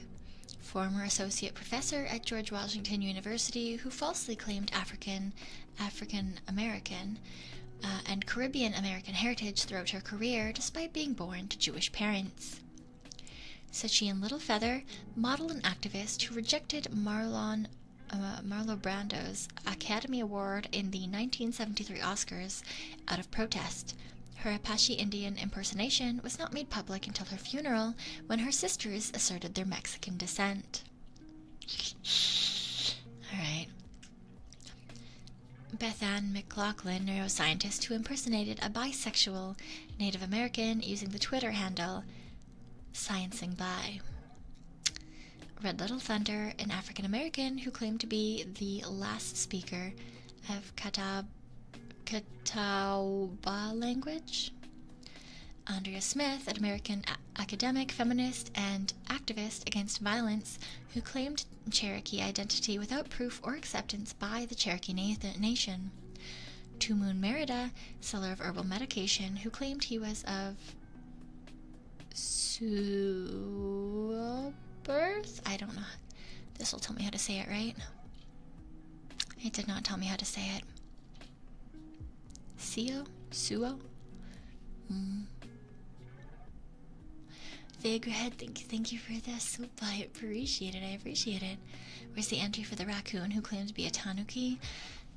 former associate professor at George Washington University who falsely claimed African American and Caribbean American heritage throughout her career despite being born to Jewish parents. Sachin Littlefeather, model and activist who rejected Marlon Brando's Academy Award in the 1973 Oscars out of protest. Her Apache Indian impersonation was not made public until her funeral, when her sisters asserted their Mexican descent. Alright. Beth Ann McLaughlin, neuroscientist who impersonated a bisexual Native American using the Twitter handle SciencingBi. Red Little Thunder, an African-American who claimed to be the last speaker of Catawba language. Andrea Smith, an American academic, feminist, and activist against violence who claimed Cherokee identity without proof or acceptance by the Cherokee Nation. Two Moon Merida, seller of herbal medication, who claimed he was of birth? I don't know. This will tell me how to say it, right? It did not tell me how to say it. Suo? Figurehead, thank you for the soup. I appreciate it. I appreciate it. Where's the entry for the raccoon who claimed to be a Tanuki?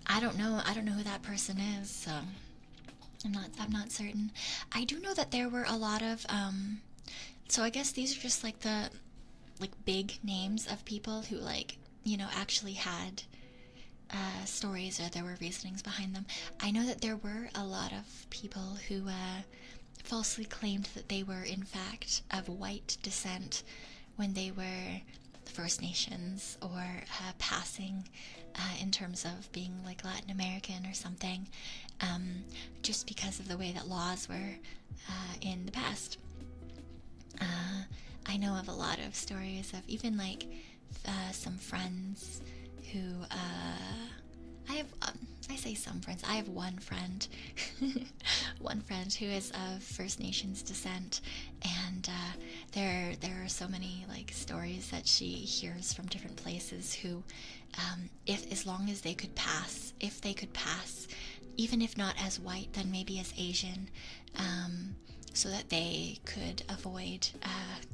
I don't know who that person is, so I'm not certain. I do know that there were a lot of so I guess these are just like the big names of people who actually had stories, or there were reasonings behind them. I know that there were a lot of people who falsely claimed that they were in fact of white descent when they were First Nations, or passing in terms of being like Latin American or something, just because of the way that laws were in the past. I know of a lot of stories of even some friends who I say some friends. I have one friend, one friend who is of First Nations descent, and there are so many stories that she hears from different places who, as long as they could pass, even if not as white, then maybe as Asian, so that they could avoid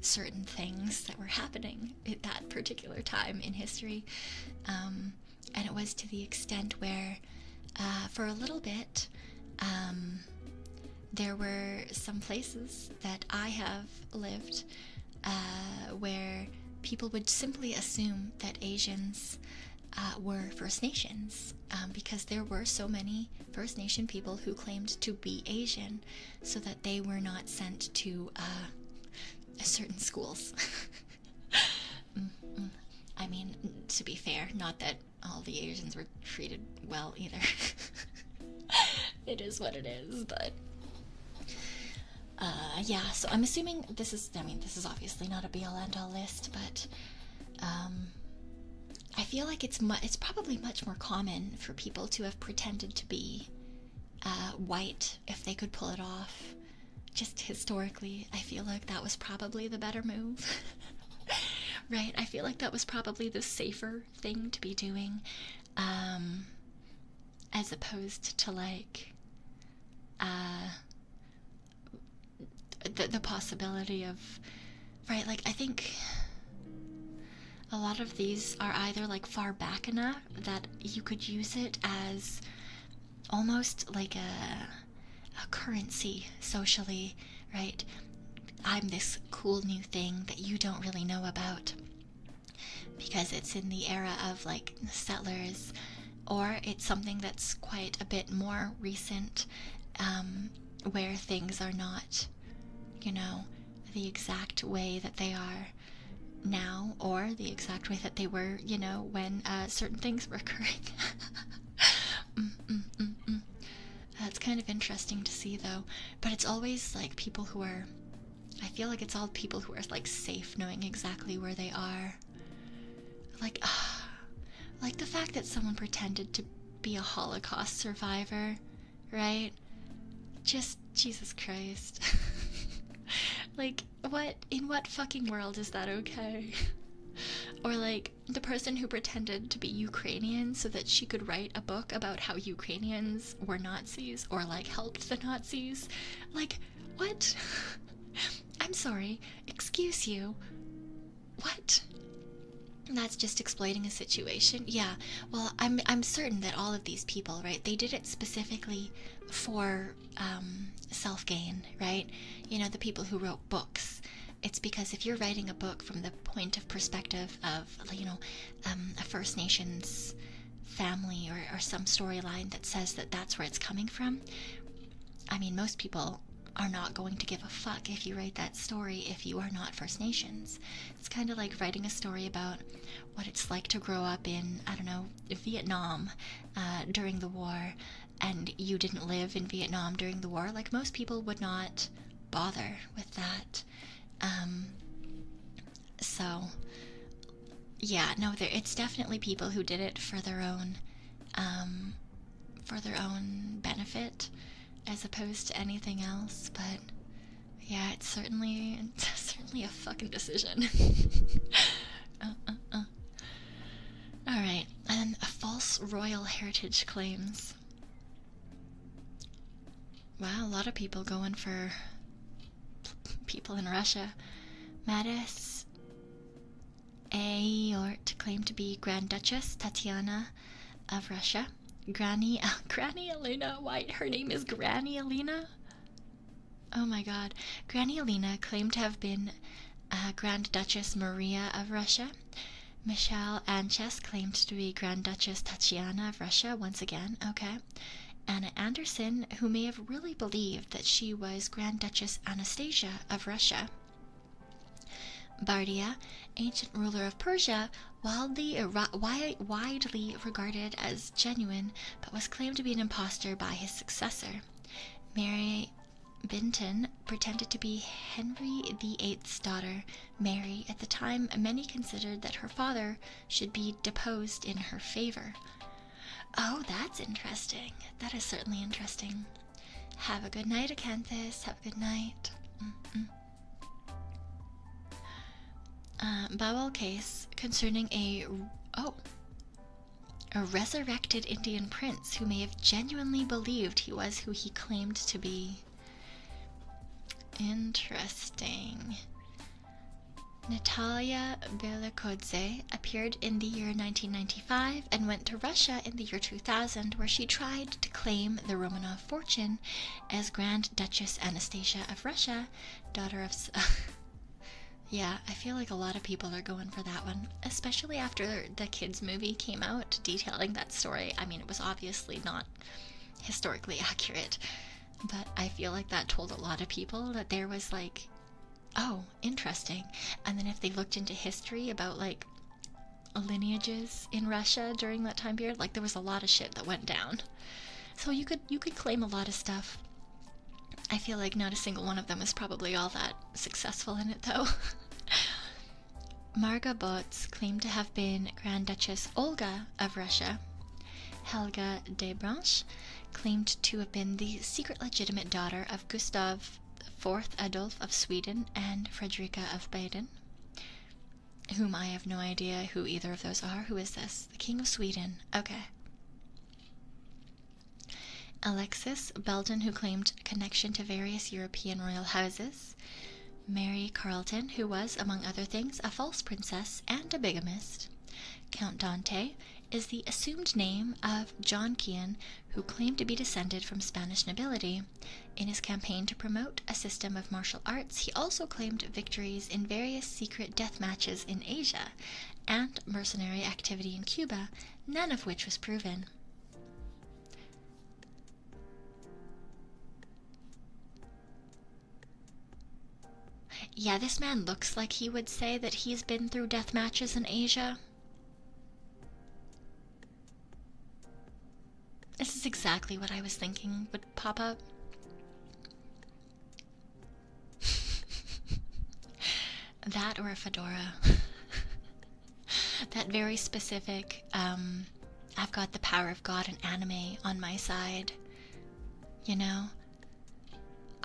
certain things that were happening at that particular time in history. And it was to the extent where, for a little bit, there were some places that I have lived where people would simply assume that Asians were First Nations, because there were so many First Nation people who claimed to be Asian, so that they were not sent to certain schools. I mean, to be fair, not that all the Asians were treated well either. It is what it is, but yeah, so I'm assuming this is obviously not a be-all end-all list, but I feel like it's probably much more common for people to have pretended to be white if they could pull it off. Just historically, I feel like that was probably the better move. Right? I feel like that was probably the safer thing to be doing, as opposed to the possibility of, right, I think a lot of these are either far back enough that you could use it as almost like a currency socially, right? I'm this cool new thing that you don't really know about because it's in the era of settlers, or it's something that's quite a bit more recent, where things are not, the exact way that they are now, or the exact way that they were, when certain things were occurring. That's kind of interesting to see, though. But it's always people who are, I feel like it's all people who are safe, knowing exactly where they are. The fact that someone pretended to be a Holocaust survivor, right? Just Jesus Christ. In what fucking world is that okay? Or the person who pretended to be Ukrainian so that she could write a book about how Ukrainians were Nazis, or helped the Nazis. What? I'm sorry, excuse you. What? That's just exploiting a situation? Yeah, well, I'm certain that all of these people, right, they did it specifically for self-gain, right? The people who wrote books. It's because if you're writing a book from the point of perspective of, a First Nations family, or some storyline that says that that's where it's coming from, I mean, most people are not going to give a fuck if you write that story if you are not First Nations. It's kind of like writing a story about what it's like to grow up in, I don't know, Vietnam during the war, and you didn't live in Vietnam during the war. Most people would not bother with that. So, yeah, no, it's definitely people who did it for their own benefit, as opposed to anything else. But yeah, it's certainly a fucking decision. Alright, and false royal heritage claims. Wow, a lot of people going for people in Russia. Maris Aort claimed to be Grand Duchess Tatiana of Russia. Granny Elena, why her name is Granny Elena? Oh my god. Granny Elena claimed to have been Grand Duchess Maria of Russia. Michelle Anches claimed to be Grand Duchess Tatiana of Russia, once again, okay. Anna Anderson, who may have really believed that she was Grand Duchess Anastasia of Russia. Bardia, ancient ruler of Persia, widely regarded as genuine, but was claimed to be an impostor by his successor. Mary Binton pretended to be Henry VIII's daughter, Mary. At the time, many considered that her father should be deposed in her favor. Oh, that's interesting. That is certainly interesting. Have a good night, Acanthus. Have a good night. Bowel case concerning a resurrected Indian prince who may have genuinely believed he was who he claimed to be. Interesting. Natalia Belakodze appeared in the year 1995 and went to Russia in the year 2000, where she tried to claim the Romanov fortune as Grand Duchess Anastasia of Russia, daughter of... Yeah, I feel like a lot of people are going for that one, especially after the kids movie came out detailing that story. I mean, it was obviously not historically accurate, but I feel like that told a lot of people that there was like, oh, interesting. And then if they looked into history about like lineages in Russia during that time period, like there was a lot of shit that went down. So you could claim a lot of stuff. I feel like not a single one of them is probably all that successful in it, though. Marga Bots claimed to have been Grand Duchess Olga of Russia. Helga Debranche claimed to have been the secret legitimate daughter of Gustav IV Adolf of Sweden and Frederica of Baden, whom I have no idea who either of those are. Who is this? The King of Sweden. Okay. Alexis Belden, who claimed connection to various European royal houses. Mary Carleton, who was, among other things, a false princess and a bigamist. Count Dante is the assumed name of John Kean, who claimed to be descended from Spanish nobility. In his campaign to promote a system of martial arts, he also claimed victories in various secret death matches in Asia and mercenary activity in Cuba, none of which was proven. Yeah, this man looks like he would say that he's been through death matches in Asia. This is exactly what I was thinking would pop up. That or a fedora. That very specific, I've got the power of God and anime on my side. You know?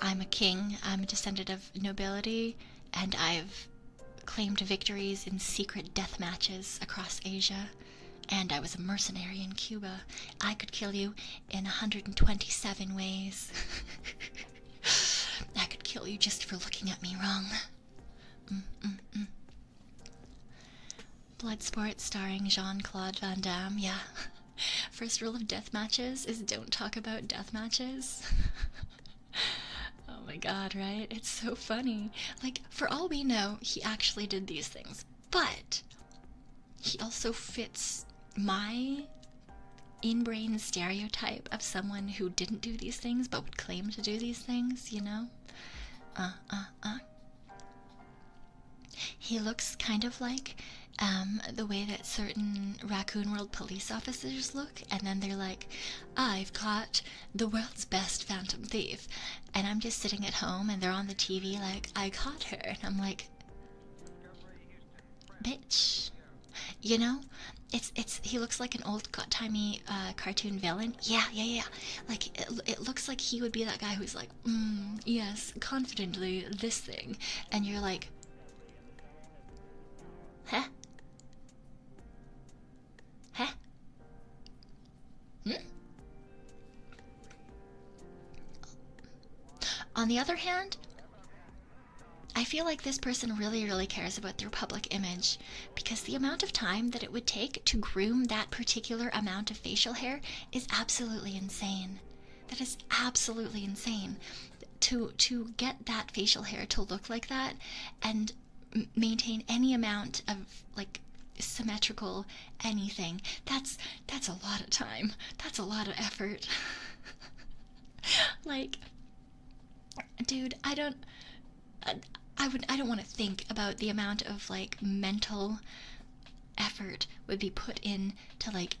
I'm a king, I'm a descendant of nobility, and I've claimed victories in secret death matches across Asia, and I was a mercenary in Cuba. I could kill you in 127 ways. I could kill you just for looking at me wrong. Bloodsport starring Jean-Claude Van Damme, yeah. First rule of death matches is don't talk about death matches. Oh my god, right? It's so funny. Like, for all we know, he actually did these things. But he also fits my in-brain stereotype of someone who didn't do these things but would claim to do these things, you know? He looks kind of like the way that certain Raccoon World police officers look, and then they're like, I've caught the world's best phantom thief, and I'm just sitting at home and they're on the TV like, I caught her, and I'm like, bitch, you know? He looks like an old-timey cartoon villain. Yeah. Like, it looks like he would be that guy who's like, yes, confidently, this thing, and you're like, huh? On the other hand, I feel like this person really, really cares about their public image, because the amount of time that it would take to groom that particular amount of facial hair is absolutely insane. That is absolutely insane. To get that facial hair to look like that and maintain any amount of like symmetrical anything, that's a lot of time. That's a lot of effort. Like, dude, I don't want to think about the amount of like mental effort would be put in to like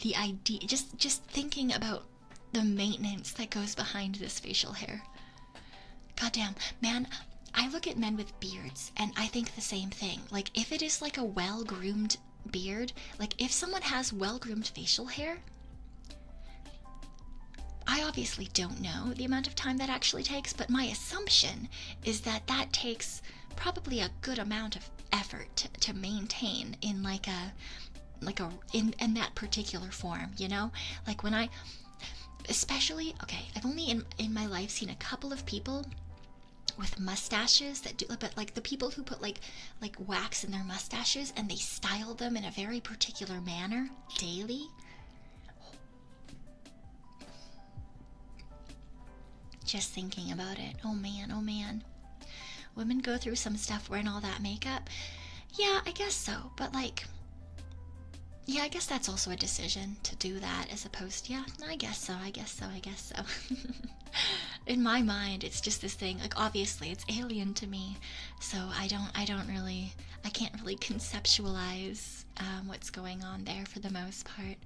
the idea, just thinking about the maintenance that goes behind this facial hair. Goddamn, man, I look at men with beards and I think the same thing. Like, if it is like a well-groomed beard, like if someone has well-groomed facial hair, I obviously don't know the amount of time that actually takes, but my assumption is that that takes probably a good amount of effort to maintain in in that particular form, you know? Like when especially, okay, I've only in my life seen a couple of people with mustaches that do, but like the people who put like wax in their mustaches and they style them in a very particular manner daily. Just thinking about it, oh man. Women go through some stuff wearing all that makeup. Yeah, I guess so, but like, yeah, I guess that's also a decision to do that as opposed to, yeah, I guess so. In my mind, it's just this thing, like obviously it's alien to me, so I can't really conceptualize what's going on there for the most part.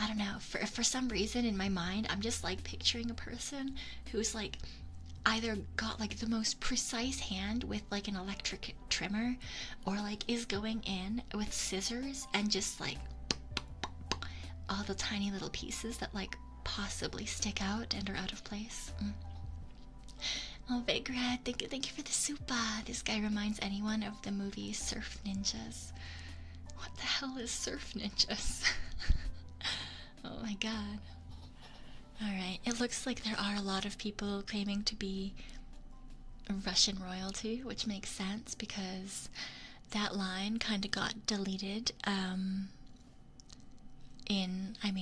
I don't know, for some reason in my mind, I'm just like picturing a person who's like either got like the most precise hand with like an electric trimmer, or like is going in with scissors and just like all the tiny little pieces that like possibly stick out and are out of place. Oh, Vigrad, thank you for the super. This guy reminds anyone of the movie Surf Ninjas. What the hell is Surf Ninjas? Oh my god. Alright, it looks like there are a lot of people claiming to be Russian royalty, which makes sense because that line kind of got deleted.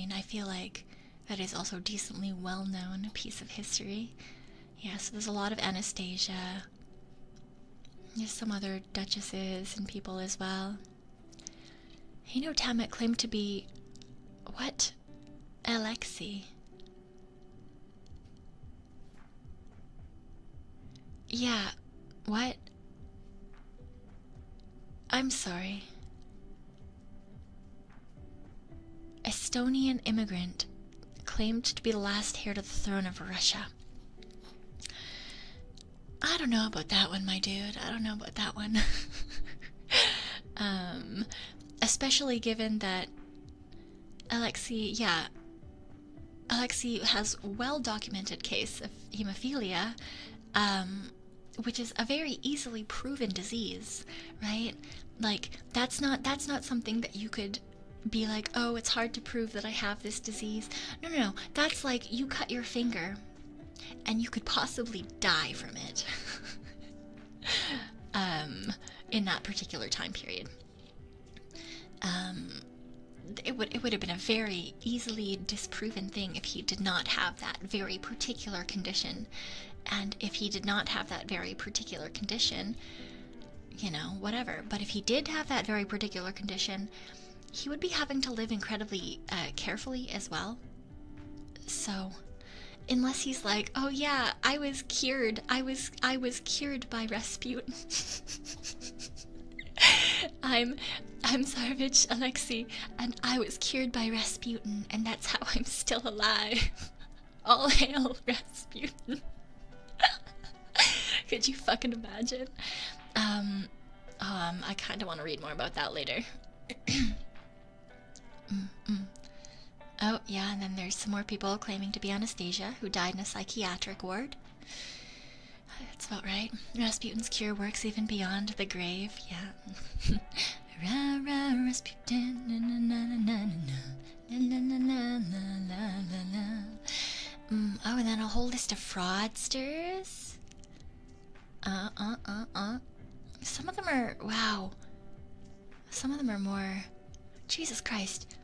I feel like that is also a decently well-known piece of history. Yeah, so there's a lot of Anastasia. There's some other duchesses and people as well. You know, Tammet claimed to be... what? Alexei. Yeah, what? I'm sorry. Estonian immigrant claimed to be the last heir to the throne of Russia. I don't know about that one, my dude. I don't know about that one. Especially given that Alexei has a well-documented case of hemophilia, which is a very easily proven disease, right? Like, that's not something that you could be like, oh, it's hard to prove that I have this disease. No. That's like you cut your finger and you could possibly die from it. In that particular time period. It would have been a very easily disproven thing if he did not have that very particular condition. And if he did not have that very particular condition, you know, whatever. But if he did have that very particular condition, he would be having to live incredibly carefully as well. So, unless he's like, oh yeah, I was cured. I was cured by Rasputin. I'm Tsarevich Alexei, and I was cured by Rasputin, and that's how I'm still alive. All hail Rasputin. Could you fucking imagine? I kind of want to read more about that later. Oh, yeah, and then there's some more people claiming to be Anastasia, who died in a psychiatric ward. That's about right. Rasputin's cure works even beyond the grave, yeah. Rasputin, oh, and then a whole list of fraudsters. Some of them are, wow. Some of them are more, Jesus Christ.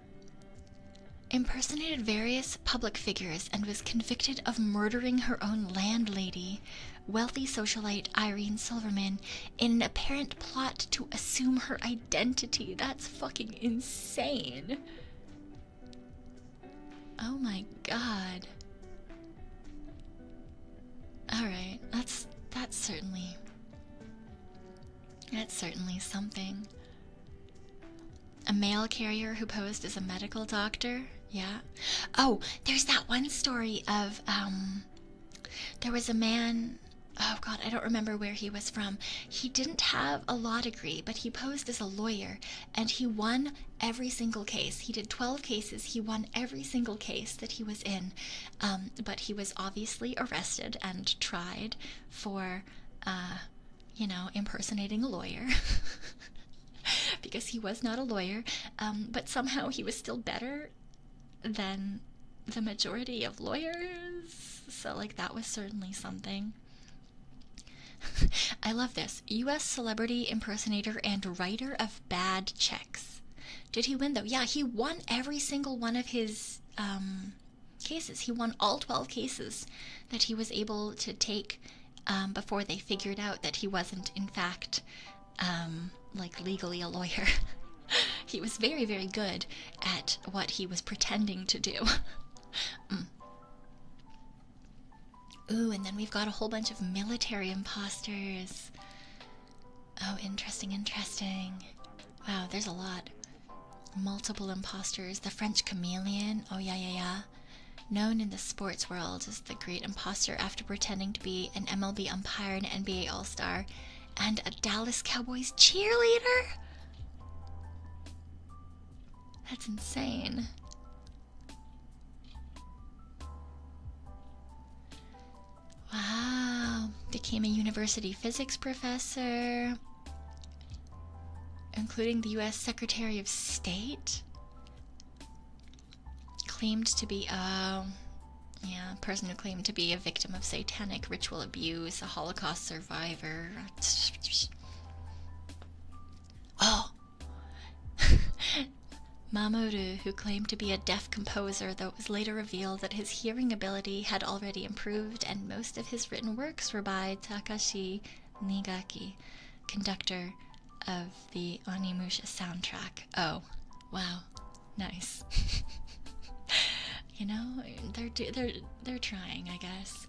Impersonated various public figures and was convicted of murdering her own landlady, wealthy socialite Irene Silverman, in an apparent plot to assume her identity. That's fucking insane. Oh my god. Alright, that's certainly something. A mail carrier who posed as a medical doctor. Yeah. Oh, there's that one story of, there was a man, oh god, I don't remember where he was from. He didn't have a law degree, but he posed as a lawyer, and he won every single case. He did 12 cases. He won every single case that he was in. But he was obviously arrested and tried for, you know, impersonating a lawyer. Because he was not a lawyer, but somehow he was still better than the majority of lawyers. So, like, that was certainly something. I love this. U.S. celebrity impersonator and writer of bad checks. Did he win, though? Yeah, he won every single one of his cases. He won all 12 cases that he was able to take before they figured out that he wasn't, in fact, like, legally a lawyer. He was very, very good at what he was pretending to do. Ooh, and then we've got a whole bunch of military imposters. Oh, interesting, interesting. Wow, there's a lot. Multiple imposters. The French chameleon. Oh, yeah. Known in the sports world as the great imposter after pretending to be an MLB umpire, an NBA All-Star, and a Dallas Cowboys cheerleader? That's insane. Wow. Became a university physics professor, including the U.S. Secretary of State. Claimed to be, person who claimed to be a victim of satanic ritual abuse, a Holocaust survivor. Oh! Mamoru, who claimed to be a deaf composer, though it was later revealed that his hearing ability had already improved, and most of his written works were by Takashi Nigaki, conductor of the Onimusha soundtrack. Oh, wow. Nice. You know, they're trying, I guess.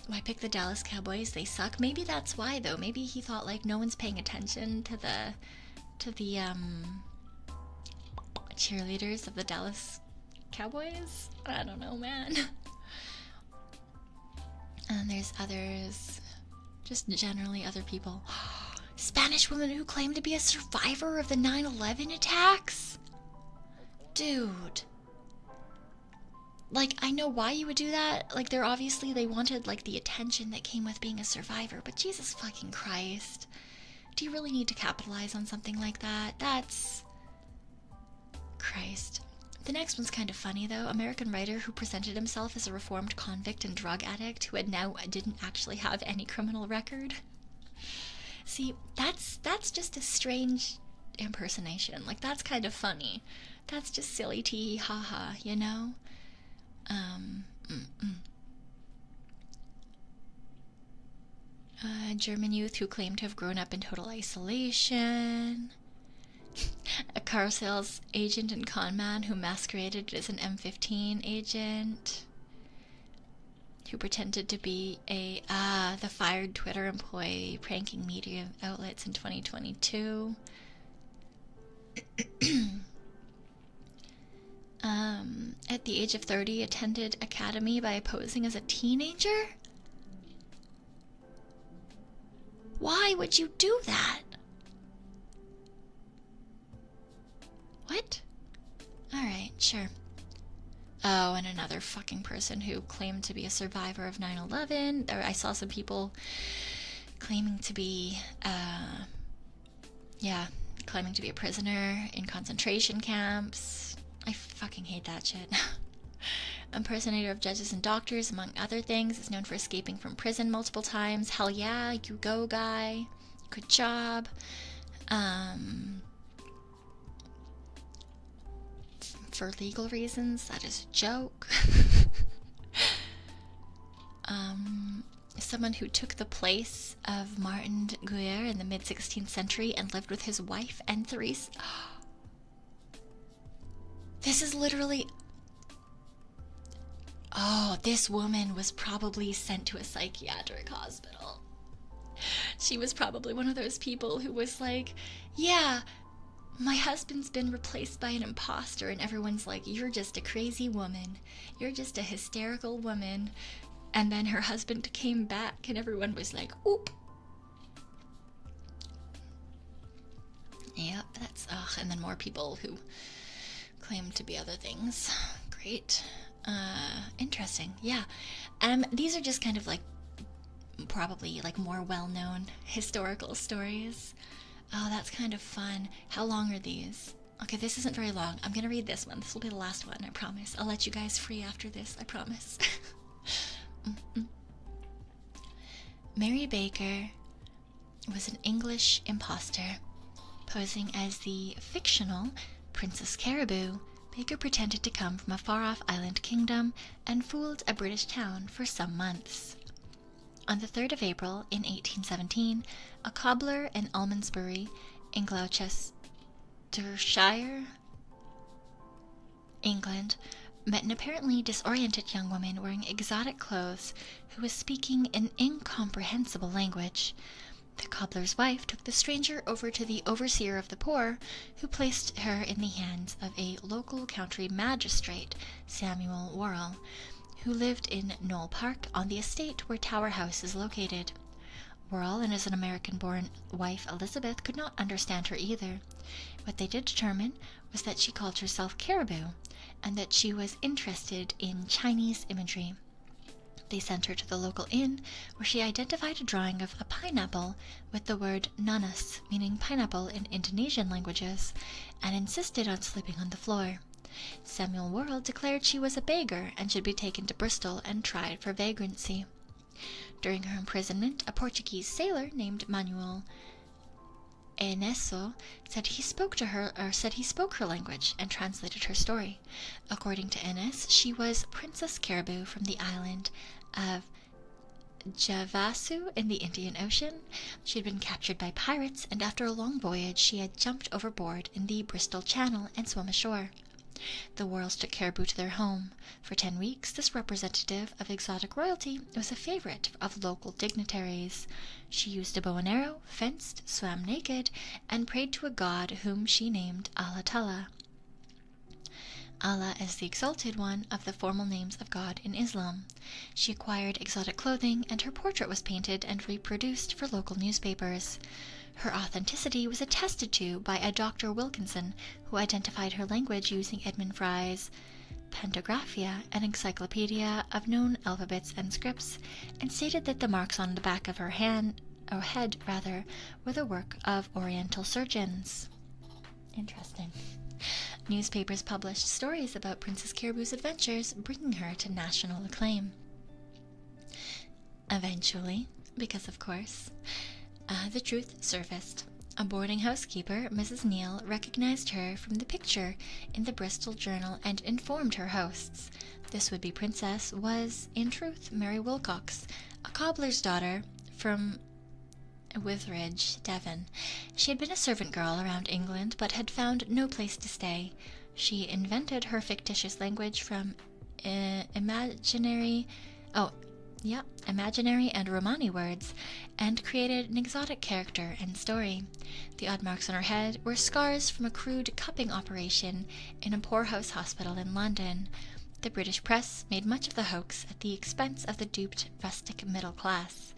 Why pick the Dallas Cowboys? They suck. Maybe that's why, though. Maybe he thought, like, no one's paying attention to the cheerleaders of the Dallas Cowboys. I don't know, man. And there's others, just generally other people. Spanish woman who claimed to be a survivor of the 9/11 attacks? Dude. Like, I know why you would do that. Like, they wanted, like, the attention that came with being a survivor. But Jesus fucking Christ. Do you really need to capitalize on something like that? That's... Christ. The next one's kind of funny, though. American writer who presented himself as a reformed convict and drug addict who didn't actually have any criminal record. See, that's just a strange impersonation. Like, that's kind of funny. That's just silly tee haha, you know? German youth who claimed to have grown up in total isolation. A car sales agent and con man who masqueraded as an M15 agent. Who pretended to be the fired Twitter employee pranking media outlets in 2022. At the age of 30, attended academy by posing as a teenager? Why would you do that? What? Alright, sure. Oh, and another fucking person who claimed to be a survivor of 9/11. I saw some people claiming to be, claiming to be a prisoner in concentration camps. I fucking hate that shit. impersonator of judges and doctors, among other things. Is known for escaping from prison multiple times. Hell yeah, you go, guy. Good job. For legal reasons, that is a joke. Someone who took the place of Martin Guerre in the mid-16th century and lived with his wife and 3 This is literally... Oh, this woman was probably sent to a psychiatric hospital. She was probably one of those people who was like, yeah, my husband's been replaced by an imposter, and everyone's like, you're just a crazy woman. You're just a hysterical woman. And then her husband came back, and everyone was like, oop. Yep, that's, and then more people who claim to be other things. Great. Interesting. Yeah. These are just kind of like, probably like more well-known historical stories. Oh, that's kind of fun. How long are these? Okay, this isn't very long. I'm gonna read this one. This will be the last one, I promise. I'll let you guys free after this, I promise. Mary Baker was an English imposter. Posing as the fictional Princess Caribou, Baker pretended to come from a far-off island kingdom and fooled a British town for some months. On the 3rd of April in 1817, a cobbler in Almondsbury, in Gloucestershire, England, met an apparently disoriented young woman wearing exotic clothes who was speaking an incomprehensible language. The cobbler's wife took the stranger over to the overseer of the poor, who placed her in the hands of a local county magistrate, Samuel Worrell, who lived in Knoll Park on the estate where Tower House is located. Worrell and his American-born wife Elizabeth could not understand her either. What they did determine was that she called herself Caribou, and that she was interested in Chinese imagery. They sent her to the local inn, where she identified a drawing of a pineapple with the word nanas, meaning pineapple in Indonesian languages, and insisted on sleeping on the floor. Samuel Worrell declared she was a beggar and should be taken to Bristol and tried for vagrancy. During her imprisonment, a Portuguese sailor named Manuel Enesso said he spoke her language and translated her story. According to Enes, she was Princess Caribou from the island of Javasu in the Indian Ocean. She had been captured by pirates, and after a long voyage she had jumped overboard in the Bristol Channel and swum ashore. The Worrells took Caribou to their home. For 10 weeks, this representative of exotic royalty was a favorite of local dignitaries. She used a bow and arrow, fenced, swam naked, and prayed to a god whom she named Allah Ta'ala. Allah is the exalted one of the formal names of God in Islam. She acquired exotic clothing, and her portrait was painted and reproduced for local newspapers. Her authenticity was attested to by a Dr. Wilkinson, who identified her language using Edmund Fry's Pantographia, an encyclopedia of known alphabets and scripts, and stated that the marks on the back of her head, were the work of Oriental surgeons. Interesting. Newspapers published stories about Princess Caribou's adventures, bringing her to national acclaim. Eventually, because of course, the truth surfaced. A boarding house keeper, Mrs. Neal, recognized her from the picture in the Bristol Journal and informed her hosts. This would-be princess was, in truth, Mary Wilcox, a cobbler's daughter from Withridge, Devon. She had been a servant girl around England, but had found no place to stay. She invented her fictitious language from imaginary and Romani words, and created an exotic character and story. The odd marks on her head were scars from a crude cupping operation in a poorhouse hospital in London. The British press made much of the hoax at the expense of the duped rustic middle class.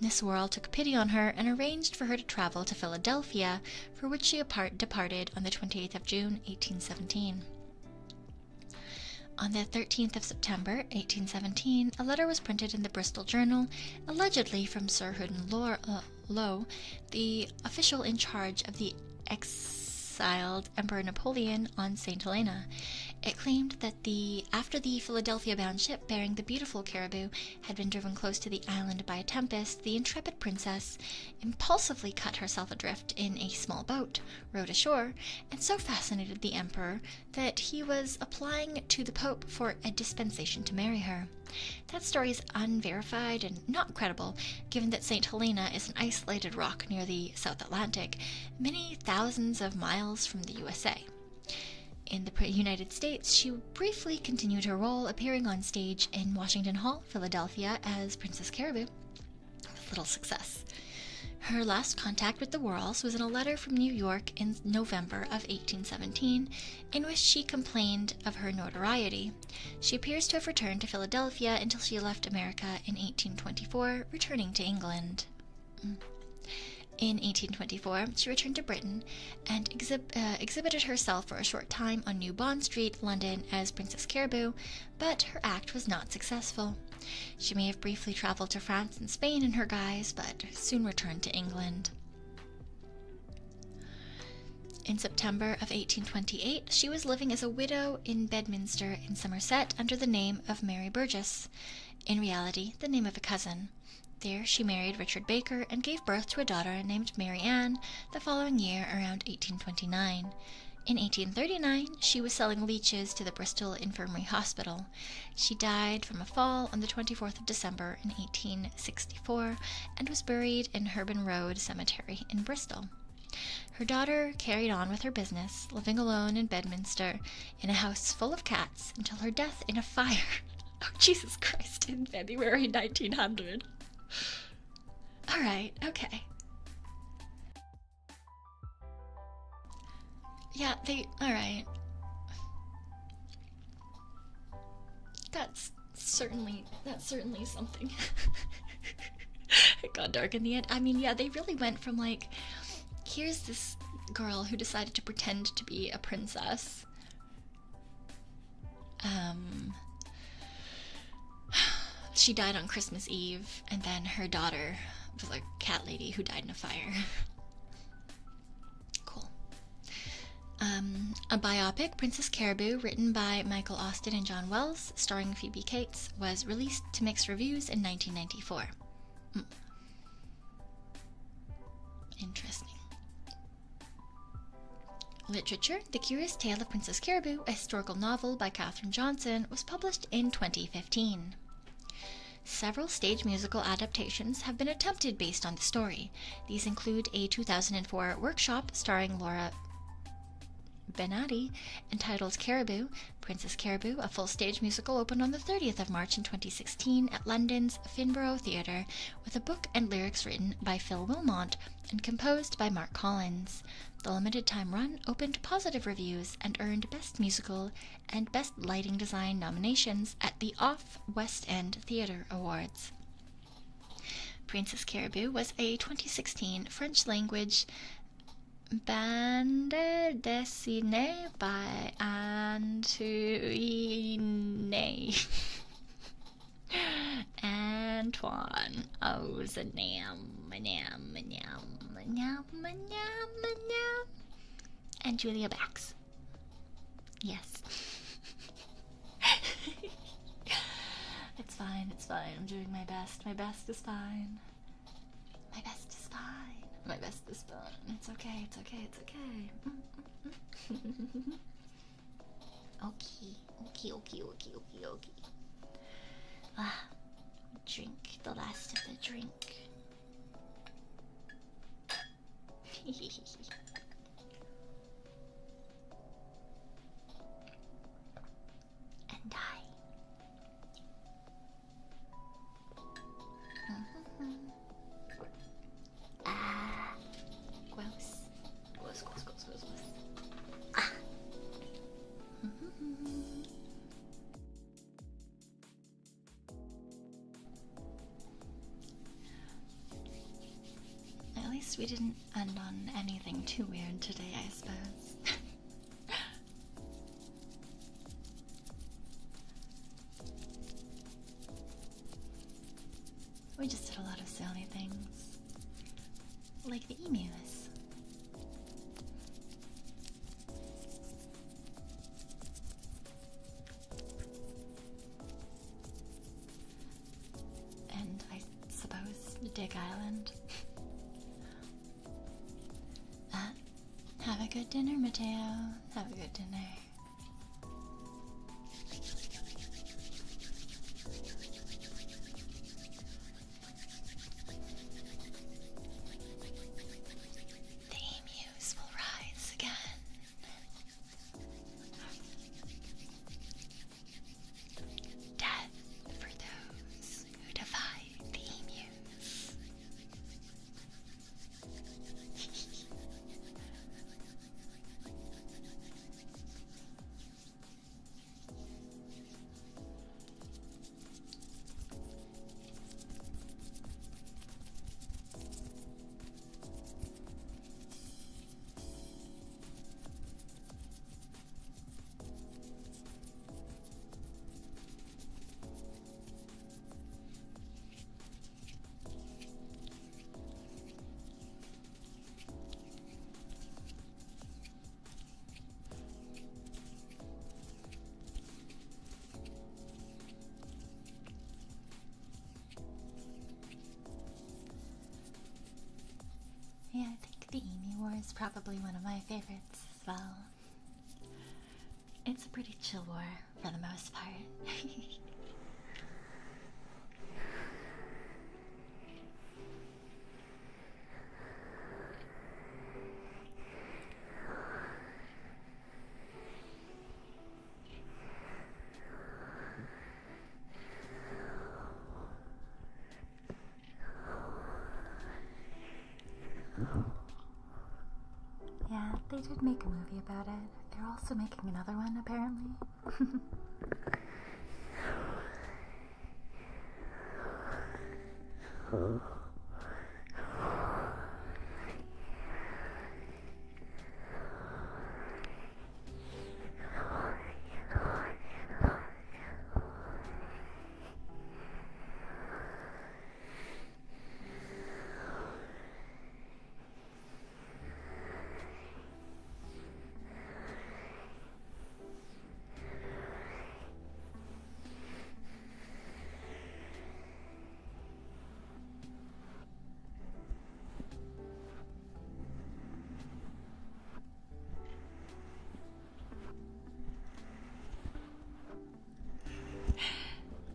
Miss Worrell took pity on her and arranged for her to travel to Philadelphia, for which she departed on the 28th of June, 1817. On the 13th of September, 1817, a letter was printed in the Bristol Journal, allegedly from Sir Hudden Lowe, the official in charge of the exiled Emperor Napoleon on St. Helena. It claimed that after the Philadelphia-bound ship bearing the beautiful caribou had been driven close to the island by a tempest, the intrepid princess impulsively cut herself adrift in a small boat, rowed ashore, and so fascinated the emperor that he was applying to the Pope for a dispensation to marry her. That story is unverified and not credible, given that St. Helena is an isolated rock near the South Atlantic, many thousands of miles from the USA. In the United States, she briefly continued her role, appearing on stage in Washington Hall, Philadelphia, as Princess Caribou, with little success. Her last contact with the Worrells was in a letter from New York in November of 1817, in which she complained of her notoriety. She appears to have returned to Philadelphia until she left America in 1824, returning to England. In 1824, she returned to Britain and exhibited herself for a short time on New Bond Street, London, as Princess Caribou, but her act was not successful. She may have briefly traveled to France and Spain in her guise, but soon returned to England. In September of 1828, she was living as a widow in Bedminster in Somerset under the name of Mary Burgess, in reality the name of a cousin. There she married Richard Baker and gave birth to a daughter named Mary Ann the following year, around 1829. In 1839, she was selling leeches to the Bristol Infirmary Hospital. She died from a fall on the 24th of December in 1864 and was buried in Herban Road Cemetery in Bristol. Her daughter carried on with her business, living alone in Bedminster in a house full of cats until her death in a fire. Oh, Jesus Christ, in February 1900. Alright, okay. Yeah, alright. That's certainly something. It got dark in the end. I mean, yeah, they really went from like, here's this girl who decided to pretend to be a princess. She died on Christmas Eve, and then her daughter was a cat lady who died in a fire. Cool. A biopic, Princess Caribou, written by Michael Austen and John Wells, starring Phoebe Cates, was released to mixed reviews in 1994. Interesting. Literature, The Curious Tale of Princess Caribou, a historical novel by Katherine Johnson, was published in 2015. Several stage musical adaptations have been attempted based on the story. These include a 2004 workshop starring Laura Benatti entitled Caribou, Princess Caribou, a full stage musical, opened on the 30th of March in 2016 at London's Finborough Theatre, with a book and lyrics written by Phil Wilmot and composed by Mark Collins. The limited-time run opened to positive reviews and earned Best Musical and Best Lighting Design nominations at the Off West End Theatre Awards. Princess Caribou was a 2016 French-language bande dessinée by Antoine Ozanam and Julia Bax. Yes. It's fine, I'm doing my best. My best is fine. It's okay. Okay. Drink the last of the drink. And die. Gross. Ah. At least we didn't end on anything too weird today, I suppose. We just did a lot of silly things. Like the emus. Dick Island. Have a good dinner, Mateo. Have a good dinner. The emus will rise again. Death for those who defy the emus. Yeah, I think the Emu War is probably one of my favorites as well. It's a pretty chill war for the most part. Yeah, they did make a movie about it. They're also making another one, apparently.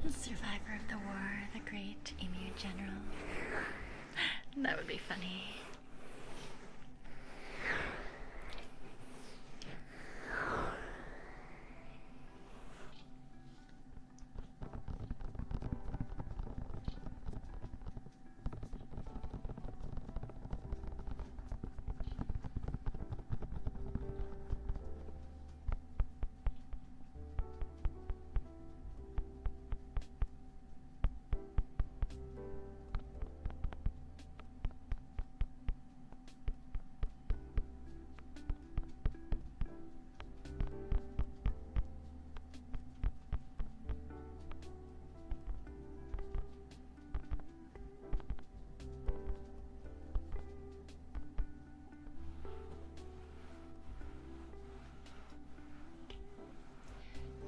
The survivor of the war, the great emu general. That would be funny.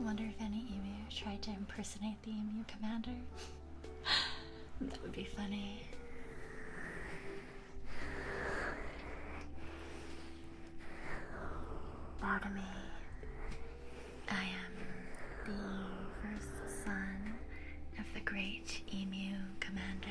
I wonder if any emu tried to impersonate the emu commander. That would be funny. Bow to me. I am the first son of the great emu commander.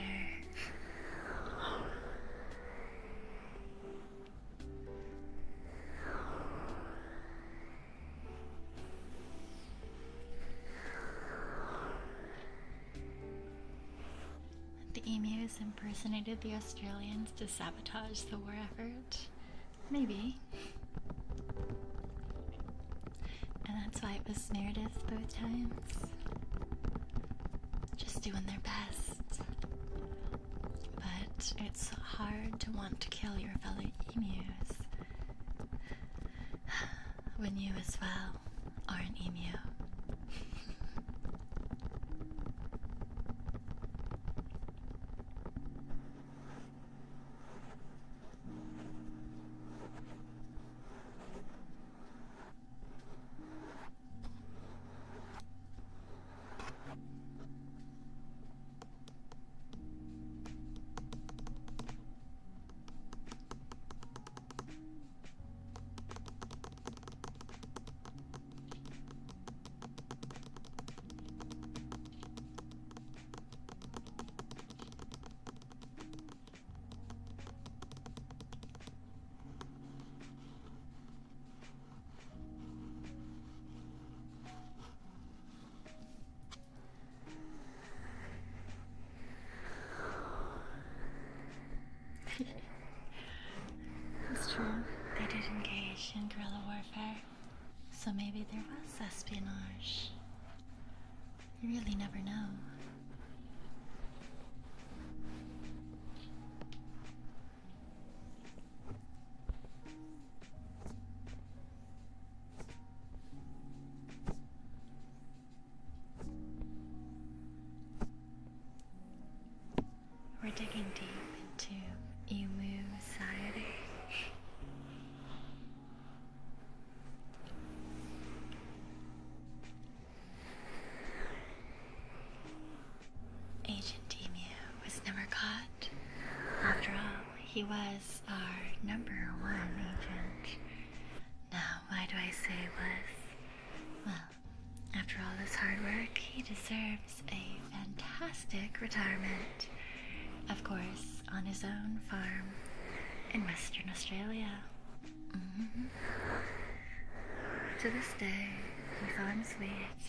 The emus impersonated the Australians to sabotage the war effort. Maybe. And that's why it was Meredith both times. Just doing their best. But it's hard to want to kill your fellow emus when you as well are an emu. there was espionage. You really never know. We're digging deep into emu society. Agent Emu was never caught. After all, he was our #1 agent. Now, why do I say was? Well, after all this hard work, he deserves a fantastic retirement. Of course, on his own farm in Western Australia. To this day, he farms wheat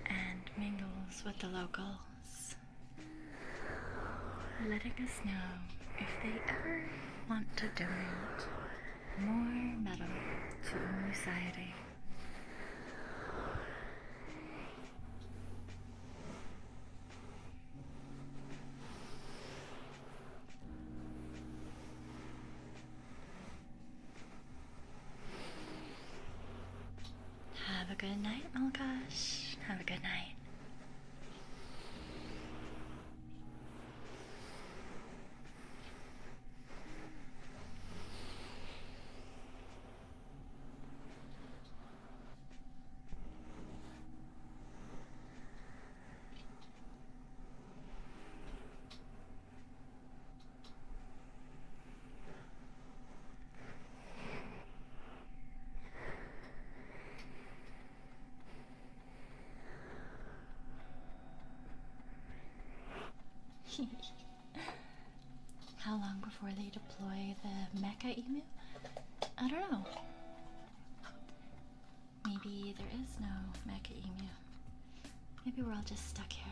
and mingles with the locals, letting us know if they ever want to donate more metal to society. Have a good night, Malkash. Have a good night. How long before they deploy the mecha emu? I don't know. Maybe there is no mecha emu. Maybe we're all just stuck here.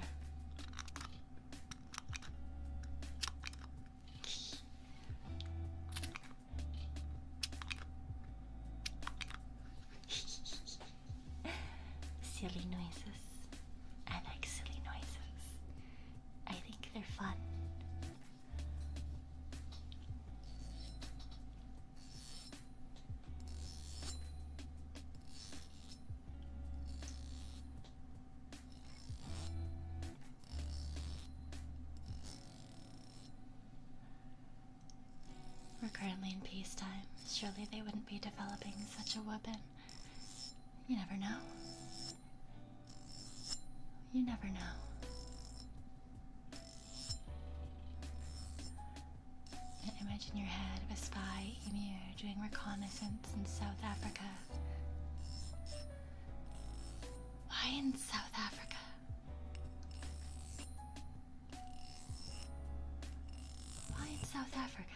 Silly noises. I like silly noises. I think they're fun. We're currently in peacetime. Surely they wouldn't be developing such a weapon. You never know. You never know. An image in your head of a spy emu doing reconnaissance in South Africa. Why in South Africa? Why in South Africa?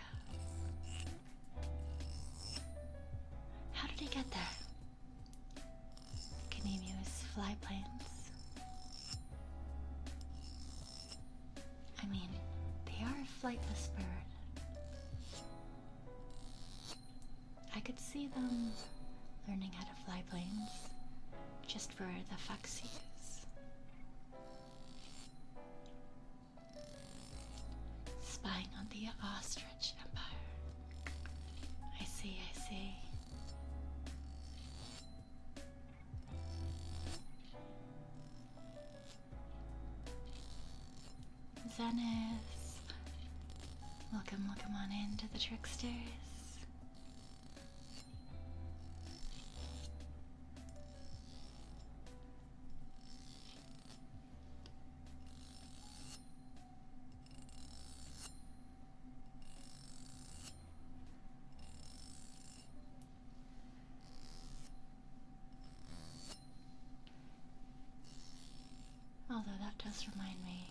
How did he get there? Can emus fly planes? I mean, they are a flightless bird. I could see them learning how to fly planes just for the fucksies. Spying on the ostrich empire. I see, I see. Zenith. Welcome on into the tricksters. Although that does remind me,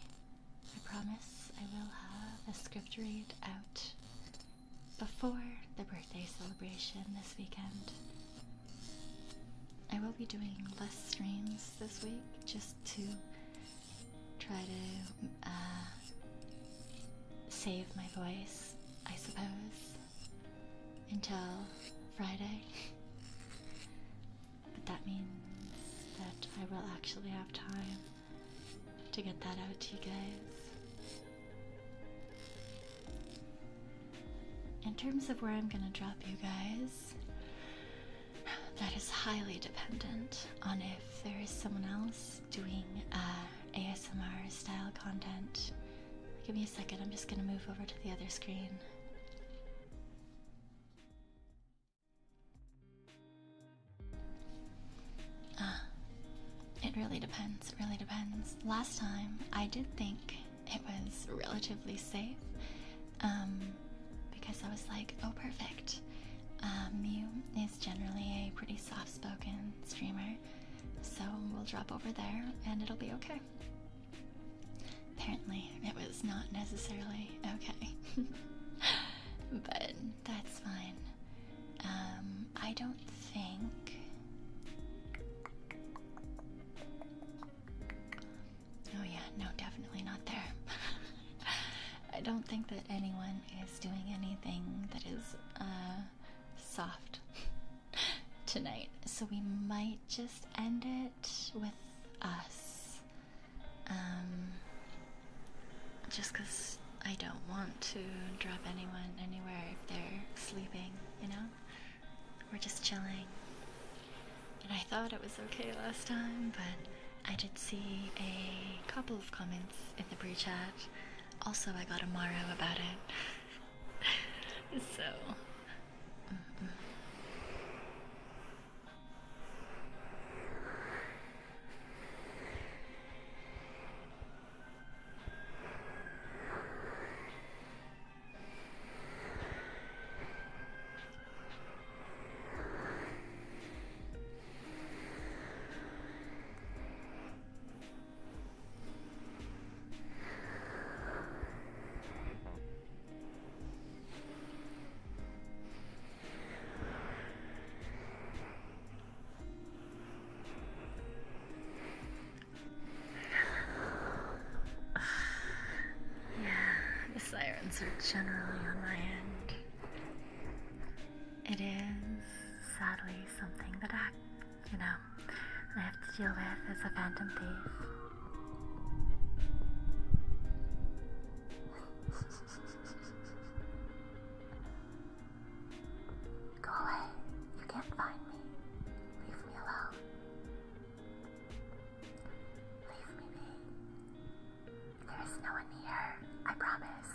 I promise I will have a script read out before the birthday celebration this weekend. I will be doing less streams this week just to try to save my voice, I suppose, until Friday. But that means that I will actually have time to get that out to you guys. In terms of where I'm gonna drop you guys, that is highly dependent on if there is someone else doing ASMR style content. Give me a second, I'm just gonna move over to the other screen. It really depends, it really depends. Last time, I did think it was relatively safe, because I was like, oh perfect. Mew is generally a pretty soft-spoken streamer, so we'll drop over there and it'll be okay. Apparently, it was not necessarily okay. But that's fine. I don't think... Oh yeah, no, definitely not there. I don't think that anyone is doing anything that is soft tonight, so we might just end it with us. Just because I don't want to drop anyone anywhere if they're sleeping, you know? We're just chilling. And I thought it was okay last time, but I did see a couple of comments in the pre-chat. Also, I got a Maro about it. So... sirens are generally on my end. It is sadly something that I have to deal with as a phantom thief. Go away. You can't find me. Leave me alone. Leave me be. There is no one here. I promise.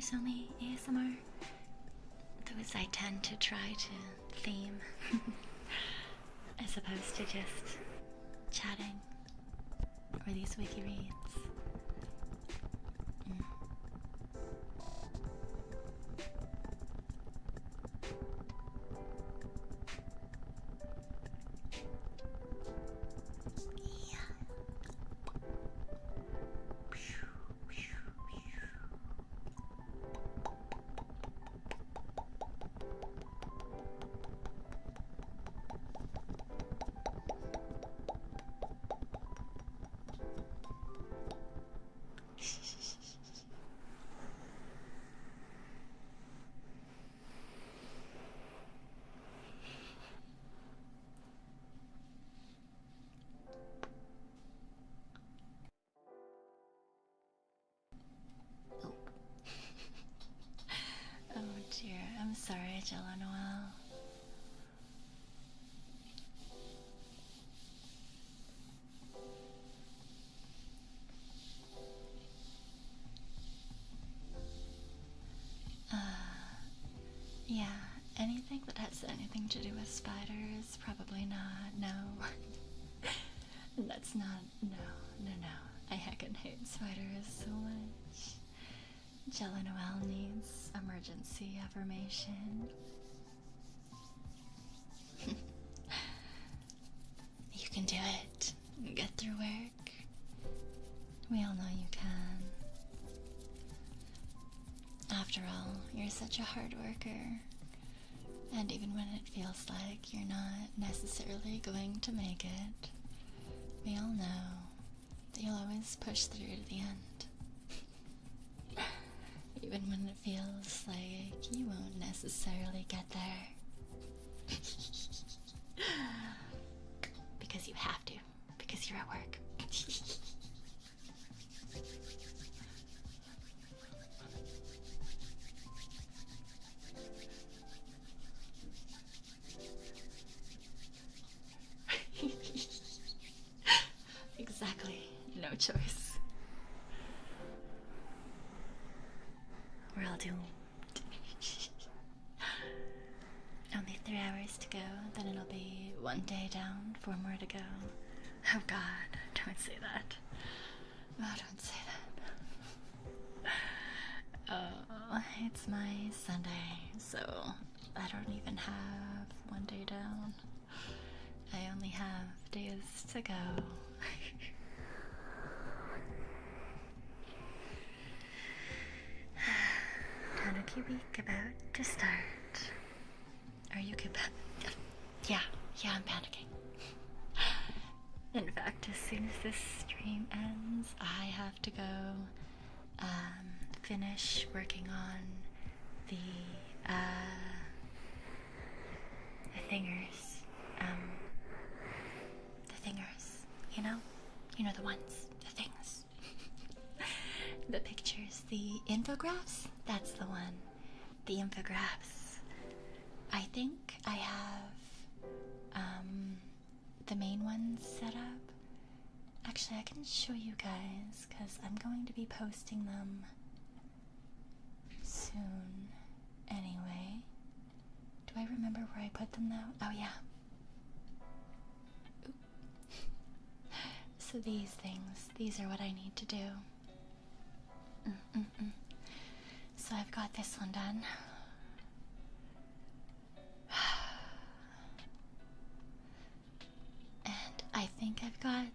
viewers only ASMR. Those I tend to try to theme as opposed to just chatting or these wiki reads. Oh dear, I'm sorry, Jello Noel. Yeah, anything that has anything to do with spiders, probably not, no. That's not, no. I heckin' hate spiders so much. Jello Noel needs emergency affirmation. You can do it. Get through work. We all know you can. After all, you're such a hard worker. And even when it feels like you're not necessarily going to make it, we all know that you'll always push through to the end. Even when it feels like you won't necessarily get there. Because you have to. Because you're at work. Exactly. No choice. We're all doomed. Only 3 hours to go, then it'll be 1 day down, 4 more to go. Oh god, don't say that. Oh, don't say that. Oh, it's my Sunday, so I don't even have 1 day down. I only have days to go. Tanuki week about to start. Are you good? Yeah, I'm panicking. In fact, as soon as this stream ends, I have to go finish working on the thingers. The thingers, you know the ones, the things. The pictures, the infographics, that's the one. The infographics. I think I have the main ones set up. Actually, I can show you guys because I'm going to be posting them soon anyway. Do I remember where I put them though? Oh yeah. Oop. So these things, these are what I need to do. So I've got this one done. And I think I've got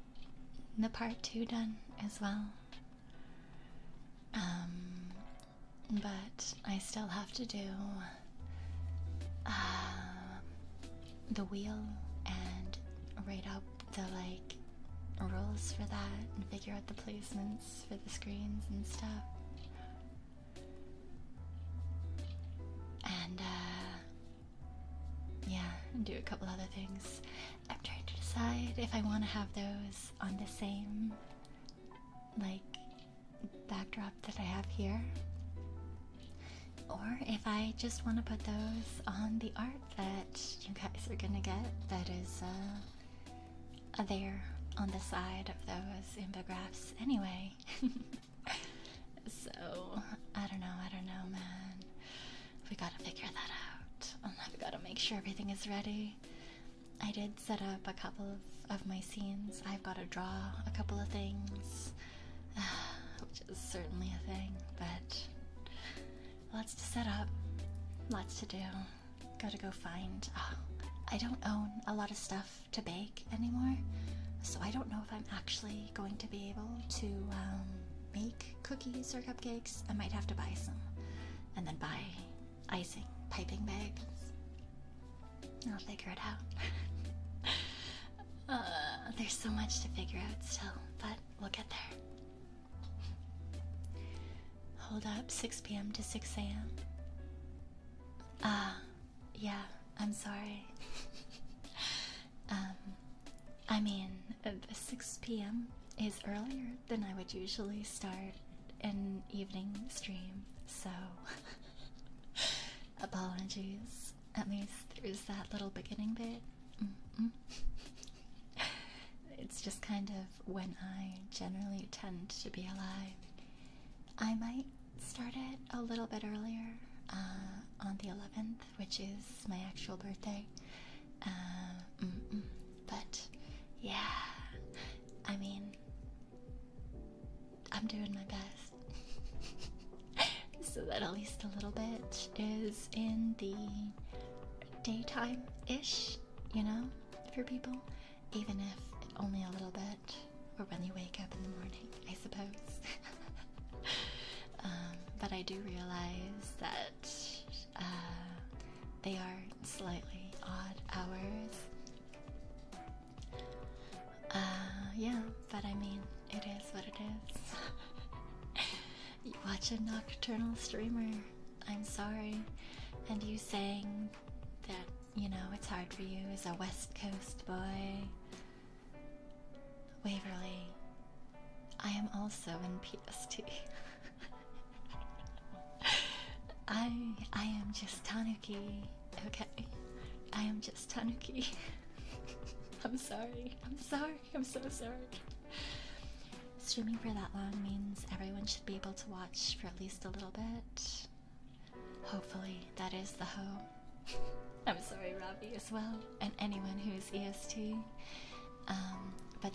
the part 2 done as well. But I still have to do the wheel and write up the rules for that and figure out the placements for the screens and stuff. And yeah, and do a couple other things. I'm trying to decide if I want to have those on the same backdrop that I have here, or if I just want to put those on the art that you guys are gonna get that is there on the side of those infographics anyway. So, I don't know, man. We gotta figure that out. I've gotta make sure everything is ready. I did set up a couple of my scenes. I've gotta draw a couple of things, which is certainly a thing, but lots to set up, lots to do. Gotta go find. I don't own a lot of stuff to bake anymore, so I don't know if I'm actually going to be able to make cookies or cupcakes. I might have to buy some, and then buy icing, piping bags. I'll figure it out. There's so much to figure out still, but we'll get there. Hold up, 6 p.m. to 6 a.m. Yeah, I'm sorry. I mean, 6 p.m. is earlier than I would usually start an evening stream, so apologies. At least there's that little beginning bit. It's just kind of when I generally tend to be alive. I might start it a little bit earlier, on the 11th, which is my actual birthday. But yeah, I mean, I'm doing my best so that at least a little bit is in the daytime-ish, you know, for people, even if only a little bit, or when you wake up in the morning, I suppose. But I do realize that they are slightly odd hours. Yeah, but I mean, it is what it is. You watch a nocturnal streamer, I'm sorry, and you saying that, you know, it's hard for you as a West Coast boy. Waverly, I am also in PST. I am just Tanuki, okay? I am just Tanuki. I'm sorry, I'm so sorry. Streaming for that long means everyone should be able to watch for at least a little bit. Hopefully that is the hope. I'm sorry, Robbie, as well, and anyone who's EST. But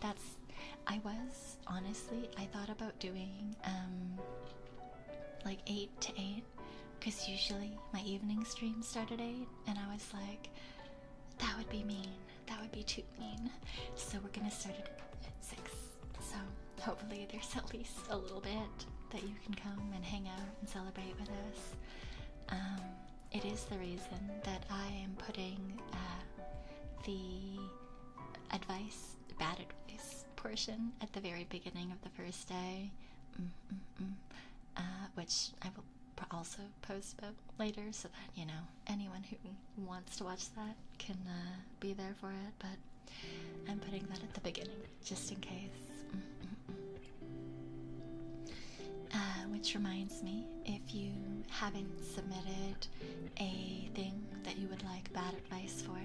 I thought about doing, like 8 to 8, because usually my evening streams start at 8, and I was like, that would be mean, that would be too mean, so we're gonna start it at 6, so hopefully there's at least a little bit that you can come and hang out and celebrate with us. It is the reason that I am putting the bad advice portion at the very beginning of the first day, which I will also post about later, so that, you know, anyone who wants to watch that can be there for it, but I'm putting that at the beginning, just in case. Which reminds me, if you haven't submitted a thing that you would like bad advice for,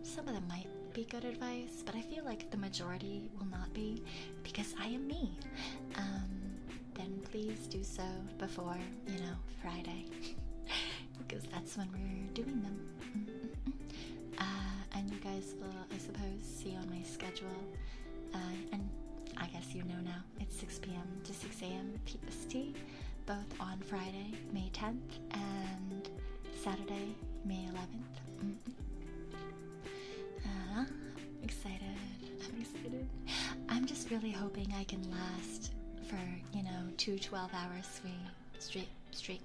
some of them might be good advice, but I feel like the majority will not be, because I am me. Then please do so before, you know, Friday, because that's when we're doing them. And you guys will, I suppose, see on my schedule, and I guess you know now, it's 6 p.m. to 6 a.m. PST, both on Friday, May 10th, and Saturday, May 11th. I'm excited. I'm just really hoping I can last for, you know, 2 12-hour straight streams.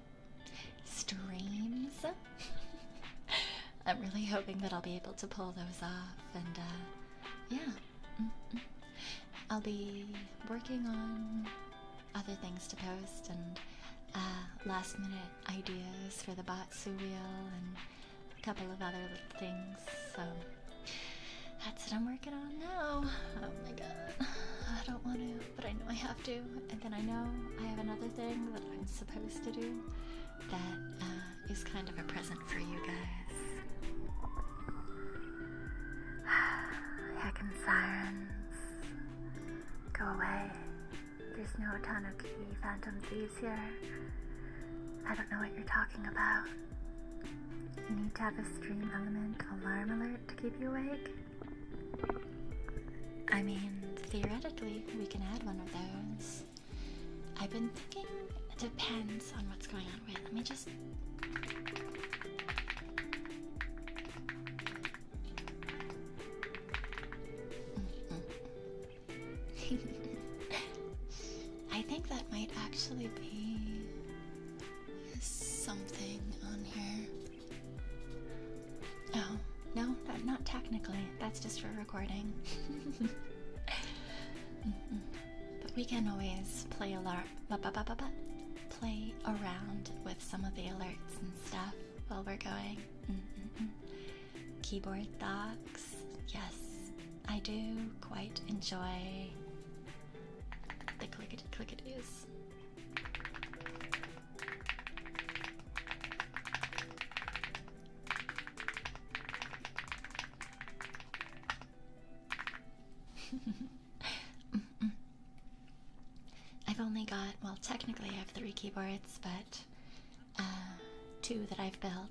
I'm really hoping that I'll be able to pull those off, and yeah. I'll be working on other things to post, and last minute ideas for the Batsu wheel and a couple of other little things, so that's what I'm working on now. Oh my god, I don't want to, but I know I have to, and then I know I have another thing that I'm supposed to do that is kind of a present for you guys. Heckin' sirens, go away. There's There's no Tanuki Phantom Thieves here. I don't know what you're talking about. You need to have a stream element alarm alert to keep you awake? I mean, theoretically, we can add one of those. I've been thinking it depends on what's going on. Wait, let me just... I think that might actually be something on here. Oh, no, not technically. That's just for recording. But we can always play play around with some of the alerts and stuff while we're going. Keyboard docs. Yes, I do quite enjoy the clickety-clicketies. I've only got, well, technically I have 3 keyboards, but 2 that I've built.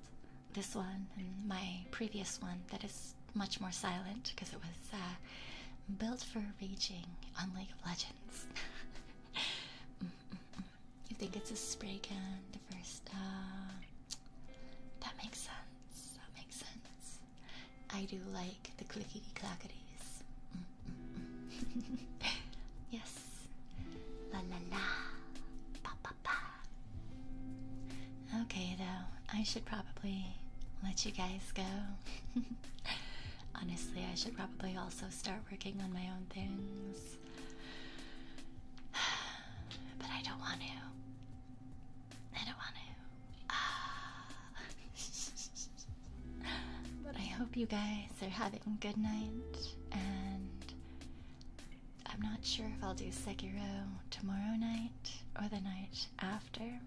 This one and my previous one that is much more silent because it was built for raging on League of Legends. You think it's a spray can? The first, that makes sense. That makes sense. I do like the clickety-clacketies. Yes. La la la. Pa pa pa. Okay, though, I should probably let you guys go. Honestly, I should probably also start working on my own things. But I don't want to. I don't want to. But I hope you guys are having a good night, and I'm not sure if I'll do Sekiro tomorrow night or the night after.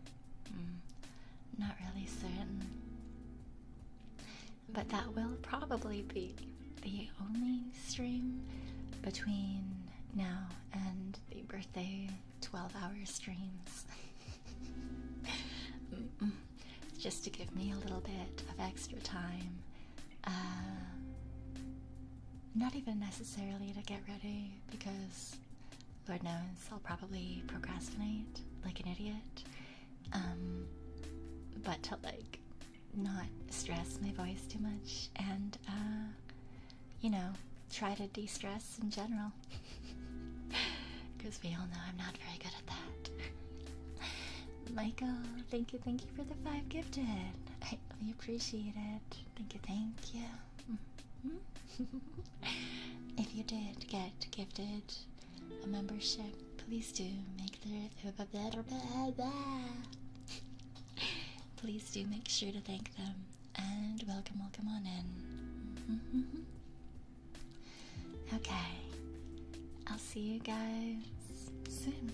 Not really certain. But that will probably be the only stream between now and the birthday 12-hour streams. Just to give me a little bit of extra time. Not even necessarily to get ready, because Lord knows I'll probably procrastinate like an idiot. But to like not stress my voice too much and you know, try to de-stress in general. Because we all know I'm not very good at that. Michael, thank you for the 5 gifted. I really appreciate it. Thank you. If you did get gifted a membership, please do make please do make sure to thank them, and welcome on in. Okay, I'll see you guys soon.